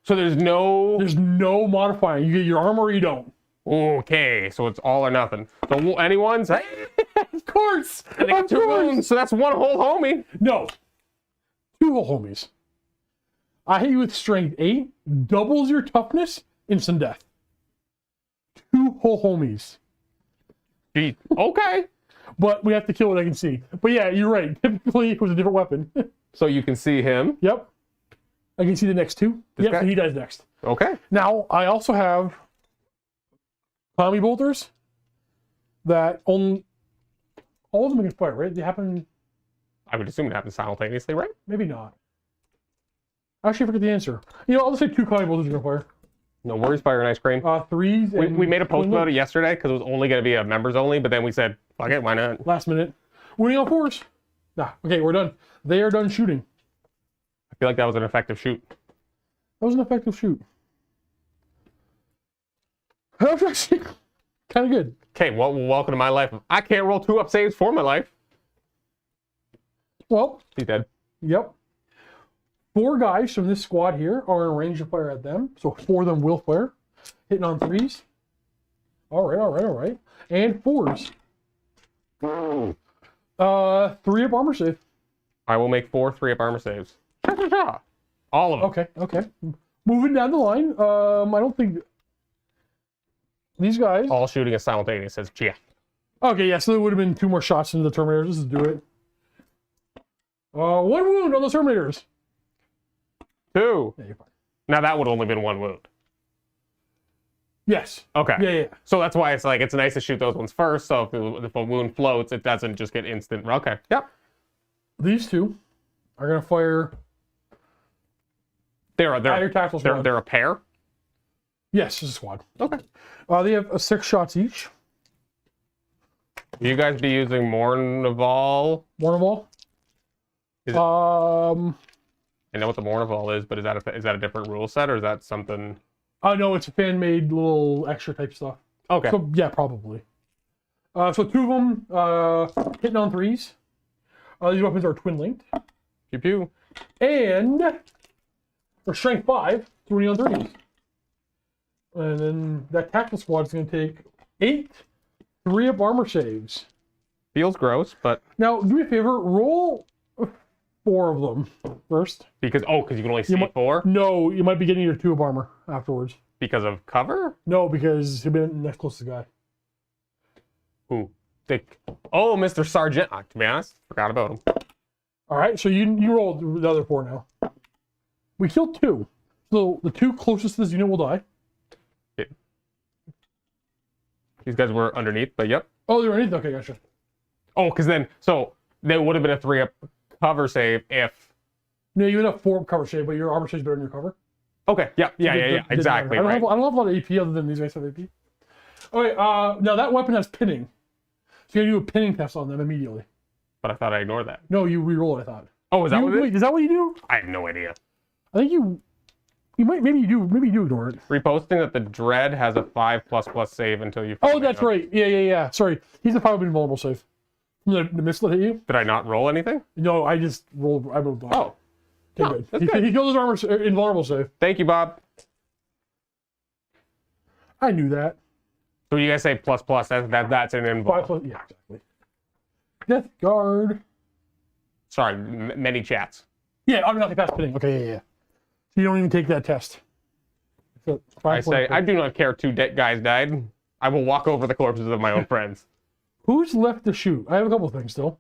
So there's no. There's no modifying. You get your armor or you don't. Okay, so it's all or nothing. So anyone's. Of course. They got 2 wounds, so that's 1 whole homie. No. 2 whole homies. I hit you with strength 8, doubles your toughness, instant death. 2 whole homies. Gee, okay. But we have to kill what I can see. But yeah, you're right. Typically, it was a different weapon. So you can see him. Yep. I can see the next 2. Yep, guy? so he dies next. Okay. Now, I also have Tommy bolters that all of them can fire, right? They happen, I would assume it happens simultaneously, right? maybe not. Actually, I forget the answer. You know, I'll just say 2 Tommy bolters are going to fire. No worries, fire and ice cream. 3s. We made a post about it yesterday because it was only going to be a members only, but then we said, fuck it, why not? Last minute. Winning on 4s. Nah, okay, we're done. They are done shooting. I feel like that was an effective shoot. That was an effective shoot. That was actually kind of good. Okay, well, welcome to my life. I can't roll 2 up saves for my life. Well, He's dead. yep. 4 guys from this squad here are in range to fire at them, so 4 of them will fire. Hitting on 3s. All right. And 4s. 3 up armor save. I will make 4 3-up armor saves. All of them. Okay. Moving down the line, I don't think these guys. All shooting is simultaneous, says yeah. Okay, yeah, so there would have been 2 more shots into the Terminators. Let's just do it. 1 wound on the Terminators. 2. Yeah, you're fine. Now that would only been 1 wound. Yes. Okay. Yeah. So that's why it's nice to shoot those ones first. So if a wound floats, it doesn't just get instant. Okay. Yep. These 2 are gonna fire. They're Your tactical squad. they're a pair. Yes, it's a squad. Okay. They have 6 shots each. Will you guys be using Mournival? One of all. Is it- I know what the Mournival is, but is that a different rule set or is that something? No, it's a fan-made little extra type stuff. Okay. So yeah, probably. So 2 of them hitting on 3s. These weapons are twin linked. Pew pew. And for strength 5, 20 on 30s. And then that tactical squad is going to take 8 3-up armor saves. Feels gross, but Now, do me a favor, roll 4 of them first. because you can only see 4 No, you might be getting your 2-up armor afterwards. because of cover. No, because he'll be the next closest guy. Ooh, thick. Oh, Mr. Sergeant. To be honest, forgot about him. All right, so you rolled the other 4 now. We killed 2. So the 2 closest to this unit will die. Yeah. These guys were underneath, but yep. Oh, they were underneath? Okay, gotcha. Oh, because then, so there would have been a 3-up cover save if. No, you would have 4 cover save, but your armor save is better than your cover. Okay, yeah, exactly. I don't Right. have a lot of AP other than these guys have AP. Okay, now that weapon has pinning. So you gotta do a pinning test on them immediately. But I thought I ignored that. No, you re-roll it, I thought. Oh, is that what it is? Wait, is that what you do? I have no idea. I think you might, maybe you do ignore it. Reposting that the Dread has a 5++ save until you. Oh, that's right. Yeah. Sorry. He's a 5 invulnerable save. The missile hit you? Did I not roll anything? No, I just rolled. I rolled black. Oh. Okay, No, good. that's good. He killed his armor invulnerable save. Thank you, Bob. I knew that. So you guys say plus plus, that's an 5 involved. plus, yeah, exactly. Death guard. Sorry, many chats. Yeah, automatically pass pinning. Okay, yeah. So you don't even take that test. So I say, I do not care 2 guys died. I will walk over the corpses of my own friends. Who's left to shoot? I have a couple things still.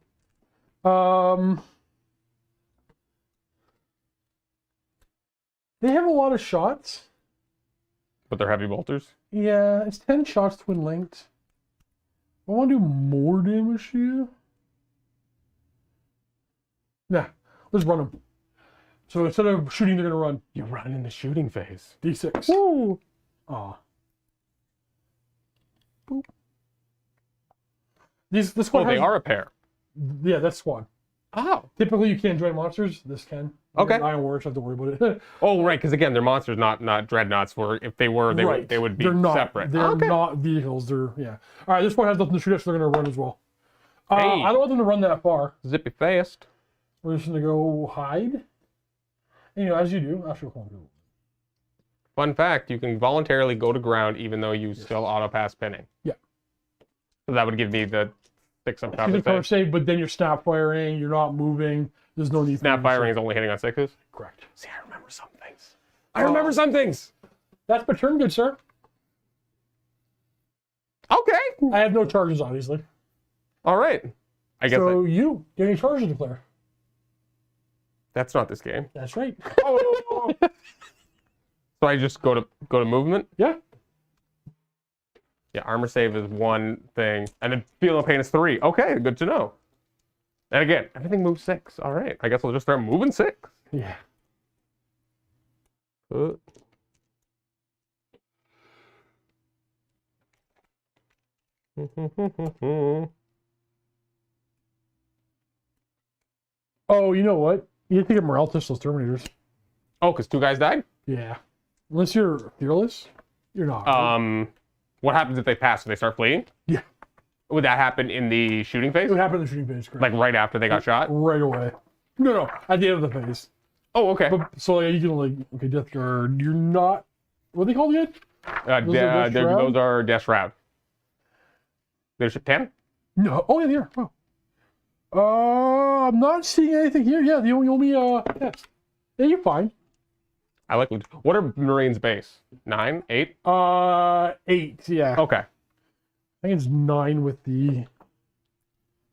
They have a lot of shots. But they're heavy bolters. Yeah, it's 10 shots twin linked. I want to do more damage to you. Nah, let's run them. So instead of shooting, they're gonna run. You run in the shooting phase. D6. Woo! Aw. Boop. This squad Oh, they has- are a pair. Yeah, that's squad. Oh. Typically, you can't join monsters. This can. Okay. Iron Warriors, don't have to worry about it. Oh, right, because again, they're monsters, not dreadnoughts. For if they were, they Right. would be They're not, separate. They're Okay. not vehicles. They're yeah. All right, this squad has nothing to shoot us, so they're gonna run as well. Hey. I don't want them to run that far. Zippy fast. We're just gonna go hide. And, as you do, I'll show you. Fun fact: you can voluntarily go to ground even though you still auto pass pinning. Yeah. So that would give me the 6 of You cover can cover save. save, but then you're snap firing. You're not moving. There's no need. Snap for firing is only hitting on 6s. Correct. See, I remember some things. I remember some things. That's my turn, good sir. Okay. I have no charges, obviously. All right. I guess So you get any charges to declare? that's not this game. That's right. Oh. So I just go to movement. Yeah. Yeah, armor save is 1 thing, and then feel no pain is 3. Okay, good to know. And again, everything moves 6. All right, I guess we'll just start moving 6. Yeah. Oh, you know what? You have to get morale tests those Terminators. Oh, because 2 guys died? Yeah. Unless you're fearless, you're not. right? What happens if they pass? Do they start fleeing? Yeah. Would that happen in the shooting phase? It would happen in the shooting phase, correct? Like right after they got shot? right away. No, at the end of the phase. Oh, okay. But so you can okay, Death Guard. You're not. What are they called again? Those are Death Shroud. There's 10? No. Oh yeah, they are. Wow. I'm not seeing anything here. Yeah, the only yes. Yeah, you're fine. I like. What are Marines base? 9, 8? 8. Yeah. Okay. I think it's 9 with the.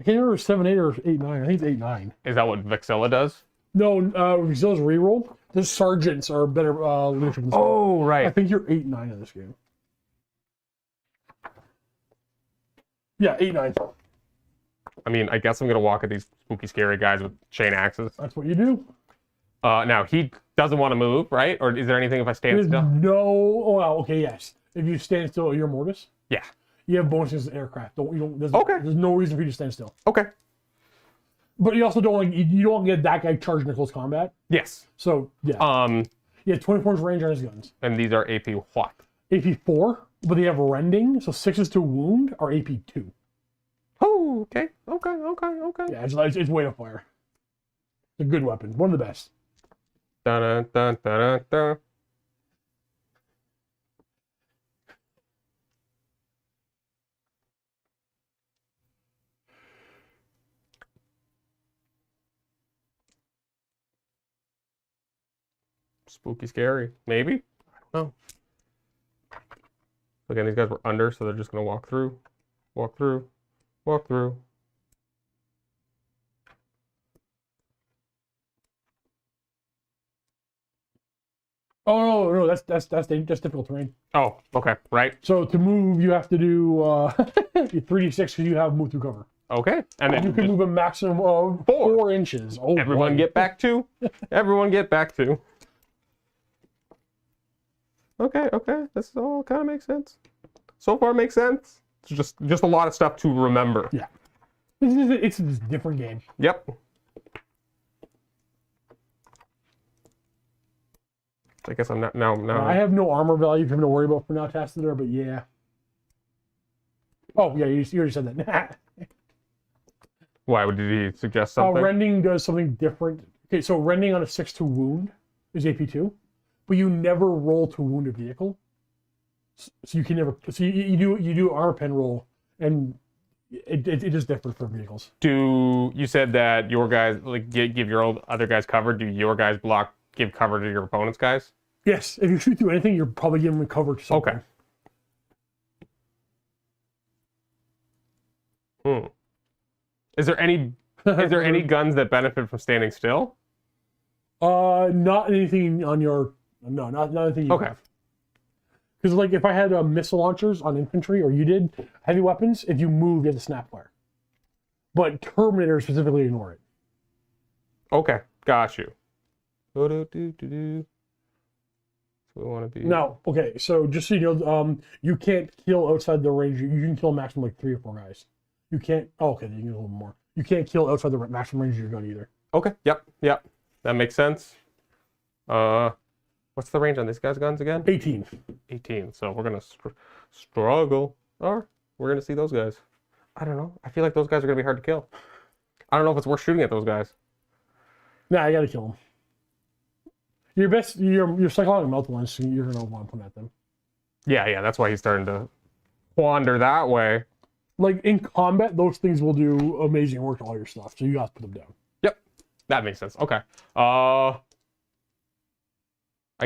I can't remember if it's 7, 8 or 8, 9. I think it's 8, 9. Is that what Vexilla does? No, Vexil's reroll. The sergeants are better leadership than this. Oh, I right. think you're 8, 9 in this game. Yeah, 8, 9. I mean, I guess I'm gonna walk at these spooky, scary guys with chain axes. That's what you do. Now he doesn't want to move, right? Or is there anything if I stand There's still? no. Oh, well, okay, yes. If you stand still, you're Mortis. Yeah. You have bonuses as aircraft. There's, Okay. There's no reason for you to stand still. Okay. But you also don't want you don't want to get that guy charged in close combat. Yes. So yeah, 24 range on his guns. And these are AP what? AP 4, but they have rending, so 6s to wound are AP 2. Oh. Ooh, okay. Yeah, it's way up fire. It's a good weapon. One of the best. Dun, dun, dun, dun, dun. Spooky, scary. Maybe? I don't know. Again, these guys were under, so they're just going to walk through. Walk through. Walk through. Oh no, that's difficult terrain. Oh, okay, right. So to move, you have to do 3d6 because you have move through cover. Okay, and then You can move a maximum of 4 inches. Oh, everyone boy. get back to. Everyone get back to. Okay, this all kind of makes sense. So far, makes sense. It's just a lot of stuff to remember. Yeah, it's a different game. Yep. I guess I'm not now. I have no armor value for him to worry about for now, Tacitor, but yeah. Oh yeah, you already said that. Why did he suggest something? Rending does something different. Okay, so rending on a 6-2 wound is AP2, but you never roll to wound a vehicle. So you can never. So you do armor pen roll, and it is different for vehicles. You said that your guys like give your other guys cover? Do your guys give cover to your opponent's guys? Yes, if you shoot through anything, you're probably giving them cover to something. Okay. Is there any guns that benefit from standing still? Not anything on your not anything. You have. Because like if I had missile launchers on infantry, or you did heavy weapons, if you move, you have to snap fire. But Terminator specifically ignore it. Okay, got you. So we want to be No, okay. So just so you know, you can't kill outside the range. You can kill a maximum like 3 or 4 guys. You can't. Oh, okay, you can do a little more. You can't kill outside the maximum range of your gun either. Okay. Yep. That makes sense. What's the range on these guys' guns again? 18. 18. So we're gonna struggle, or we're gonna see those guys. I don't know. I feel like those guys are gonna be hard to kill. I don't know if it's worth shooting at those guys. Nah, I gotta kill them. Your psychological Melta lens, you're gonna want to put at them. Yeah. That's why he's starting to wander that way. Like in combat, those things will do amazing work to all your stuff. So you have to put them down. Yep, that makes sense. Okay. I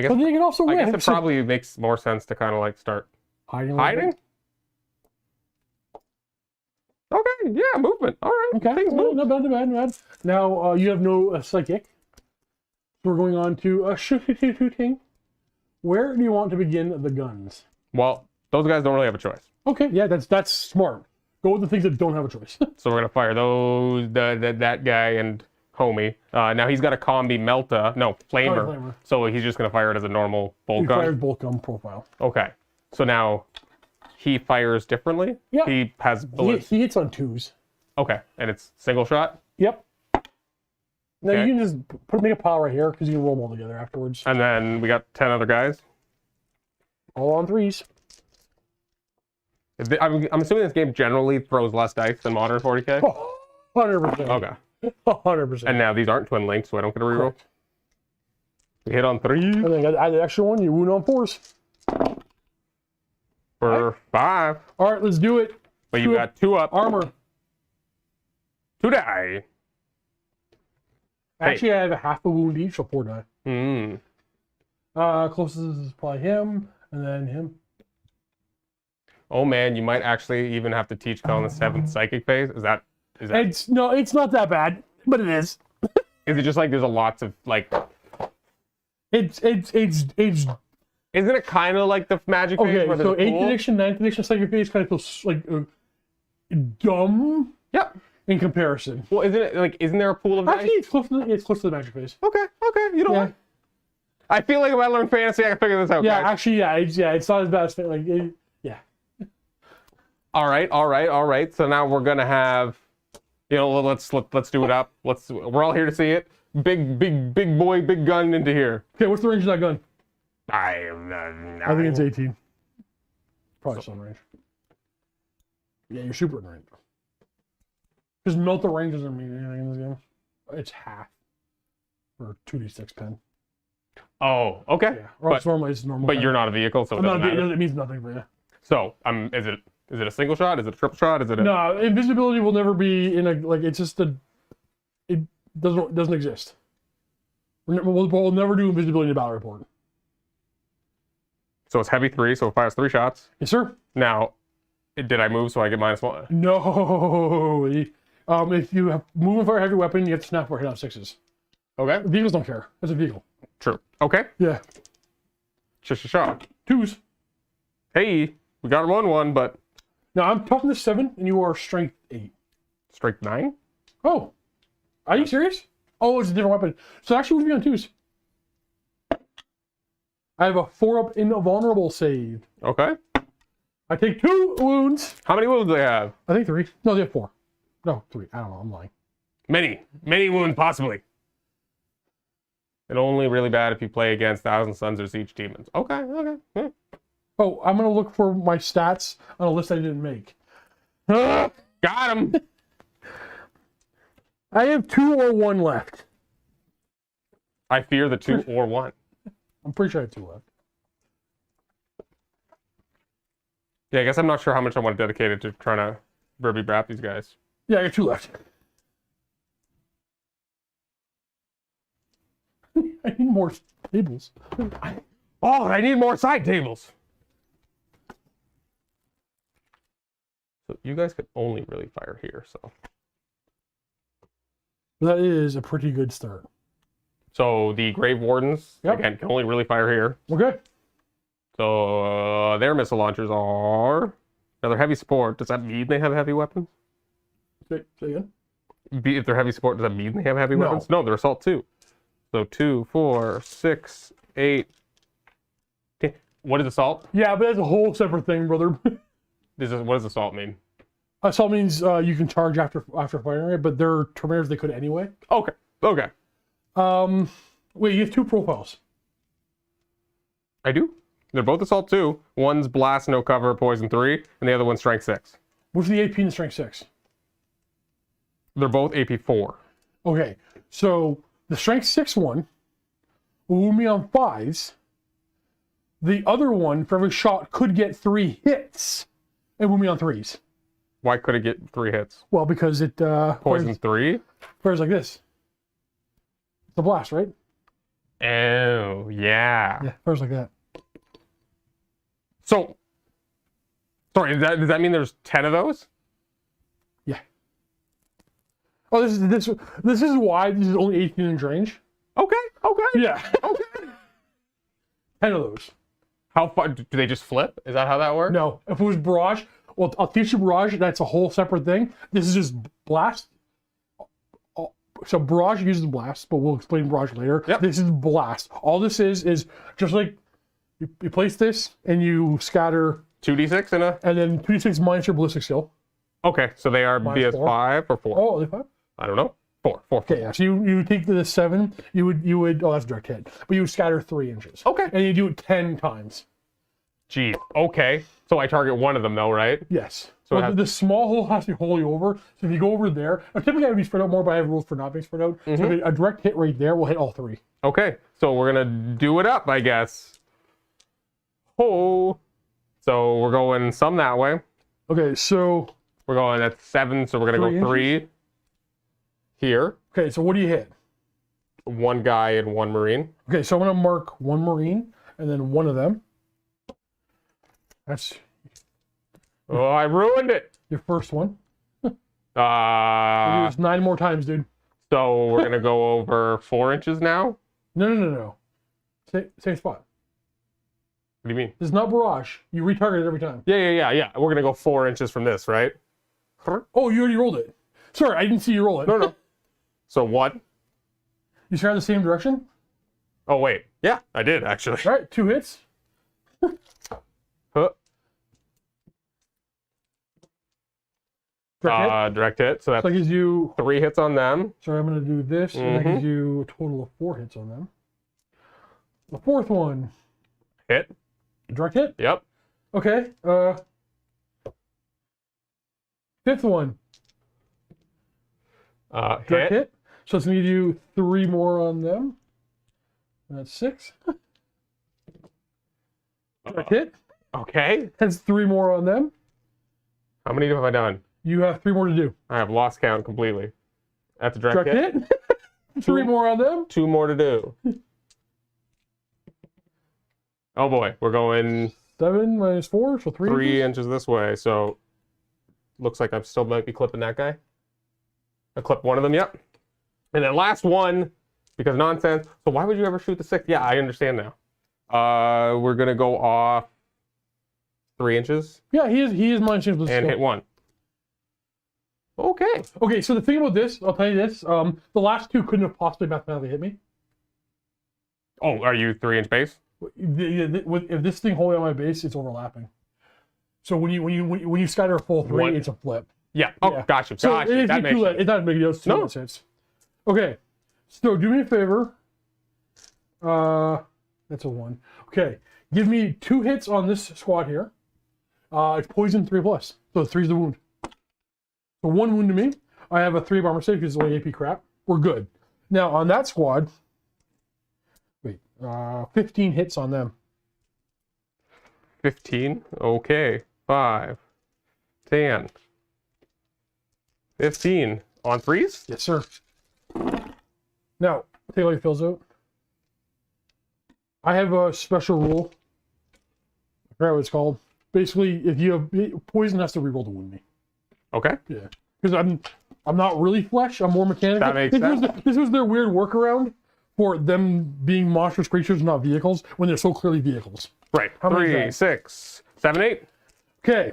guess. But they can also win. I guess it probably makes more sense to kind of like start hiding. Okay. Yeah, movement. All right. Okay. Things move. Not bad. Now you have no psychic. So we're going on to shooting. Where do you want to begin the guns? Well, those guys don't really have a choice. Okay. Yeah, that's smart. Go with the things that don't have a choice. So we're gonna fire that guy and homie. Now he's got a combi Melta, no flamer. Flamer. So he's just gonna fire it as a normal bolt He gun. fires bolt gun profile. Okay. So now he fires differently. Yeah. He has bullets. He hits on 2s. Okay, and it's single shot. Yep. Now Okay. you can just make a pile right here because you can roll them all together afterwards. And then we got 10 other guys. All on 3s. I'm assuming this game generally throws less dice than modern 40k. 100%. Okay. 100%. And now these aren't twin links, so I don't get a reroll. Correct. We hit on 3 And then add the extra one, you wound on 4s. for 5. All right, let's do it. But you got 2 up. Armor. 2 die. Actually, I have a half a wound each, so 4 die. Closest is probably him, and then him. Oh man, you might actually even have to teach Cullen the 7th psychic phase. Is that? It's not that bad, but it is. Is it just like there's a lots of like? It's. Isn't it kind of like the magic phase? Okay, where so there's a 8th pool? edition, 9th edition psychic phase kind of feels like dumb. Yep. In comparison. Well, isn't there a pool of Actually, dice? it's close to the magic phase. Okay. You know what? I feel like if I learn fantasy, I can figure this out. Yeah, guys. actually, it's not as bad as yeah. All right. So now we're gonna have, let's do it up. We're all here to see it. Big boy, big gun into here. Okay, what's the range of that gun? I think it's 18. Probably some range. Yeah, you're super in range. Because Melta range doesn't mean anything in this game. It's half for 2d6 pen. Oh, okay. Yeah. Or else normally it's normal. But you're not a vehicle, so it doesn't matter. It means nothing for you. So, is it a single shot? Is it a triple shot? Is it a... No, invisibility will never be in a like. It's just it doesn't exist. We'll never do invisibility in a battle report. So it's heavy 3, so it fires 3 shots. Yes, sir. Now, did I move so I get -1? No. If you have move and fire a heavy weapon, you have to snap or hit on 6s. Okay. Vehicles don't care. It's a vehicle. True. Okay. Yeah. Just a shot. 2s. Hey, we got 1-1, but... Now I'm toughness 7, and you are strength 8. Strength 9? Oh. Are you serious? Oh, it's a different weapon. So actually, we'd be on 2s. I have a 4-up invulnerable save. Okay. I take 2 wounds. How many wounds do they have? I think 3. No, they have 4. No, 3. I don't know. I'm lying. Many wounds, possibly. And only really bad if you play against Thousand Suns or Siege Demons. Okay. Yeah. Oh, I'm going to look for my stats on a list I didn't make. Got him. I have 2 or 1 left. I fear the 2 or 1. I'm pretty sure I have 2 left. Yeah, I guess I'm not sure how much I want to dedicate it to trying to Burby Brap these guys. Yeah, I got 2 left. I need more tables. I need more side tables. So you guys could only really fire here, so. That is a pretty good start. So the Grave Wardens, again, can only really fire here. Okay. So their missile launchers are... Now they're heavy support. Does that mean they have heavy weapons? Say again? If they're heavy support, does that mean they have heavy weapons? No, they're assault 2. So 2, 4, 6, 8, 10. What is assault? Yeah, but that's a whole separate thing, brother. What does assault mean? Assault means you can charge after firing it, but they're Terminators, they could anyway. Okay. Wait, you have 2 profiles. I do. They're both assault 2. One's blast, no cover, poison 3, and the other one's strength 6. What's the AP and the strength 6? They're both AP 4. Okay, so the strength 6 one will wound me on 5s. The other one, for every shot, could get 3 hits and wound me on 3s. Why could it get 3 hits? Well, because it poison 3? Fires like this. It's a blast, right? Oh, yeah. Yeah, fires like that. So, sorry, does that mean there's 10 of those? Yeah. Oh, this is why this is only 18 inch range. Okay. Yeah. Okay. 10 of those. How far do they just flip? Is that how that works? No, if it was barrage, well, I'll teach you barrage. That's a whole separate thing. This is just blast. So barrage uses blast, but we'll explain barrage later. Yep. This is blast. All this is just like you place this and you scatter 2d6 in a... and then 2d6 minus your ballistic skill. Okay, so they are Minus BS5 or 4? Oh, are they 5? I don't know. 4. Okay, yeah. So you take the 7. You would. Oh, that's a direct hit. But you would scatter 3 inches. Okay. And you do it 10 times. Gee. Okay. So I target one of them though, right? Yes. So So the small hole has to be wholly over. So if you go over there, now typically I would be spread out more, but I have rules for not being spread out. So if a direct hit right there will hit all 3. Okay. So we're gonna do it up, I guess. Oh. So we're going some that way. Okay, so We're going at 7, so we're gonna 3 go 3 here. okay, so what do you hit? 1 guy and 1 Marine. Okay, so I'm gonna mark 1 Marine and then 1 of them. That's Oh, I ruined it. your first one. There's 9 more times, dude. So we're gonna go over 4 inches now. No. Same spot. What do you mean? This is not barrage. You retarget it every time. Yeah. We're gonna go 4 inches from this, right? Oh, you already rolled it. Sorry, I didn't see you roll it. No. So what? You start in the same direction? Oh wait, yeah, I did actually. All right, 2 hits. Huh. Direct hit. Direct hit. So that's So that gives you... 3 hits on them. Sorry, I'm going to do this, and that gives you a total of 4 hits on them. The 4th one, Hit. direct hit. Yep. Okay. 5th one, Direct hit. So it's going to do 3 more on them. That's 6. Direct hit. Okay. That's 3 more on them. How many have I done? You have 3 more to do. I have lost count completely. That's a direct hit. Hit. 3 more on them. 2 more to do. Oh boy, we're going 7 minus 4, so 3. 3 inches this way. So looks like I still might be clipping that guy. I clipped one of them, yep. And then last one, because nonsense. So why would you ever shoot the 6th? Yeah, I understand now. We're gonna go off 3 inches. Yeah, he is minus change. And hit 1. Okay. Okay, so the thing about this, I'll tell you this. The last 2 couldn't have possibly mathematically hit me. Oh, are you 3-inch base? If this thing holding on my base, it's overlapping. So when you scatter a full 3, it's a flip. Yeah. Oh, yeah. Gotcha. So Gotcha. That makes sense. It's not a big deal. It's 2 cents. Okay. So do me a favor. That's a 1. Okay. Give me 2 hits on this squad here. It's poison 3+. So 3's the wound. So 1 wound to me. I have a 3 armor save because it's only AP crap. We're good. Now on that squad, wait, 15 hits on them. 15. Okay. 5, 10, 15 on 3s. Yes, sir. Now take all your fills out. I have a special rule. I forgot what it's called. Basically, if you have poison, has to reroll to wound me. Okay. Yeah, because I'm not really flesh. I'm more mechanical. That makes sense. This was their weird workaround for them being monstrous creatures, not vehicles, when they're so clearly vehicles. Right. How many 3, is 6, 7, 8. Okay.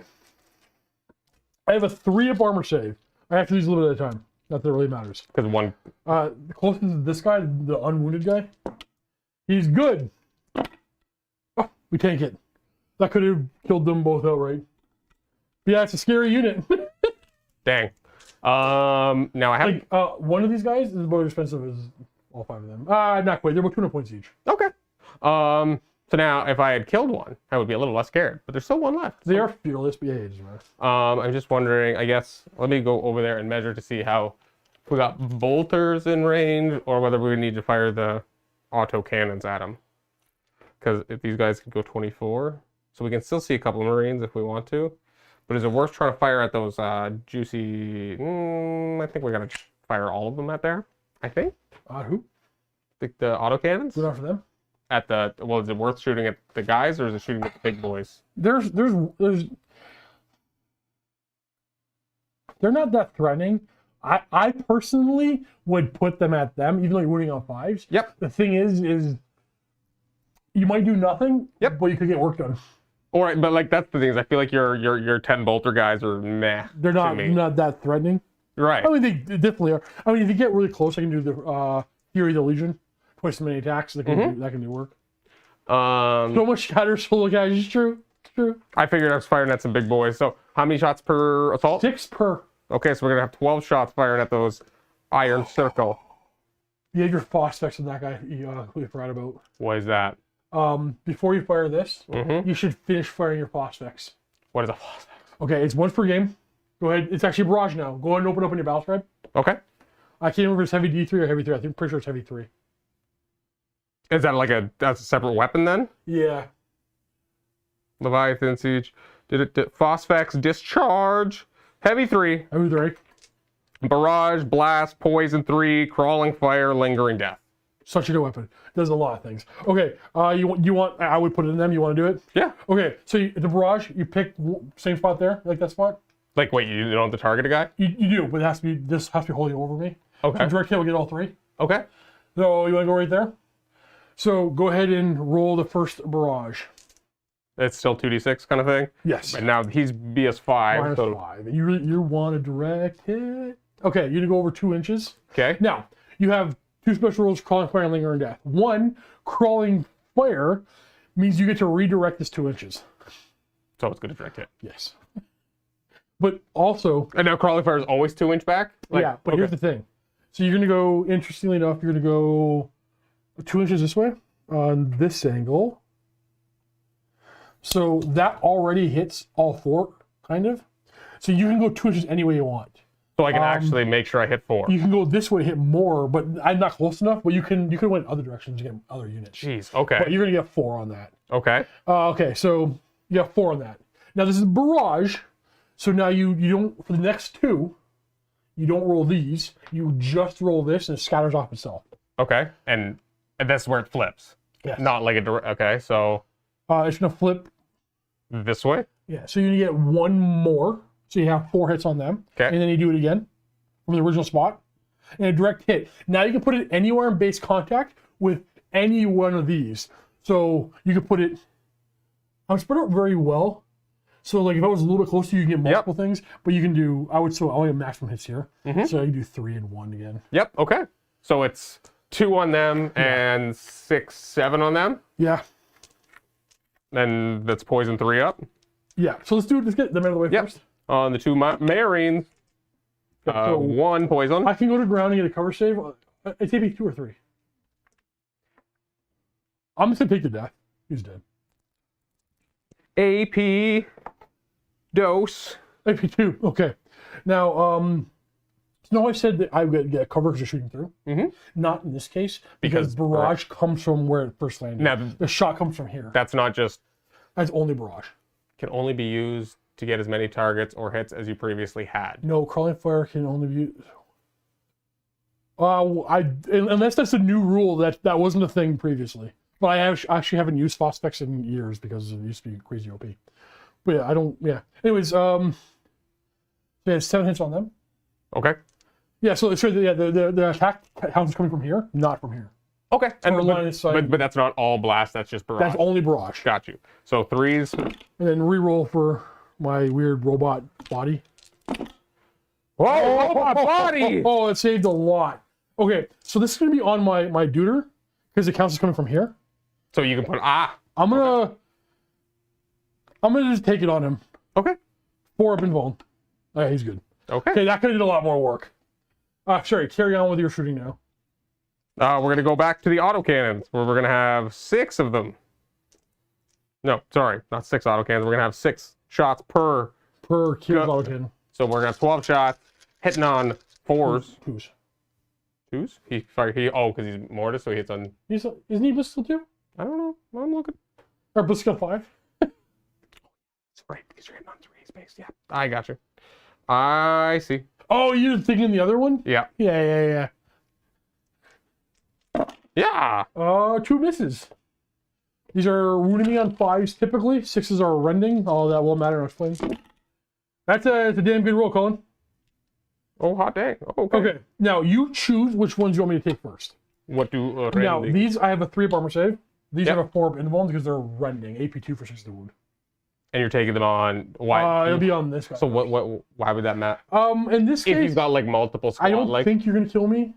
I have a 3 up armor save. I have to use a little bit at a time. Not that it really matters. Because 1. The closest to this guy, the unwounded guy, he's good. Oh, we tank it. That could have killed them both outright. But yeah, it's a scary unit. Dang. Now I have. Like, one of these guys is about as expensive as all 5 of them. Not quite. They're about 200 points each. Okay. So now if I had killed one, I would be a little less scared. But there's still 1 left. They are fearless, but yeah, it doesn't matter. I'm just wondering. I guess let me go over there and measure to see how if we got bolters in range or whether we need to fire the auto cannons at them. Because if these guys could go 24, so we can still see a couple of Marines if we want to. But is it worth trying to fire at those juicy... I think we're going to fire all of them at there. I think. Who? The autocannons? Good enough for them? At the... Well, is it worth shooting at the guys or is it shooting at the big boys? There's... They're not that threatening. I personally would put them at them, even though you're winning on 5s. Yep. The thing is you might do nothing, but you could get work done. All right, but like that's the thing is I feel like your 10 bolter guys are meh. They're not that threatening. Right. I mean, they definitely are. I mean, if you get really close, I can do the Fury of the Legion. Twice as many attacks. That can do work. So much shatter solo guys. It's true. I figured I was firing at some big boys. So how many shots per assault? 6 per. Okay, so we're gonna have 12 shots firing at those iron circle. You have your phosphex on that guy. You completely forgot about. What is that? Before you fire this, you should finish firing your phosphex. What is a phosphex? Okay, it's once per game. Go ahead. It's actually barrage now. Go ahead and open up on your battle scribe. Okay. I can't remember if it's heavy D3 or heavy 3. I'm pretty sure it's heavy 3. Is that that's a separate weapon then? Yeah. Leviathan Siege. Phosphex discharge. Heavy 3. Heavy 3. Barrage, blast, poison 3, crawling fire, lingering death. Such a good weapon. Does a lot of things. Okay. You want? I would put it in them. You want to do it? Yeah. Okay. So the barrage, you pick same spot there, like that spot. Like wait, you don't have to target a guy? You do, but it has to be. This has to be holding over me. Okay. So direct hit will get all 3. Okay. So you want to go right there? So go ahead and roll the first barrage. It's still 2d6 kind of thing? Yes. And now he's BS5. Minus 5. You want to direct hit. Okay, you're going to go over 2 inches. Okay. Now, you have 2 special rules, crawling fire and lingering death. 1, crawling fire means you get to redirect this 2 inches. So it's good to direct hit. Yes. But also... And now crawling fire is always 2 inch back? Yeah, but here's the thing. So you're going to go, interestingly enough, you're going to go 2 inches this way on this angle. So that already hits all 4, kind of. So you can go 2 inches any way you want. So I can actually make sure I hit 4. You can go this way, hit more, but I'm not close enough. But you can went other directions to get other units. Jeez. Okay. But you're gonna get 4 on that. Okay. Okay, so you got 4 on that. Now this is barrage, so now you don't, for the next 2, you don't roll these. You just roll this, and it scatters off itself. Okay. And that's where it flips. Yes. Not like a direct. Okay. So It's gonna flip. this way. Yeah. So you're gonna get 1 more. So you have 4 hits on them. Okay. And then you do it again from the original spot, and a direct hit. Now you can put it anywhere in base contact with any one of these. So you can put it. I'm spread out very well. So like if I was a little bit closer, you can get multiple things. But you can do. I only have maximum hits here. So you can do 3 and 1 again. Yep. Okay. So it's 2 on them and 6, 7 on them. Yeah. Then that's poison 3 up. Yeah. So let's do it. Let's get them out of the way first. On the 2 Marines, So 1 poison. I can go to ground and get a cover save. It's maybe 2 or 3. I'm just gonna take the death. He's dead. AP dose. AP 2. Okay. Now, no, I said that I would get cover because you're shooting through. Not in this case because barrage comes from where it first landed. Now the shot comes from here. that's not just That's only barrage. can only be used to get as many targets or hits as you previously had. No, crawling fire can only be. Unless that's a new rule that wasn't a thing previously. But I actually haven't used Phosphex in years because it used to be crazy OP. But yeah, I don't. Yeah. Anyways, yeah, 7 hits on them. Okay. Yeah. So it's yeah, the attack count is coming from here, not from here. Okay. And line of sight. but that's not all blast. That's just barrage. That's only barrage. Got you. So 3s. And then reroll for my weird robot body. Whoa, robot body! Oh, it saved a lot. Okay, so this is gonna be on my Deuter because the counts is coming from here. So you can put I'm gonna just take it on him. Okay. 4 up invuln. Yeah, he's good. Okay. Okay, that could have did a lot more work. Sorry, carry on with your shooting now. We're gonna go back to the autocannons where we're gonna have 6 of them. No, sorry, not 6 autocannons. We're gonna have 6 shots per kill autocannon. So we're gonna have 12 shots hitting on 4s. 2s. 2s? Because he's mortis, so he hits on. Isn't he Blistical 2? I don't know. I'm looking. Or Blistical 5? That's right, because you're hitting on 3 space. Yeah, I got you. I see. Oh, you're thinking the other one? Yeah. Yeah. Yeah. 2 misses. These are wounding me on 5s typically. 6s are rending. Oh, that won't matter. I'll explain. It's a damn good roll, Cullen. Oh, hot dang. Okay. Okay. Now you choose which ones you want me to take first. What do Now these I have a 3 up armor save. These Yep. have a 4 up invuln because they're rending. AP 2 for 6 of the wound. And you're taking them on why? It'll be on this guy. So why would that matter? In this If case, you've got like multiple squad, I don't think you're gonna kill me.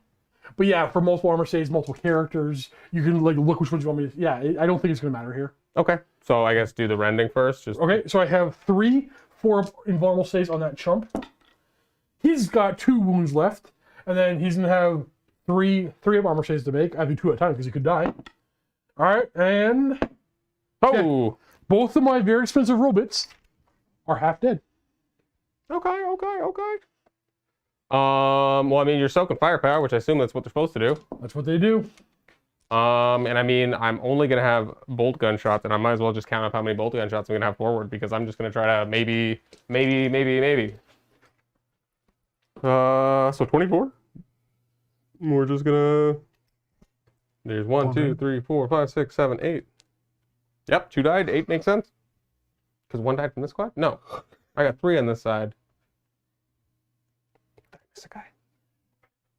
But yeah, for multiple armor saves, multiple characters, you can like look which ones you want me to. Yeah, I don't think it's gonna matter here. Okay. So I guess do the rending first. Just Okay, so I have 3 4 invulnerable saves on that chump. He's got 2 wounds left, and then he's gonna have 3 up armor saves to make. I do 2 at a time because he could die. All right, and oh. both of my very expensive robots are half dead. Okay. Well, I mean, you're soaking firepower, which I assume that's what they're supposed to do. That's what they do. And I mean, I'm only gonna have bolt gun shots, and I might as well just count up how many bolt gun shots I'm gonna have forward because I'm just gonna try to maybe. So 24. We're just gonna. There's 1, 2, 3, 4, 5, 6, 7, 8. Yep, 2 died. 8 makes sense. Because 1 died from this squad. No, I got 3 on this side. Did I miss a guy?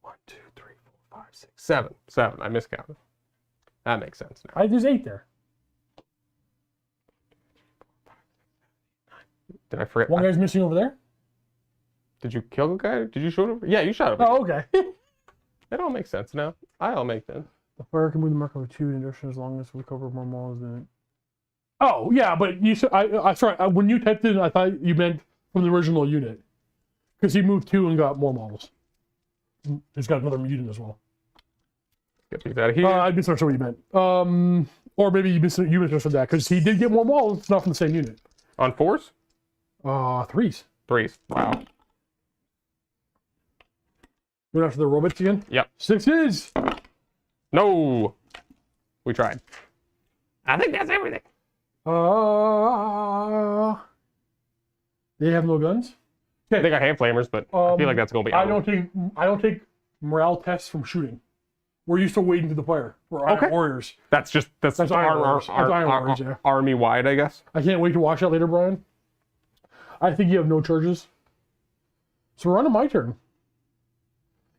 1, 2, 3, 4, 5, 6, 7. 7. I miscounted. That makes sense now. There's 8 there. Did I forget? One guy's missing over there. Did you kill the guy? Did you shoot him? Yeah, you shot him. Oh, okay. It all makes sense now. I all make sense. The fire can move the mark of 2 in direction as long as we cover more models than it. Oh yeah, but you said sorry. When you typed it, I thought you meant from the original unit because he moved 2 and got more models. He's got another unit as well. Get these out of here. I misunderstood what you meant. Or maybe you misunderstood that because he did get more models. It's not from the same unit. On 4s? 3s. 3s. Wow. Going after the robots again? Yep. 6s! No! We tried. I think that's everything. They have no guns? They got hand flamers, but I feel like that's going to be I don't take morale tests from shooting. We're used to wading to the fire. We're Iron Warriors. That's Iron Warriors, yeah. army-wide, I guess. I can't wait to watch that later, Brian. I think you have no charges. So we're on to my turn.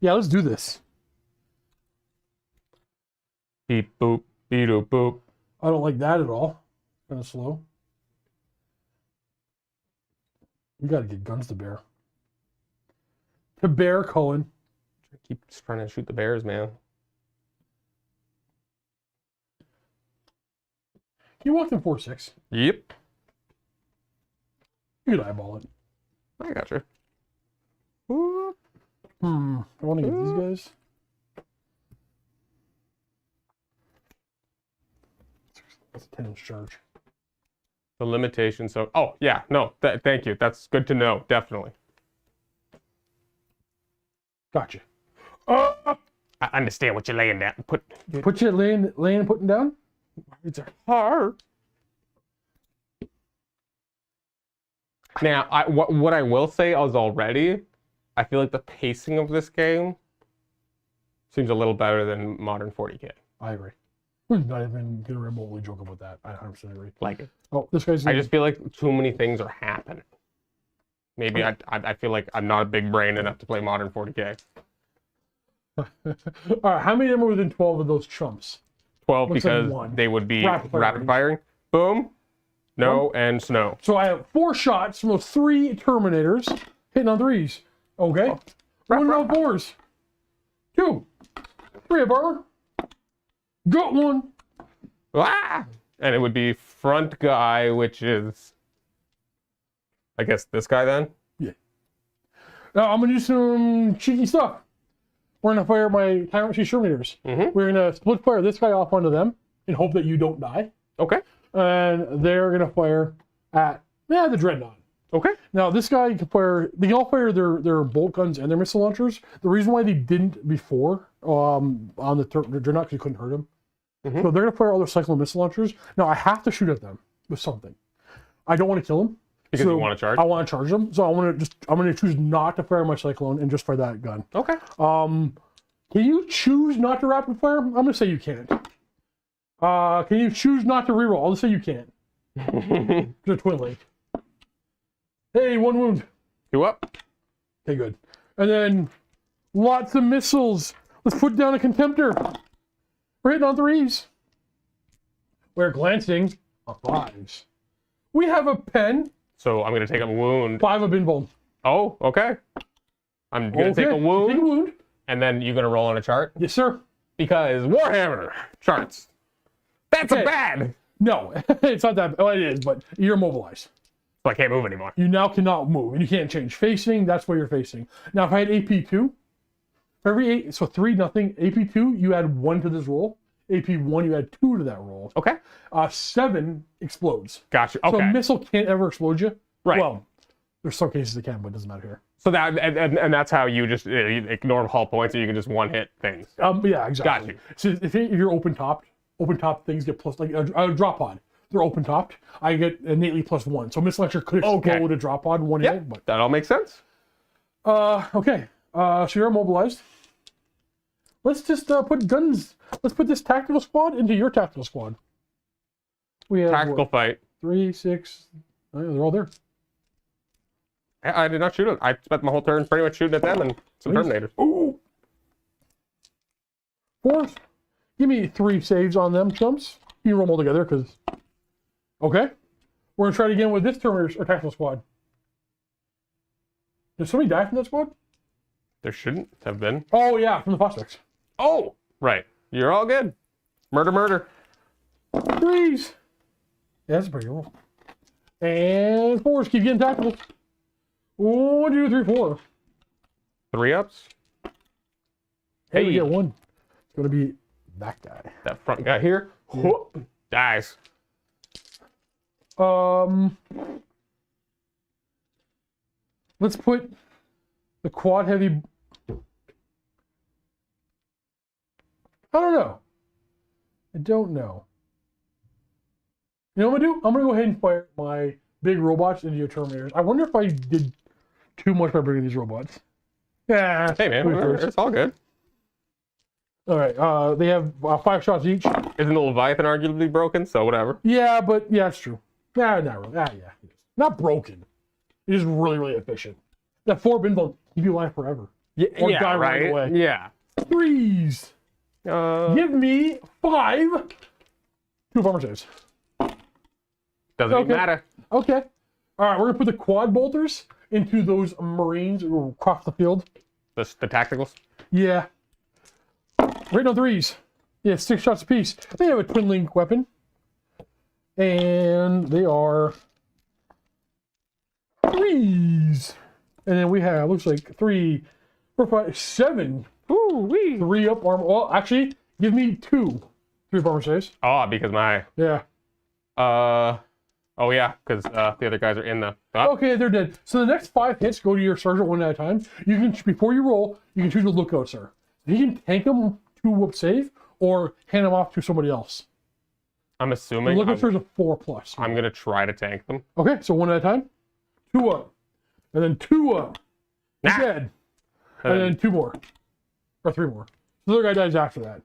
Yeah, let's do this. Beep, boop, beep, boop. I don't like that at all. Kind of slow. We got to get guns to bear. To bear, Cullen. Keep just trying to shoot the bears, man. You walked in 4-6. Yep. You could eyeball it. I got you. I want to get these guys. That's a 10-inch charge. The limitation, so... Oh, yeah, no, thank you. That's good to know, definitely. Gotcha. I understand what you're laying down. Put you laying and putting down? It's hard. Now, what I will say is already, I feel like the pacing of this game seems a little better than modern 40K. I agree. I'm not even gonna remotely joke about that. I 100% agree. Like it. Oh, this guy's. I just feel like too many things are happening. Maybe I feel like I'm not a big brain enough to play modern 40K. All right, how many of them are within 12 of those chumps? 12 Looks because like they would be Rapid rapid firing. Boom. No and snow. So I have 4 shots from those 3 Terminators hitting on 3s. Okay. 1 round 4s. 2. 3 of armor. Got 1. Ah! And it would be front guy, which is, I guess, this guy then? Yeah. Now I'm going to do some cheeky stuff. We're going to fire my Tyrant Terminators. We're going to split fire this guy off onto them and hope that you don't die. Okay. And they're going to fire at the Dreadnought. Okay. Now, this guy can fire, they can all fire their bolt guns and their missile launchers. The reason why they didn't before on the Dreadnought, because you couldn't hurt them. So they're going to fire all their Cyclone missile launchers. Now, I have to shoot at them with something. I don't want to kill them. Because you want to charge? I want to charge them. So I'm going to choose not to fire my Cyclone and just fire that gun. Okay. Can you choose not to rapid fire? I'm going to say you can't. Can you choose not to reroll? I'll just say you can't. It's a twin lake. Hey, 1 wound. 2 up. Okay, good. And then lots of missiles. Let's put down a Contemptor. We're hitting on 3s. We're glancing on 5s. We have a pen. So I'm going to take a wound. 5 of Binbone. Oh, okay. I'm going to take a wound. Take a wound. And then you're going to roll on a chart? Yes, sir. Because Warhammer charts. That's a bad. No, it's not that. Well, it is, but you're immobilized. So I can't move anymore. You now cannot move, and you can't change facing. That's where you're facing. Now, if I had AP2, for every 8, so 3-0, AP2, you add 1 to this roll. AP1, you add 2 to that roll. Okay. 7 explodes. Gotcha. Okay. So a missile can't ever explode you. Right. Well, there's some cases it can, but it doesn't matter here. So that and that's how you just ignore hull points, and you can just one-hit things. Yeah, exactly. Got you. So if you're open top things get plus, like a drop pod. They're open topped. I get innately +1. So missile launcher could explode a drop pod one hit, but that all makes sense. okay. So you're immobilized. Let's just put guns. Let's put this tactical squad into your tactical squad. We have Tactical fight. 3, 6. Oh, yeah, they're all there. I did not shoot them. I spent my whole turn pretty much shooting at them and some Terminators. Ooh. 4th. Give me 3 saves on them chumps. You roll them all together because. Okay. We're gonna try it again with this Terminator or tactical squad. Did somebody die from that squad? There shouldn't have been. Oh yeah, from the prospects. Oh, right. You're all good. Murder. 3s. Yeah, that's a pretty good roll. And 4s. Keep getting tactical. 1, 2, 3, 4. 3 ups. Hey, we get 1. It's gonna be that guy. That front guy here. Whoop, dies. Let's put the quad heavy I don't know. I don't know. You know what I'm gonna do? I'm gonna go ahead and fire my big robots into your Terminators. I wonder if I did too much by bringing these robots. Yeah. Hey man, it's all good. All right. They have 5 shots each. Isn't the Leviathan arguably broken? So whatever. Yeah, but yeah, it's true. Nah, not really. Yeah, it is. Not broken. It is really, really efficient. That 4 bin will keep you alive forever. Yeah, Or die right away. Yeah. 3s. Give me 5. 2 farmer saves. Doesn't even matter. Okay. All right, we're gonna put the quad bolters into those Marines across the field. The tacticals. Yeah. Right on 3s. Yeah, 6 shots apiece. They have a twin link weapon, and they are 3s. And then we have looks like 3, 4, 5, 7. Ooh-wee. 3 up armor. Well, actually, give me 2. 3 farmer saves. Oh, because my Yeah. oh yeah, because the other guys are in the. Okay, they're dead. So the next 5 hits go to your sergeant one at a time. You can, before you roll, you can choose a lookout, sir. You can tank them to whoop save or hand them off to somebody else. I'm The assuming. lookout sir is a 4+. I'm gonna try to tank them. Okay, so one at a time. 2 up, and then 2 up. He's Nah. dead, and then 2 more, or 3 more. The other guy dies after that.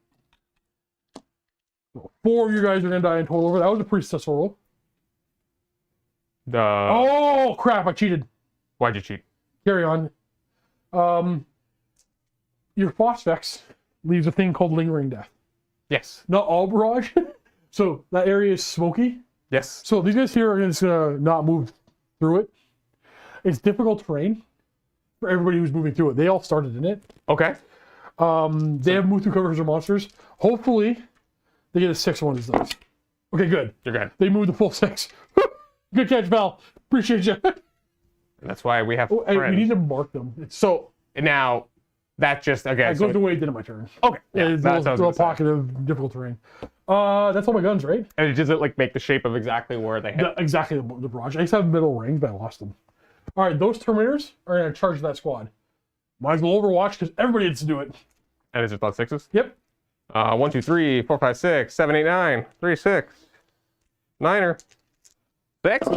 So 4 of you guys are gonna die in total. Over that was a pretty successful roll. Oh crap! I cheated. Why'd you cheat? Carry on. Your Phosphex leaves a thing called lingering death. Yes. Not all barrage. So that area is smoky. Yes. So these guys here are just gonna not move through it. It's difficult terrain for everybody who's moving through it. They all started in it. Okay. They have moved through cover because they're monsters. Hopefully, they get a 6 on one of those. Okay, good. You're good. They moved the full 6. Good catch, Val. Appreciate you. That's why we have Oh, hey, we friends. need to mark them. It's So now that just again. It goes the way it did on my turn. Okay. Yeah, Yeah, it's that's a what I was little gonna say. pocket of difficult terrain. That's all my guns, right? And does it like make the shape of exactly where they hit? Exactly the barrage. I used to have middle range, but I lost them. All right, those Terminators are going to charge that squad. Might as well Overwatch because everybody needs to do it. And is it about 6s? Yep. 1, 2, 3, 4, 5, 6, 7, 8, 9, 3, 6, 9er, 6,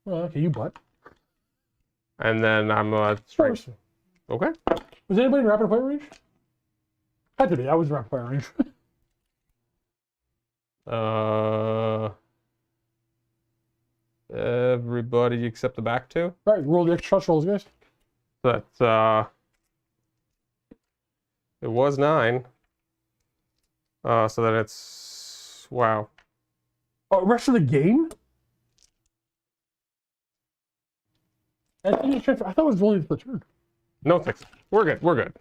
Okay, you butt. and then I'm straight. First. Okay. Was anybody in rapid fire range? Had to be. I was in rapid fire range. Everybody except the back 2. All right, roll the extra shots rolls, guys. That's it was 9. So then it's wow. Oh, rest of the game? I thought it was only the turn. No 6. We're good. We're good.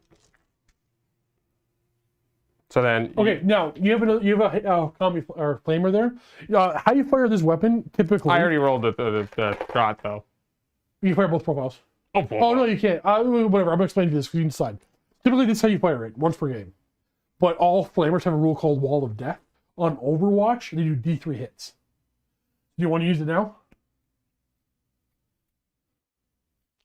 So then Okay, now you have a combi or flamer there. How you fire this weapon typically? I already rolled the shot though. You fire both profiles. Oh, Oh no, you can't. Whatever. I'm gonna explain to you this because you can decide. Typically, this is how you fire it, once per game. But all flamers have a rule called Wall of Death. On Overwatch, they do D3 hits. Do you want to use it now?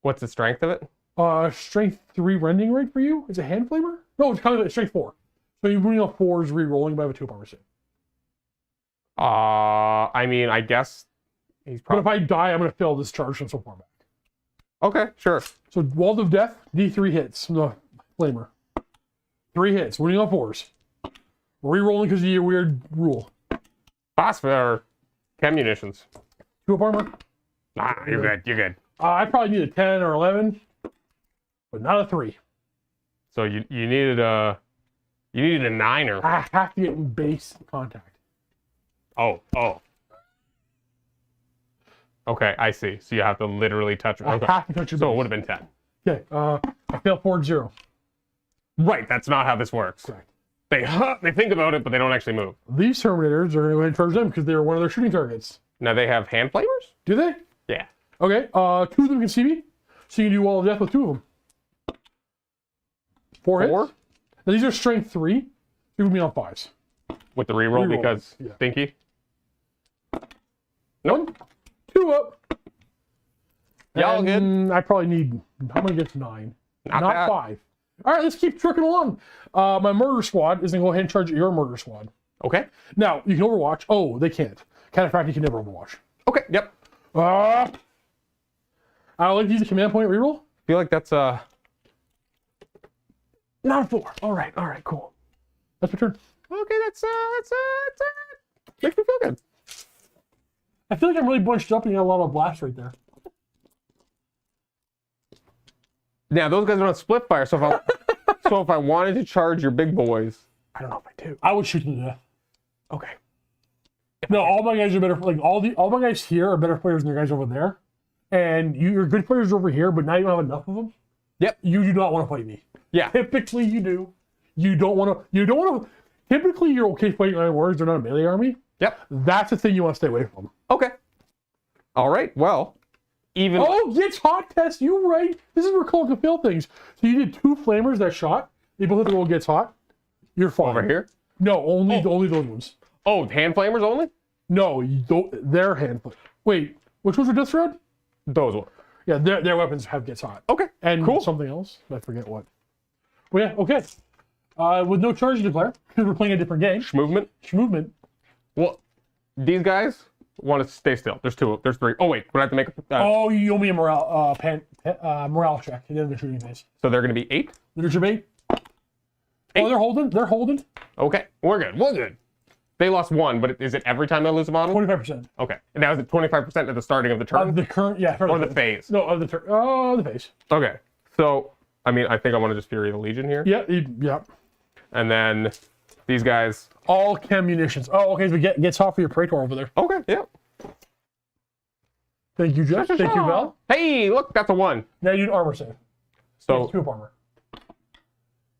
What's the strength of it? Strength 3 rending rate for you? Is it hand flamer? No, it's kind of strength 4. So you're running on 4s, re-rolling, but I have a 2 power save. I mean, I guess he's But probably. if I die, I'm gonna fail this charge and so far back. Okay, sure. So Wall of Death, D3 hits from the flamer. 3 hits, winning on 4s. Re-rolling because of your weird rule. Phosphor or chem munitions. 2 up armor. Nah, you're good. You're good. I probably need a 10 or 11, but not a 3. So you needed a 9er. I have to get in base contact. Oh. Okay, I see. So you have to literally touch it. I Okay. have to touch your So it base. would have been 10. Okay, I failed 4-0. Right, that's not how this works. Correct. They think about it, but they don't actually move. These Terminators are going to go ahead and charge them because they're one of their shooting targets. Now they have hand flamers? Do they? Yeah. Okay, 2 of them can see me, so you can do Wall of Death with 2 of them. 4 hits. 4 Now these are strength 3. You would be on 5s. with the reroll Reroll, because yeah. stinky. 1, 2 up. Y'all good? And I probably need, I'm going to get to 9. Not Not bad. 5. All right, let's keep trucking along. My murder squad is going to go ahead and charge your murder squad. Okay. Now, you can overwatch. Oh, they can't. Cataphractic can never overwatch. Okay, yep. I like to use a command point reroll. I feel like that's Not a 4. All right, cool. That's my turn. okay. That's makes me feel good. I feel like I'm really bunched up and you got a lot of blasts right there. Now those guys are on split fire, so if I wanted to charge your big boys, I don't know if I do. I would shoot them to death. okay. No, all my guys are better. Like all my guys here are better players than your guys over there, and your good players over here. But now you don't have enough of them. Yep. You do not want to fight me. Yeah. Typically, you do. You don't want to. You don't want to. Typically, you're okay fighting Iron Warriors. They're not a melee army. Yep. That's the thing you want to stay away from. Okay. All right. Well, even Oh, it's hot test. You right. This is where Cullen can fail things. So you did 2 flamers that shot. They both have to roll gets hot. You're fine. over here. No, only those ones. Oh, hand flamers only. No, you don't. Their hand. Wait, which ones are Death Thread? Those ones. Yeah, their weapons have gets hot. Okay. And cool. something else. I forget what. But yeah, okay. With no charge to declare, because we're playing a different game. Movement. Movement. Well, these guys want to stay still. There's 3. Oh wait, would I have to make a? Oh, you owe me a morale check. And then the shooting phase. So they're going to be 8. Leadership 8. Oh, they're holding. They're holding. Okay, we're good. We're good. They lost 1, but is it every time they lose a model? 25%. Okay, and that was at 25% at the starting of the turn. Of the current, yeah. Or the phase. No, of the turn. Oh, the phase. Okay, so I mean, I think I want to just Fury the Legion here. Yeah, yeah. And then these guys. All chem munitions. Oh, okay. So gets hot for your Praetor over there. Okay, yeah. Thank you, Jeff. Thank you, Val. Hey, look, that's a 1. Now you do armor save. So 2 armor.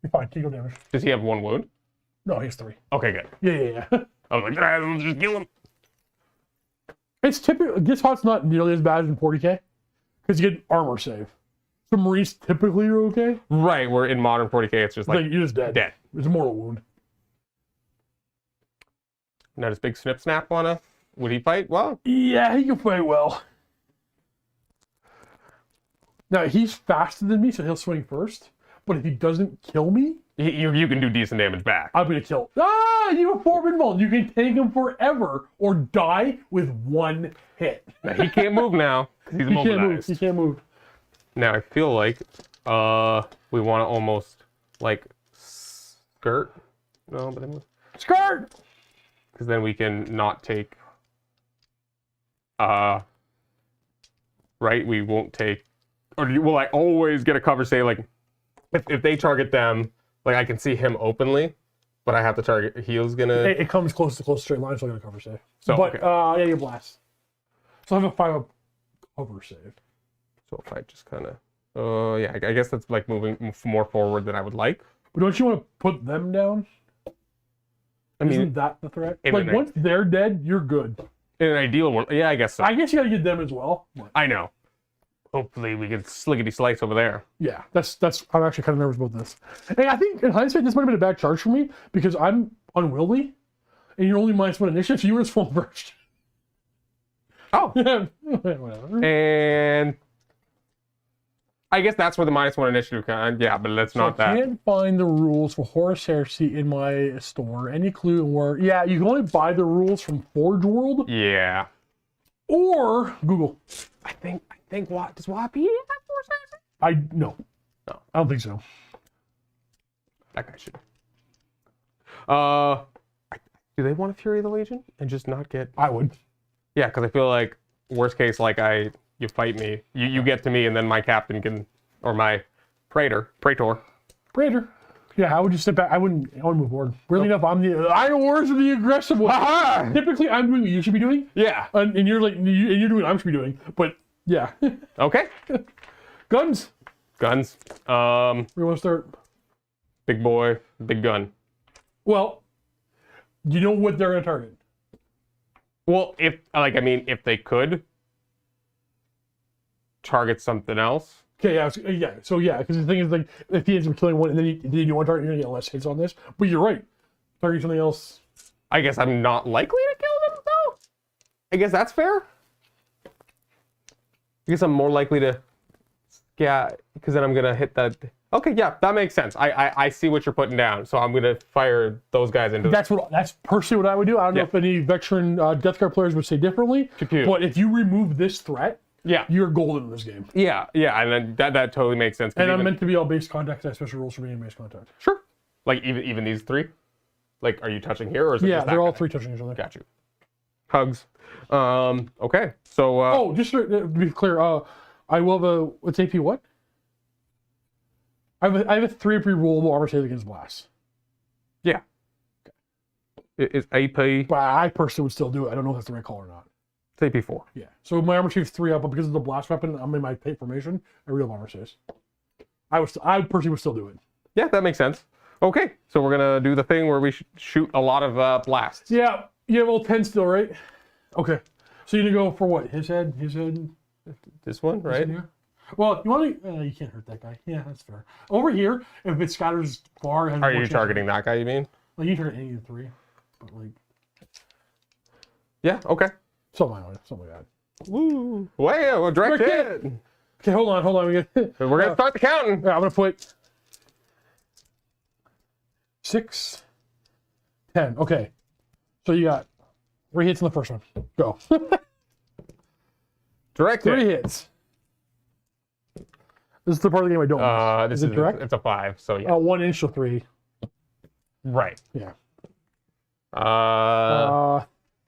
You're fine. Take no damage. does he have 1 wound? No, he has 3. Okay, good. Yeah. I was like, let's just kill him. It's typically gets hot's not nearly as bad as in 40k because you get armor save. So Marines typically are okay. Right, we're in modern 40k. It's just like You're just dead. dead. It's a mortal wound. Now does Big Snip Snap wanna? Would he fight? Well, Yeah, he can fight well. Now he's faster than me, so he'll swing first. But if he doesn't kill me, you can do decent damage back. I'm gonna kill. You have 4 invuln. You can tank him forever or die with 1 hit. Now, he can't move now because he's He can't move. immobilized. He can't move. Now I feel like we want to almost like skirt. No, but then Skirt. because then we can not take. Right, we won't take. Or will I always get a cover? Say like, if they target them, like I can see him openly, but I have to target. Heal's gonna. It comes close to straight line, so I'm gonna cover save. So, but okay. yeah, you blast. So I have a 5 cover save. So if I just kind of, yeah, I guess that's like moving more forward than I would like. But don't you want to put them down? I mean, Isn't that the threat? in Like an- once they're dead, you're good. in an ideal world, yeah, I guess so. I guess you gotta get them as well. But I know. Hopefully we get slickety slice over there. yeah, that's. I'm actually kind of nervous about this. And I think in hindsight, this might have been a bad charge for me because I'm unwieldy, and you're only -1 initiative, so you were just full first. Oh, Whatever. and I guess that's where the -1 initiative kind. Yeah, but let's not I that. can't find the rules for Horus Heresy in my store. Any clue where? Yeah, you can only buy the rules from Forge World Yeah. or Google. I think what does Wappy have Horus Heresy? No, I don't think so. That guy should. Do they want to Fury the Legion and just not get? I would. Yeah, because I feel like worst case, like you fight me, you get to me, and then my captain can, or my praetor. Praetor. Yeah, how would you step back? I wouldn't move forward. Weirdly enough, I'm the Iron Wars are the aggressive one. Aha! Typically, I'm doing what you should be doing, Yeah. and you're like you're doing what I should be doing. But yeah, Okay. guns. Guns. Where you want to start? Big boy, big gun. Well, you know what they're gonna target. Well, if if they could target something else. Okay, yeah, because the thing is, like, if he ends up killing one, and then you do one target, you're gonna get less hits on this. But you're right, target something else. I guess I'm not likely to kill them though. I guess that's fair. I guess I'm more likely to, yeah, because then I'm gonna hit that. Okay, yeah, that makes sense. I see what you're putting down, so I'm gonna fire those guys into. That's personally what I would do. I don't know Yeah. if any veteran Death Guard players would say differently. Pew-pew. But if you remove this threat, Yeah, you're golden in this game. yeah, and then that totally makes sense. 'Cause And I'm even- meant to be all base contact. I have special rules for being base contact. Sure. Like even these three, like are you touching here or is it Yeah, just that they're all guy? three touching each other. Got you. Hugs. Okay. So. Oh, just to be clear, I will have a what's AP what? I have a 3 rerollable armor save against blasts. Yeah. It's AP. But I personally would still do it. I don't know if that's the right call or not. It's AP4. Yeah. So my armor save's 3 up, but because of the blast weapon, I'm in my pay formation. I real armor saves. I personally would still do it. Yeah, that makes sense. Okay, so we're gonna do the thing where we shoot a lot of blasts. Yeah. You have all 10 still, right? Okay. So you're gonna go for what? His head. This one, right? Yeah. Well, you want to? You can't hurt that guy. Yeah, that's fair. Over here, if it scatters far, it has Are more you chance- targeting that guy? You mean? Like you can target any of the 3, but like Yeah. Okay. something like that. Woo! Wow! Direct Direct hit. Okay, hold on. We're gonna start the counting. Yeah, I'm gonna put 6, 10. Okay, so you got 3 hits in the first one. Go. Direct 3 hit. hits. This is the part of the game I don't. Miss. This is it direct? It's a 5. So yeah. 1 inch to 3. Right. Yeah.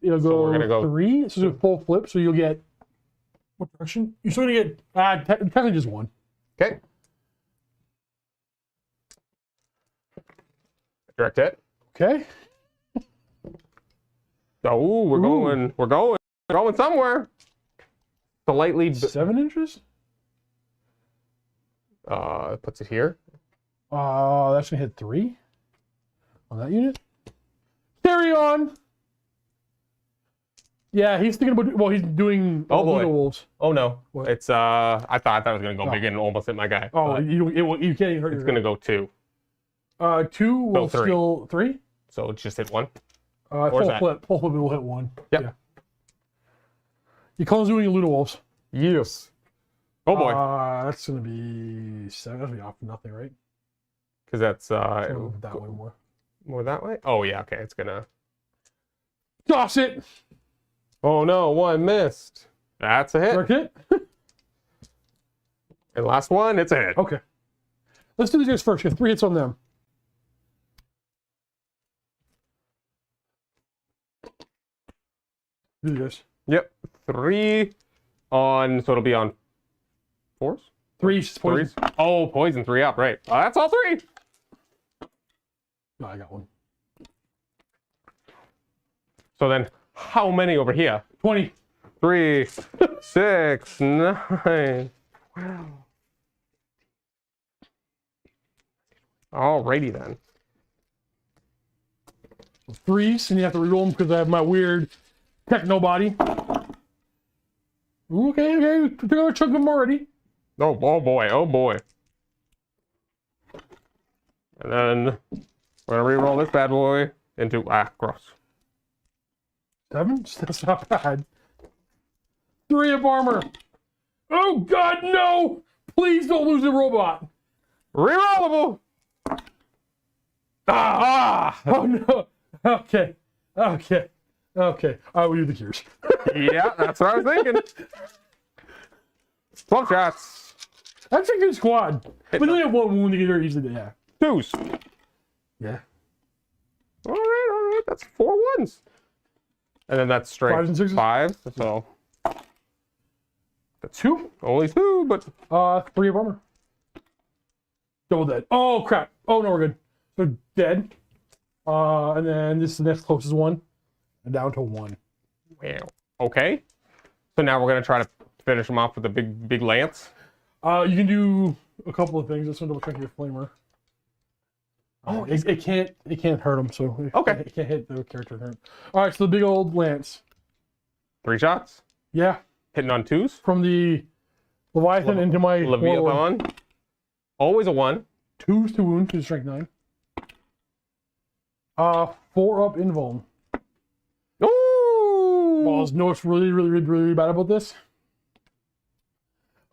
It'll go so we're gonna go 3. So it's a full flip. So you'll get what direction? You're still gonna get technically just 1. Okay. Direct hit. Okay. Oh, we're going somewhere. Slightly. 7 inches. Puts it here. That's gonna hit 3 on that unit. Carry on. Yeah, he's thinking about. Well, he's doing. Oh, boy. the wolves. Oh no, What? it's I thought that was gonna go big and almost hit my guy. Oh, but you can't even hurt it's your gonna go 2. 2 will 3. still 3. So it's just hit 1. Full that? flip. Full flip will hit 1. Yep. Yeah. You call doing Luda wolves. Yes. Oh boy. That's gonna be 7. That'll be off nothing, right? Because that's Go that way more. more that way. Oh yeah. Okay. It's gonna. Toss it. Oh no! 1 missed. That's a hit. Direct hit. And last one, it's a hit. Okay. Let's do these guys first. You have 3 hits on them. Do this. Yep. 3 on. So it'll be on 4s. 3 poison. 3s. Oh, poison 3 up. Right. That's all 3. No, I got 1. So then, how many over here? 20. 3, 6, 9. Wow. Alrighty then. 3s, and you have to reroll them because I have my weird techno body. Ooh, okay. Took out a chunk of them already. Oh boy. Oh boy. And then we're gonna re-roll this bad boy into gross. 7? That's not bad. 3 of armor. Oh God, no! Please don't lose the robot. Rerollable. Oh no. Okay. I will do the cures. Yeah, that's what I was thinking. 12 shots. That's a good squad. But they only have 1 wound to get very easily. Yeah. 2s. Yeah. All right. That's 4 1s. And then that's straight 5s and 6s? 5. So That's 2. only 2, but 3 of armor. Double dead. Oh crap. Oh no, we're good. So dead. And then this is the next closest one. And down to 1. wow. Okay. So now we're gonna try to finish him off with a big lance. You can do a couple of things. Let's double check your flamer. Oh, it can't hurt him, so Okay. it can't hit the character hurt. All right, so the big old lance. 3 shots. Yeah, Hitting on 2s. from the Leviathan into my warlord. Leviathan. Always a 1. 2s to wound to strength 9. 4 up invuln. Ooh! Balls. No, what's really bad about this?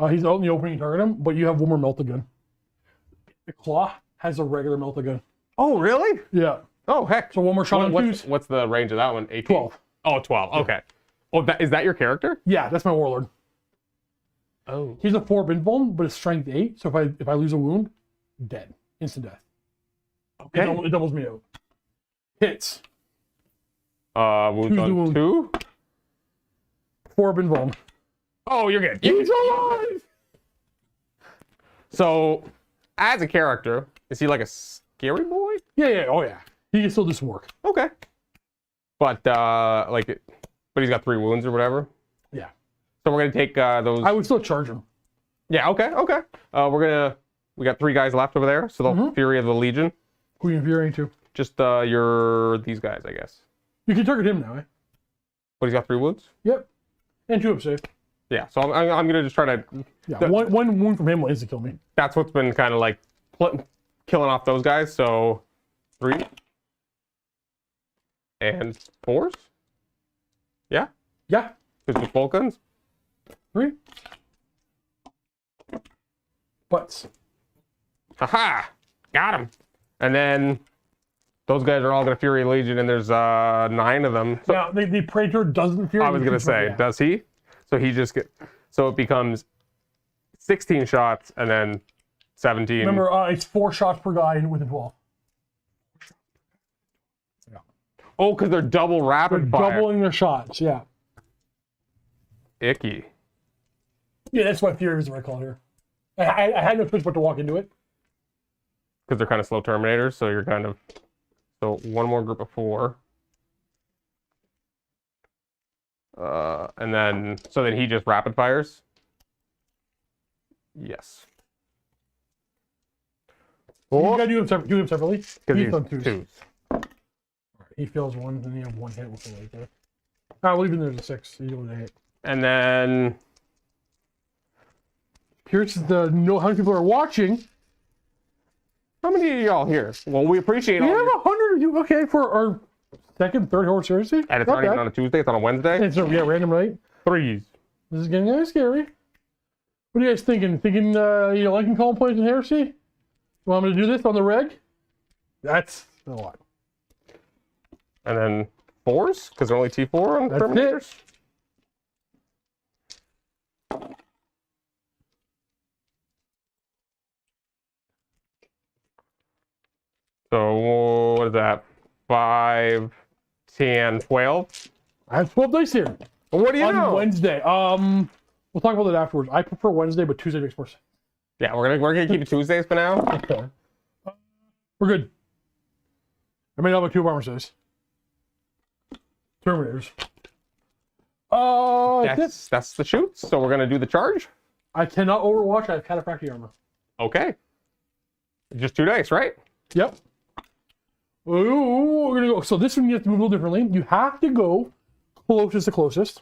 He's out in the opening, you target him, but you have one more Melta gun. The claw has a regular Melta gun. Oh, really? Yeah. Oh, heck. So one more shot on twos. What's the range of that one? 18? 12. Oh, 12. Okay. Oh, is that your character? Yeah, that's my warlord. Oh. He's a 4 invuln, but it's strength 8. So if I lose a wound, dead. Instant death. Okay. It doubles me out. Hits. Wounds on 2? 4 invuln. Oh, you're good. He's alive! So, as a character, is he like a scary boy? Yeah. Oh, yeah. He can still do some work. Okay. But, but he's got 3 wounds or whatever? Yeah. So we're going to take those... I would still charge him. Yeah, okay. We got 3 guys left over there, so the Fury of the Legion. Who are you infuriating to? Just these guys, I guess. You can target him now, eh? But he's got 3 wounds? Yep. And 2 up safe. Yeah, so I'm going to just try to... Yeah, one wound from him will instantly kill me. That's what's been kind of like killing off those guys, so 3. And 4s? Yeah? Yeah. Because with bolt guns? 3. Butts. Haha! Got him! And then those guys are all going to Fury Legion, and there's 9 of them. So, now, the Praetor doesn't Fury. I was going to say, does he? So he just so it becomes 16 shots and then 17. Remember, it's 4 shots per guy within 12. Yeah. Oh, because they're double rapid fire. Doubling their shots, yeah. Icky. Yeah, that's why Fury was the right call here. I had no choice but to walk into it. Because they're kind of slow Terminators, so you're kind of... So one more group of 4. And then... So then he just rapid fires? Yes. You gotta do him separately. Because He's on he's 2s. 2s. He fails 1, and then you have 1 hit with the late there. Well, even there's a 6. You don't hit. And then... Here's the know how many people are watching. How many of y'all here? Well, we appreciate all We have your... 100 of you. Okay, for our second, third Horus Heresy. And it's not even on a Tuesday, it's on a Wednesday? It's random, right? 3s. This is getting kind of scary. What are you guys thinking? Thinking you liking Cullen plays in Heresy? You want me to do this on the reg? That's a lot. And then 4s? Because they're only T4 on That's Terminators? So, what is that? 5, 10, 12? I have 12 dice here. What do you know? On Wednesday. We'll talk about that afterwards. I prefer Wednesday, but Tuesday makes more sense. Yeah, we're gonna keep it Tuesdays for now. Okay. We're good. I made all my 2 armor says. Terminators. That's the shoots. So we're gonna do the charge. I cannot overwatch. I have cataphractic armor. Okay. Just 2 dice, right? Yep. Ooh, we're gonna go. So this one you have to move a little differently. You have to go closest to closest,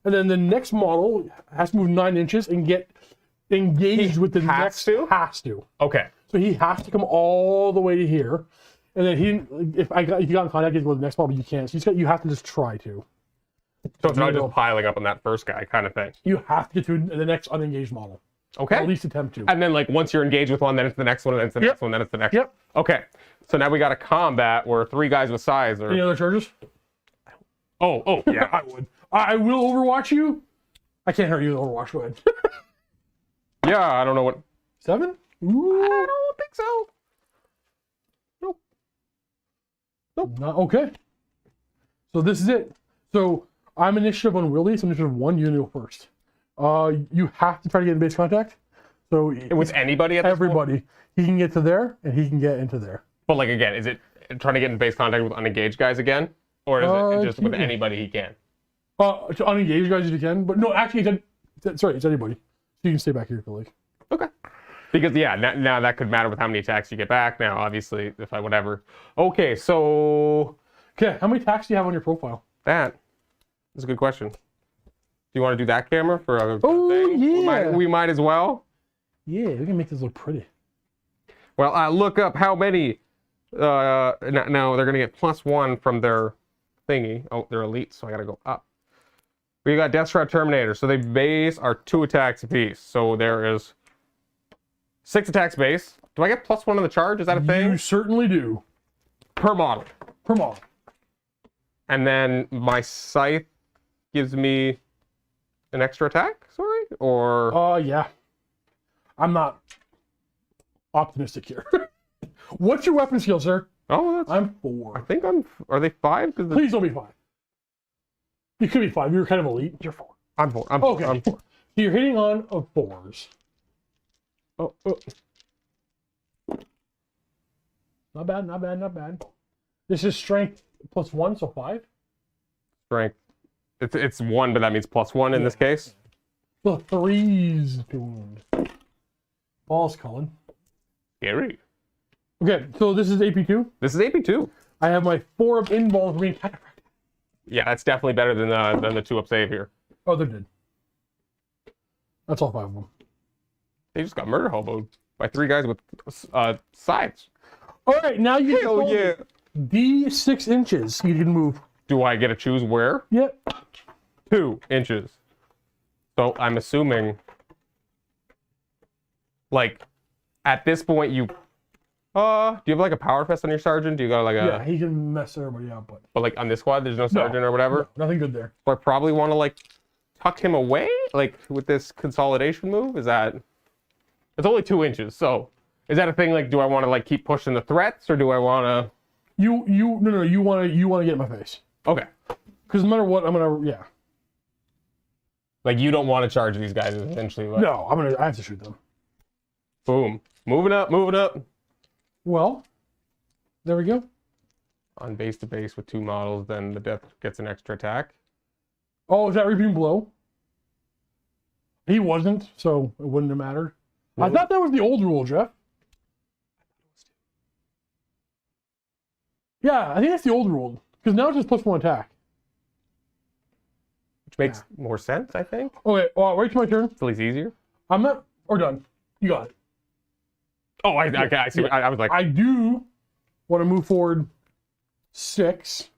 and then the next model has to move 9 inches and get engaged with the next. Has to. Okay. So he has to come all the way to here, and then if you got in contact with the next model, you can't. So you have to just try to. So it's not just piling up on that first guy kind of thing. You have to get to the next unengaged model. Okay. Or at least attempt to. And then like once you're engaged with one, then it's the next one, and then it's the next one, then it's the next. Yep. Okay. So now we got a combat where 3 guys with size are. Any other charges? Oh, yeah. I would. I will overwatch you. I can't hurt you with Overwatch. Go ahead. Yeah, I don't know what. 7? Ooh. I don't think so. Nope. Not okay. So this is it. So I'm initiative on Willie, so initiative 1, you go first. You have to try to get in base contact. So with anybody at this everybody. point? He can get to there, and he can get into there. But like again, is it trying to get in base contact with unengaged guys again? Or is it just with anybody he can? To unengage guys if you can. But no, actually, it's anybody. So you can stay back here if you like. Okay. Because yeah, now that could matter with how many attacks you get back. Now, obviously, if I whatever. Okay, so Okay, how many attacks do you have on your profile? that is a good question. Do you want to do that camera for a thing? Yeah. We might as well. Yeah, we can make this look pretty. Well, look up how many. No, they're gonna get +1 from their thingy. Oh, they're elite, so I gotta go up. We got Death Trap Terminator, so they base are 2 attacks apiece. So there is 6 attacks base, Do I get +1 on the charge? Is that a thing? You certainly do. Per model. Per model. And then my scythe gives me an extra attack, sorry? Or... yeah. I'm not optimistic here. What's your weapon skill, sir? Oh, that's... I'm 4. I think I'm... Are they 5? Please don't be 5. You could be 5. You're kind of elite. You're 4. I'm 4. I'm 4. Okay. I'm 4. You're hitting on 4s. Oh. Not bad, not bad, not bad. This is strength +1, so 5. Strength. It's 1, but that means +1 in this case. The 3s tuned. Balls, Cullen. Scary. Okay, so this is AP2. This is AP2. I have my 4 of invuln for being cataphractic. Yeah, that's definitely better than the 2 up save here. Oh, they're dead. That's all 5 of them. They just got murder hoboed by 3 guys with scythes. All right, now you Hell yeah. D6 inches. You can move. Do I get to choose where? Yep. 2 inches. So I'm assuming, like, at this point you, do you have like a power fest on your sergeant? Do you got like a? Yeah, he can mess everybody up, But like on this squad, there's no sergeant or whatever. No, nothing good there. So I probably want to like tuck him away, like with this consolidation move. Is that? It's only 2 inches, so is that a thing? Like, do I want to like keep pushing the threats, or do I want to? No, you want to get in my face. Okay. Because no matter what, I'm gonna Like, you don't want to charge these guys, essentially. Like, No, I have to shoot them. Boom. Moving up, moving up. Well, there we go. On base to base with 2 models, then the death gets an extra attack. Oh, is that reaping blow? He wasn't, so it wouldn't have mattered. Really? I thought that was the old rule, Jeff. Yeah, I think that's the old rule. Because now it's just +1 attack. Which makes more sense, I think. Okay, well, right to my turn. It's at least easier. I'm not... Or done. You got it. Oh, okay, I see. Yeah. I was like... I do want to move forward 6.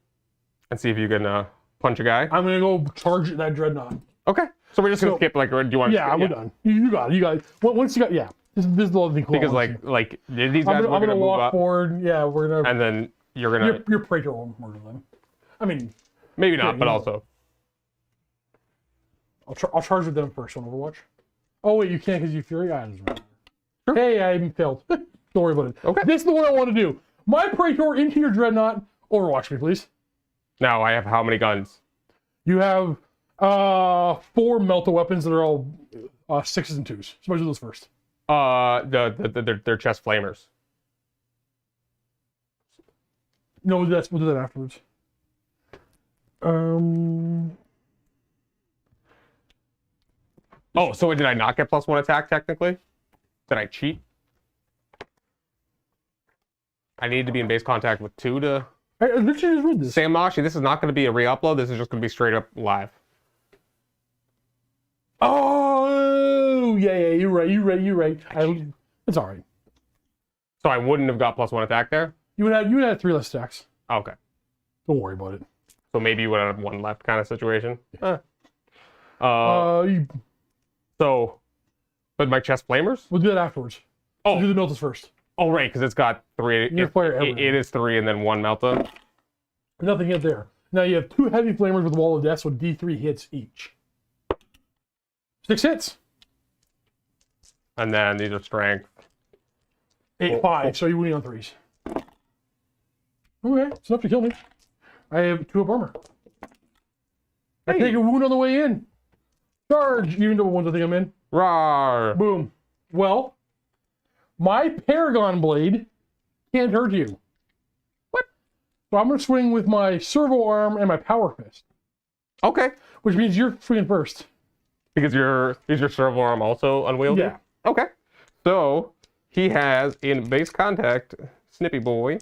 And see if you can punch a guy. I'm going to go charge at that dreadnought. Okay. So we're just going to skip, like, or do you want to Yeah, we're done. You got it. You got it. Once you got... Yeah. This is the other thing cool. Because, like these guys I'm are going to move walk up. forward. Yeah, we're going to... And then you're going to... Your Praetor will murder them. I mean... Maybe not, yeah, but also... I'll charge with them first on Overwatch. Oh, wait, you can't because you Fury Islands. Sure. Hey, I failed. Don't worry about it. Okay. This is the one I want to do. My Praetor into your Dreadnought. Overwatch me, please. Now, I have how many guns? You have 4 Melta weapons that are all 6s and 2s. So let's do those first. They're chest flamers. No, we'll do that afterwards. Oh, so did I not get +1 attack, technically? Did I cheat? I needed to be in base contact with 2 to... I literally just read this. Samashi, this is not going to be a re-upload. This is just going to be straight up live. Oh, yeah, you're right. It's all right. So I wouldn't have got +1 attack there? You would have 3 less stacks. Okay. Don't worry about it. So maybe you would have 1 left kind of situation? Yeah. So, but my chest flamers? We'll do that afterwards. Oh. We'll do the Meltas first. Oh, right, because it's got 3. It is 3 and then 1 Melta. Nothing hit there. Now you have 2 heavy flamers with Wall of Death, so D3 hits each. 6 hits. And then these are strength. 8, 5, so you're winning on 3s. Okay, it's enough to kill me. I have 2 up armor. I take a wound on the way in. Charge, even though ones I think I'm in. Rawr. Boom. Well, my Paragon Blade can't hurt you. What? So I'm going to swing with my Servo Arm and my Power Fist. Okay. Which means you're swinging first. Because is your servo arm also unwieldy? Yeah. Okay. So he has in base contact, Snippy Boy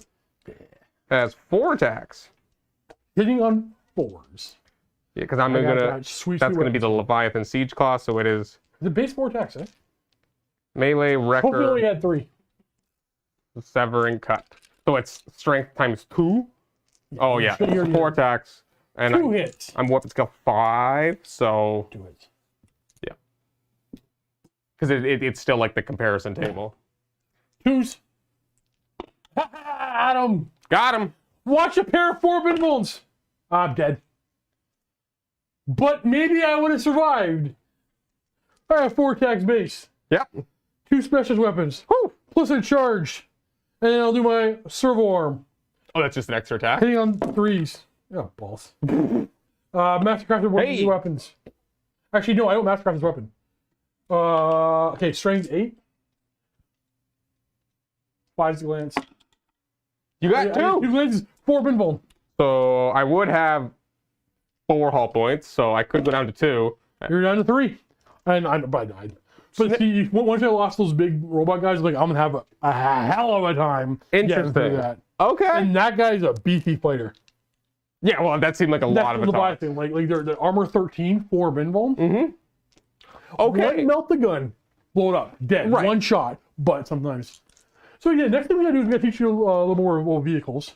has 4 attacks. Hitting on 4s. Yeah, because I'm gonna that's gonna be the Leviathan Siege class, so it is. The base 4 attacks, eh? Melee, Wrecker. Hopefully only had 3. Severing, Cut. So it's strength times 2. Oh yeah, 4 attacks. And 2 hits. I'm weapon skill 5, so 2 hits. yeah. Because it's still like the comparison table. Twos. Adam. Got him. Watch a pair of 4 Binvolds. I'm dead. But maybe I would have survived. I have 4 attacks base. Yep. 2 special weapons. Woo! Plus a charge. And then I'll do my servo arm. Oh, that's just an extra attack? Hitting on 3s. Oh, balls. Mastercrafted weapons. Actually, no, I don't mastercraft this weapon. Okay, strength 8. 5 glance. You got 2. 2 glances, 4 Binvold. So I would have 4 hull points, so I could go down to 2. You're down to 3. And I died. But see, once I lost those big robot guys, like I'm gonna have a hell of a time getting through that. Okay. And that guy's a beefy fighter. Yeah, well, that seemed like a lot of a time. Thing. Like they're armor 13, 4 Binvold. Mm-hmm. Okay. One melt the gun, blow it up, dead. Right. One shot, but sometimes. So yeah, next thing we gotta do is we gotta teach you a little more about vehicles.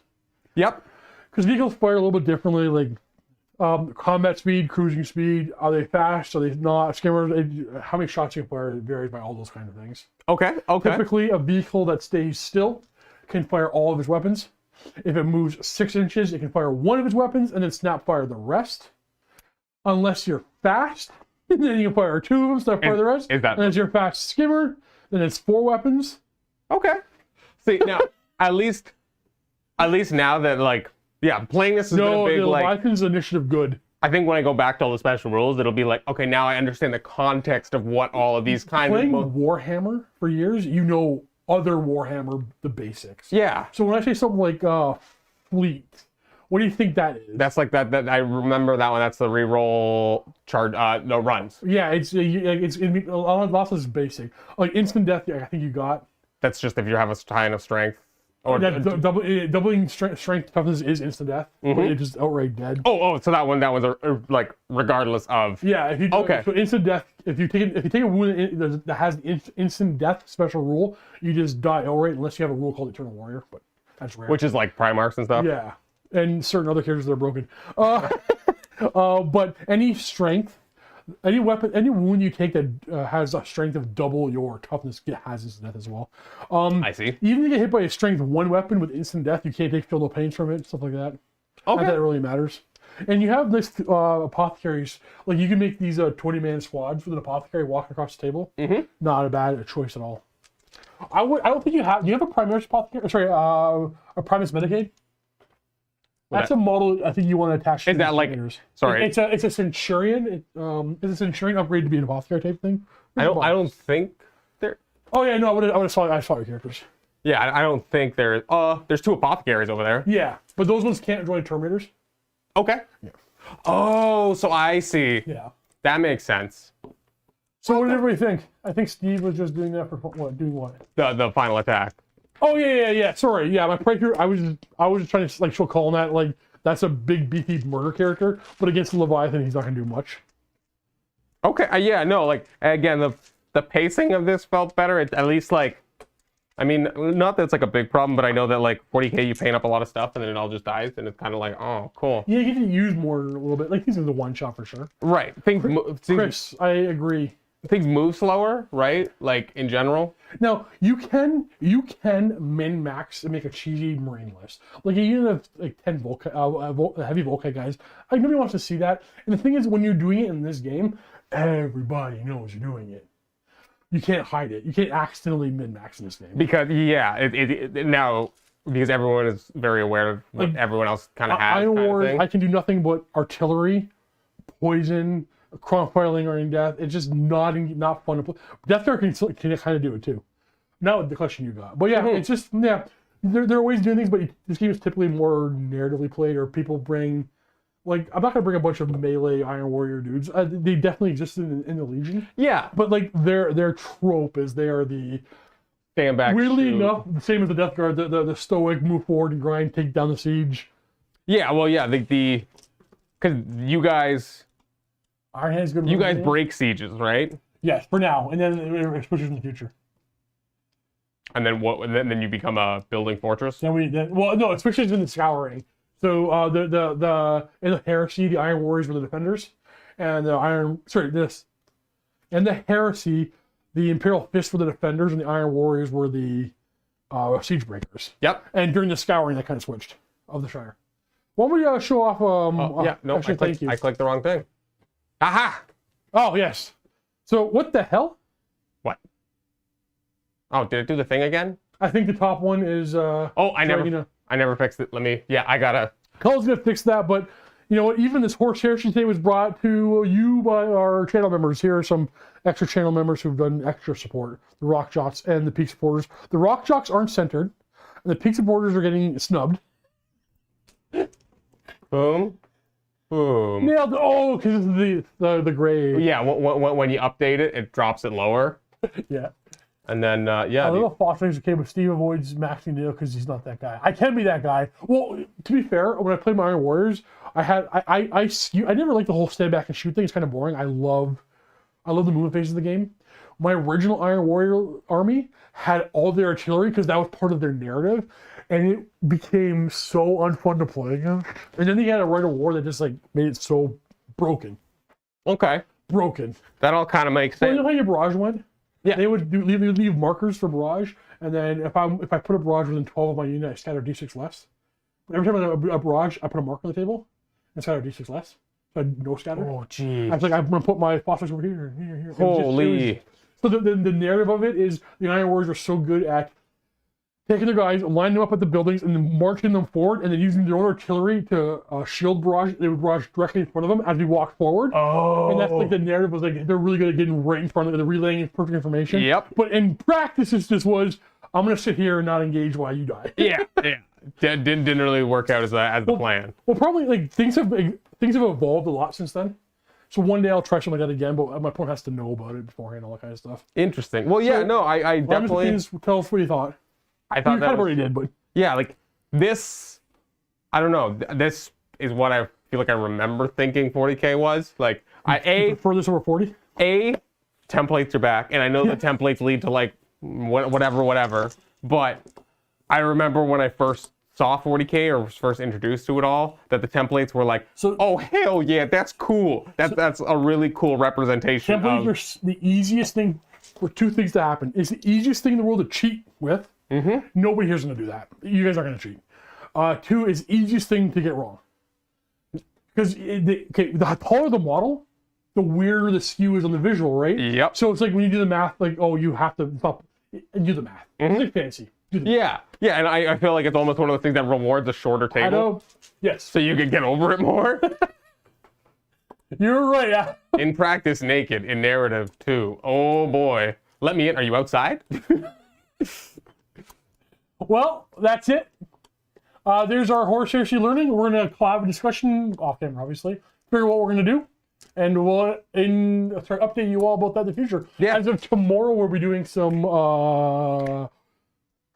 Yep. Because vehicles fire a little bit differently, like combat speed, cruising speed. Are they fast? Are they not? Skimmers, how many shots you can fire varies by all those kind of things. Okay. Okay. Typically, a vehicle that stays still can fire all of its weapons. If it moves 6 inches, it can fire one of its weapons and then snap fire the rest. Unless you're fast, then you can fire 2 of them, snap fire the rest. Is that? And as you're a fast skimmer, then it's 4 weapons. Okay. See now, at least now that like, yeah, playing this has been a big like. Leviathan's initiative good. I think when I go back to all the special rules, it'll be like, okay, now I understand the context of what all of these kinds Playing of. Warhammer for years, you know other Warhammer, the basics. Yeah. So when I say something like fleet, what do you think that is? That's like that. I remember that one. That's the reroll charge. No runs. Yeah, it's lots of basic. Like instant death, I think you got. That's just if you have a high enough strength. Or doubling strength toughness is instant death. But it's just outright dead. Oh, so that one's like regardless of. Yeah, if you okay. So instant death. If you take a wound that has the instant death special rule, you just die outright unless you have a rule called Eternal Warrior. But that's rare. Which is like Primarchs and stuff. Yeah, and certain other characters that are broken. But any strength. Any weapon, any wound you take that has a strength of double your toughness has instant death as well. I see. Even if you get hit by a strength 1 weapon with instant death, you can't take feel no pain from it, stuff like that. Okay. Not that it really matters. And you have this apothecaries, like you can make these 20-man squads with an apothecary walking across the table. Mm-hmm. Not a bad choice at all. I don't think you have. Do you have a Primus apothecary? Sorry, a Primus Medicaid. That's a model I think you want to attach to. Is that like? Sorry, it's a Centurion. It's a Centurion upgrade to be an apothecary type thing. I don't think there. Oh yeah, no, I saw your characters. Yeah, I don't think there's 2 apothecaries over there. Yeah, but those ones can't join Terminators. Okay. Yeah. Oh, so I see. Yeah. That makes sense. So what did everybody think? I think Steve was just doing that for what? Doing what? The final attack. Oh yeah. Sorry, yeah. My breakthrough. I was just trying to like show Cullen that like that's a big beefy murder character, but against the Leviathan, he's not gonna do much. Okay. Yeah. No. Like again, the pacing of this felt better. At least like, I mean, not that it's like a big problem, but I know that like 40k, you paint up a lot of stuff and then it all just dies, and it's kind of like, oh, cool. Yeah, you get to use more a little bit. Like these are the one shot for sure. Right. Chris, I agree. Things move slower, right? Like in general. Now you can min max and make a cheesy marine list. Like you have like 10 heavy Volkite guys. Like nobody wants to see that. And the thing is, when you're doing it in this game, everybody knows you're doing it. You can't hide it. You can't accidentally min max in this game. Because now because everyone is very aware of what everyone else kind of has. Iron Wars, I can do nothing but artillery, poison. Crossfire lingering death. It's just not fun to play. Death Guard can kind of do it too. Not with the question you got, but yeah, it's just there are ways of doing things, but this game is typically more narratively played, or people bring like I'm not gonna bring a bunch of melee Iron Warrior dudes. They definitely exist in the Legion. Yeah, but like their trope is they are the stand back. Weirdly enough, the same as the Death Guard, the stoic move forward and grind, take down the siege. Yeah, well, yeah, the because you guys. Iron Hand's good. You guys break sieges, right? Yes, for now, and then it switches in the future. And then what? Then you become a building fortress. No, it switches in the scouring. So in the Heresy, the Iron Warriors were the defenders, and in the Heresy, the Imperial Fists were the defenders, and the Iron Warriors were the siege breakers. Yep. And during the scouring, that kind of switched of the Shire. Why don't we show off? Actually, thank you. I clicked the wrong thing. Aha! Oh yes. So what the hell? What? Oh, did it do the thing again? I think the top one is. I never fixed it. I gotta. Cullen's gonna fix that, but you know what? Even this Horse Heresy today was brought to you by our channel members. Here are some extra channel members who've done extra support: the Rock Jocks and the Peak Supporters. The Rock Jocks aren't centered, and the Peak Supporters are getting snubbed. Boom. Boom. Nailed it. Oh, because it's the gray. Yeah, when you update it, it drops it lower. Yeah. And then, I don't know if Foster's okay, but Steve avoids maxing deal because he's not that guy. I can be that guy. Well, to be fair, when I played my Iron Warriors, I never liked the whole stand back and shoot thing. It's kind of boring. I love the movement phases of the game. My original Iron Warrior army had all their artillery because that was part of their narrative, and it became so unfun to play again. And then they had a Rite of War that just like made it so broken. Okay. Broken. That all kind of makes sense. Well, you know how your barrage went? Yeah. They would leave markers for barrage, and then if I put a barrage within 12 of my unit, I scatter d6 less. But every time I have a barrage, I put a marker on the table and scatter d6 less. So I had no scatter. Oh, geez. I was like, I'm gonna put my phosphorus over here, here. Holy. So the narrative of it is the Iron Warriors are so good at taking their guys, lining them up at the buildings, and then marching them forward, and then using their own artillery to shield barrage. They would barrage directly in front of them as we walked forward. Oh. And that's like the narrative was like they're really good at getting right in front of them, they're relaying perfect information. Yep. But in practice, it just was, I'm gonna sit here and not engage while you die. Yeah. Didn't really work out as the plan. Well, probably like things have evolved a lot since then. So one day I'll try something like that again, but my opponent has to know about it beforehand, all that kind of stuff. Interesting. Well, yeah, no, I definitely. Tell us what you thought. I thought you that kind of already did, but yeah, like this. I don't know. This is what I feel like I remember thinking 40K was like. You prefer this over 40? Templates are back, and I know the templates lead to like whatever. But I remember when I first saw 40K or was first introduced to it all, that the templates were like, oh hell yeah, that's cool. That's a really cool representation. Templates are the easiest thing for two things to happen. It's the easiest thing in the world to cheat with. Mm-hmm. Nobody here's going to do that. You guys aren't going to cheat. Two is the easiest thing to get wrong. Because the taller the model, the weirder the skew is on the visual, right? Yep. So it's like when you do the math, like, oh, you have to stop and do the math. Mm-hmm. It's like fancy. Yeah, and I feel like it's almost one of those things that rewards a shorter table. I know. Yes. So you can get over it more. You're right. Yeah. In practice, naked. In narrative, too. Oh boy. Let me in. Are you outside? Well, that's it. There's our Horus Heresy learning. We're going to have a discussion off camera, obviously. Figure out what we're going to do. And we'll update you all about that in the future. Yeah. As of tomorrow, we'll be doing some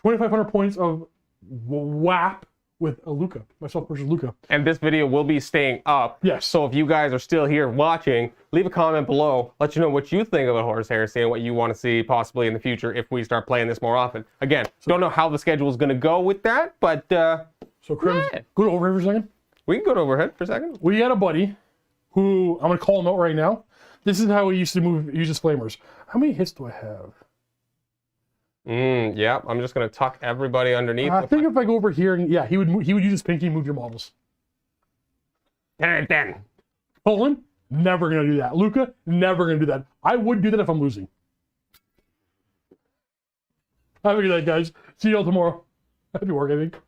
2,500 points of WAP with Luca, myself versus Luca. And this video will be staying up. Yes. So if you guys are still here watching, leave a comment below. Let you know what you think about Horus Heresy and what you want to see possibly in the future if we start playing this more often. Again, don't know how the schedule is going to go with that, but so Crims, go to overhead for a second. We can go to overhead for a second. We had a buddy who, I'm going to call him out right now. This is how he used to use his flamers. How many hits do I have? Yeah, I'm just going to tuck everybody underneath. I think if I go over here, and he would use his pinky and move your models. 10. Cullen, never going to do that. Luca, never going to do that. I would do that if I'm losing. Have a good night, guys. See you all tomorrow. Happy work, I think.